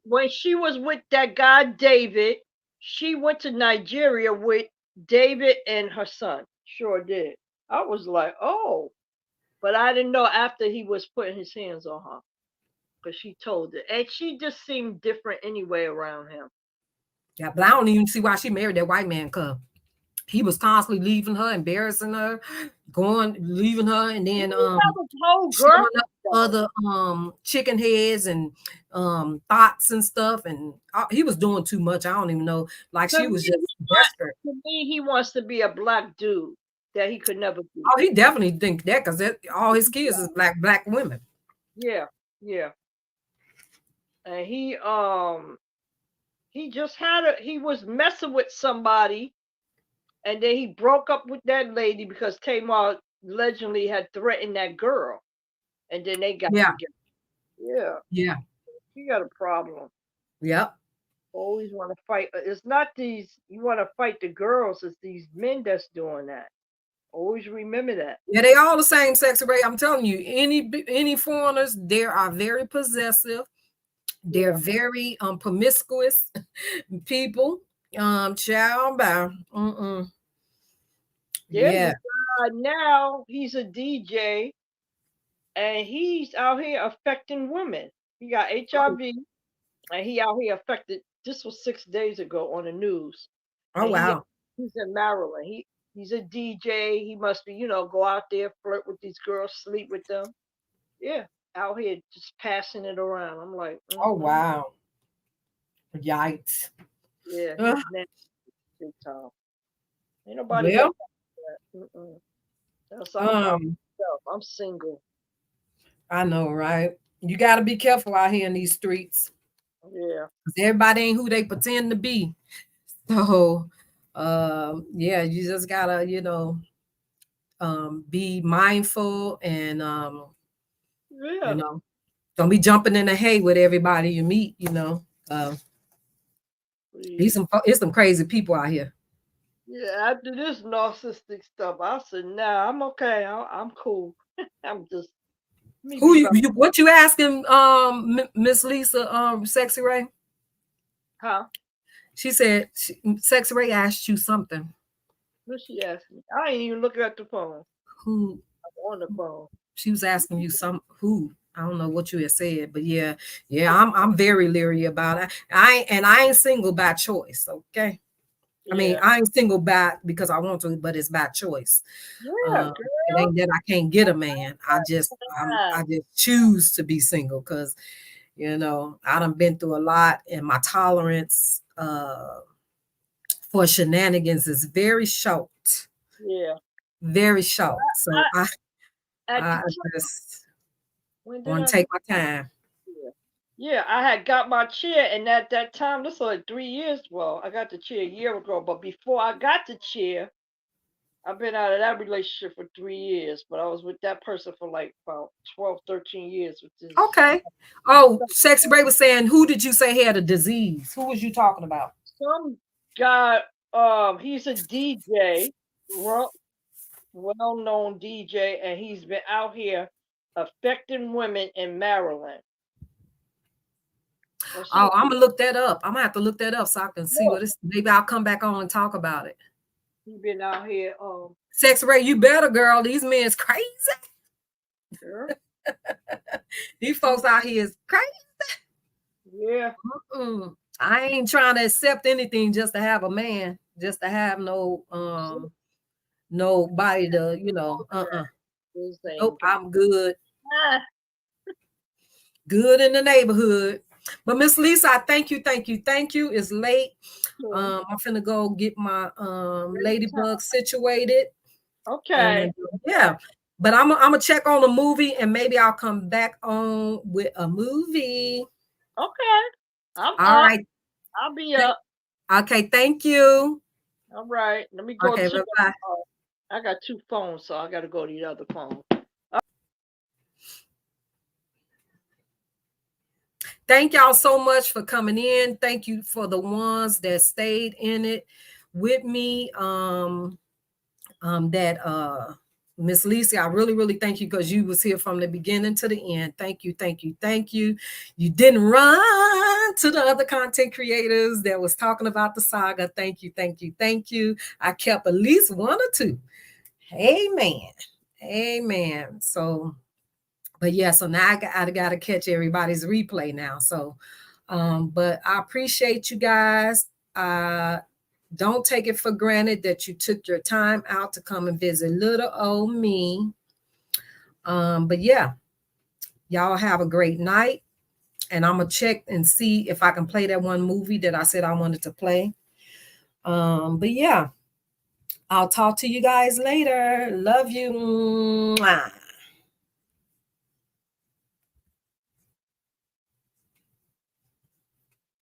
Speaker 20: When she was with that guy, David, she went to Nigeria with David and her son. Sure did. I was like, oh. But I didn't know after he was putting his hands on her. Because she told it. And she just seemed different anyway around him.
Speaker 1: Yeah, but I don't even see why she married that white man, because he was constantly leaving her, embarrassing her, leaving her, and then showing up other chicken heads and thoughts and stuff, and he was doing too much. I don't even know. Like, she was just desperate.
Speaker 20: To me, he wants to be a black dude that he could never be.
Speaker 1: Oh, he definitely think that, because all his kids is black women.
Speaker 20: Yeah. And he just he was messing with somebody, and then he broke up with that lady because Tamar allegedly had threatened that girl, and then they got together. Yeah. He got a problem.
Speaker 1: Yep.
Speaker 20: Always want to fight. It's not you want to fight the girls, it's these men that's doing that. Always remember that.
Speaker 1: Yeah, they all the same, Sexy Ray. I'm telling you, any foreigners, they are very possessive. They're very promiscuous people. Child,
Speaker 20: Yeah. Now he's a DJ, and he's out here affecting women. He got HIV, and he out here affected. This was 6 days ago on the news.
Speaker 1: Oh, wow.
Speaker 20: He's in Maryland. He's a DJ. He must be, go out there, flirt with these girls, sleep with them. Yeah, out here just passing it around. I'm like,
Speaker 1: oh, wow. Yikes.
Speaker 20: Yeah, big time. Ain't nobody else like that. That's all I'm single.
Speaker 1: I know, right? You got to be careful out here in these streets.
Speaker 20: Yeah.
Speaker 1: Everybody ain't who they pretend to be. So, yeah, you just gotta, be mindful and, don't be jumping in the hay with everybody you meet. It's some crazy people out here.
Speaker 20: Yeah, after this narcissistic stuff, I said, nah, I'm okay. I'm cool. I'm just.
Speaker 1: What you asking, Miss Lisa, Sexy Ray?
Speaker 20: Huh?
Speaker 1: She said, Sexy Ray asked you something.
Speaker 20: What she asked me? I ain't even looking at the phone.
Speaker 1: Who?
Speaker 20: I'm on the phone.
Speaker 1: She was asking you who. I don't know what you had said, but yeah, I'm very leery about it. I ain't single by choice, okay? I mean, I ain't single by because I want to, but it's by choice.
Speaker 20: Yeah,
Speaker 1: it ain't that I can't get a man. I just choose to be single because, I done been through a lot, and my tolerance for shenanigans is very short.
Speaker 20: Yeah.
Speaker 1: Very short. So I just
Speaker 20: when
Speaker 1: want to take my time.
Speaker 20: Yeah, I had got my chair, and at that time, this was like 3 years. Well, I got the chair a year ago, but before I got the chair, I've been out of that relationship for 3 years, but I was with that person for like about 12, 13 years. With this.
Speaker 1: Okay. Oh, Sexy Ray was saying, who did you say had a disease? Who was you talking about?
Speaker 20: Some guy, he's a DJ, well-known DJ, and he's been out here affecting women in Maryland.
Speaker 1: Oh, I'm gonna look that up. I'm gonna have to look that up so I can see what it's. Maybe I'll come back on and talk about it.
Speaker 20: He's been out here.
Speaker 1: Sex Ray, you better, girl. These men's crazy.
Speaker 20: Sure.
Speaker 1: These folks out here is crazy.
Speaker 20: Yeah.
Speaker 1: I ain't trying to accept anything just to have a man, just to have nobody to, Nope, I'm good. Good in the neighborhood. But Miss Lisa, I thank you. It's late. I'm finna go get my ladybug situated.
Speaker 20: Okay.
Speaker 1: And, yeah. But I'm gonna check on a movie, and maybe I'll come back on with a movie.
Speaker 20: Okay.
Speaker 1: All right.
Speaker 20: I'll be up.
Speaker 1: Okay, thank you.
Speaker 20: All right. Let me go.
Speaker 1: Okay, bye-bye.
Speaker 20: I got 2 phones, so I got to go to the other phone.
Speaker 1: Thank y'all so much for coming in. Thank you for the ones that stayed in it with me. Miss Lisa, I really, really thank you because you was here from the beginning to the end. Thank you. You didn't run to the other content creators that was talking about the saga. Thank you. I kept at least 1 or 2. Amen. So, but yeah, so now I got to catch everybody's replay now. So, but I appreciate you guys. Don't take it for granted that you took your time out to come and visit little old me. But yeah, y'all have a great night. And I'm going to check and see if I can play that one movie that I said I wanted to play. But yeah, I'll talk to you guys later. Love you. Mwah.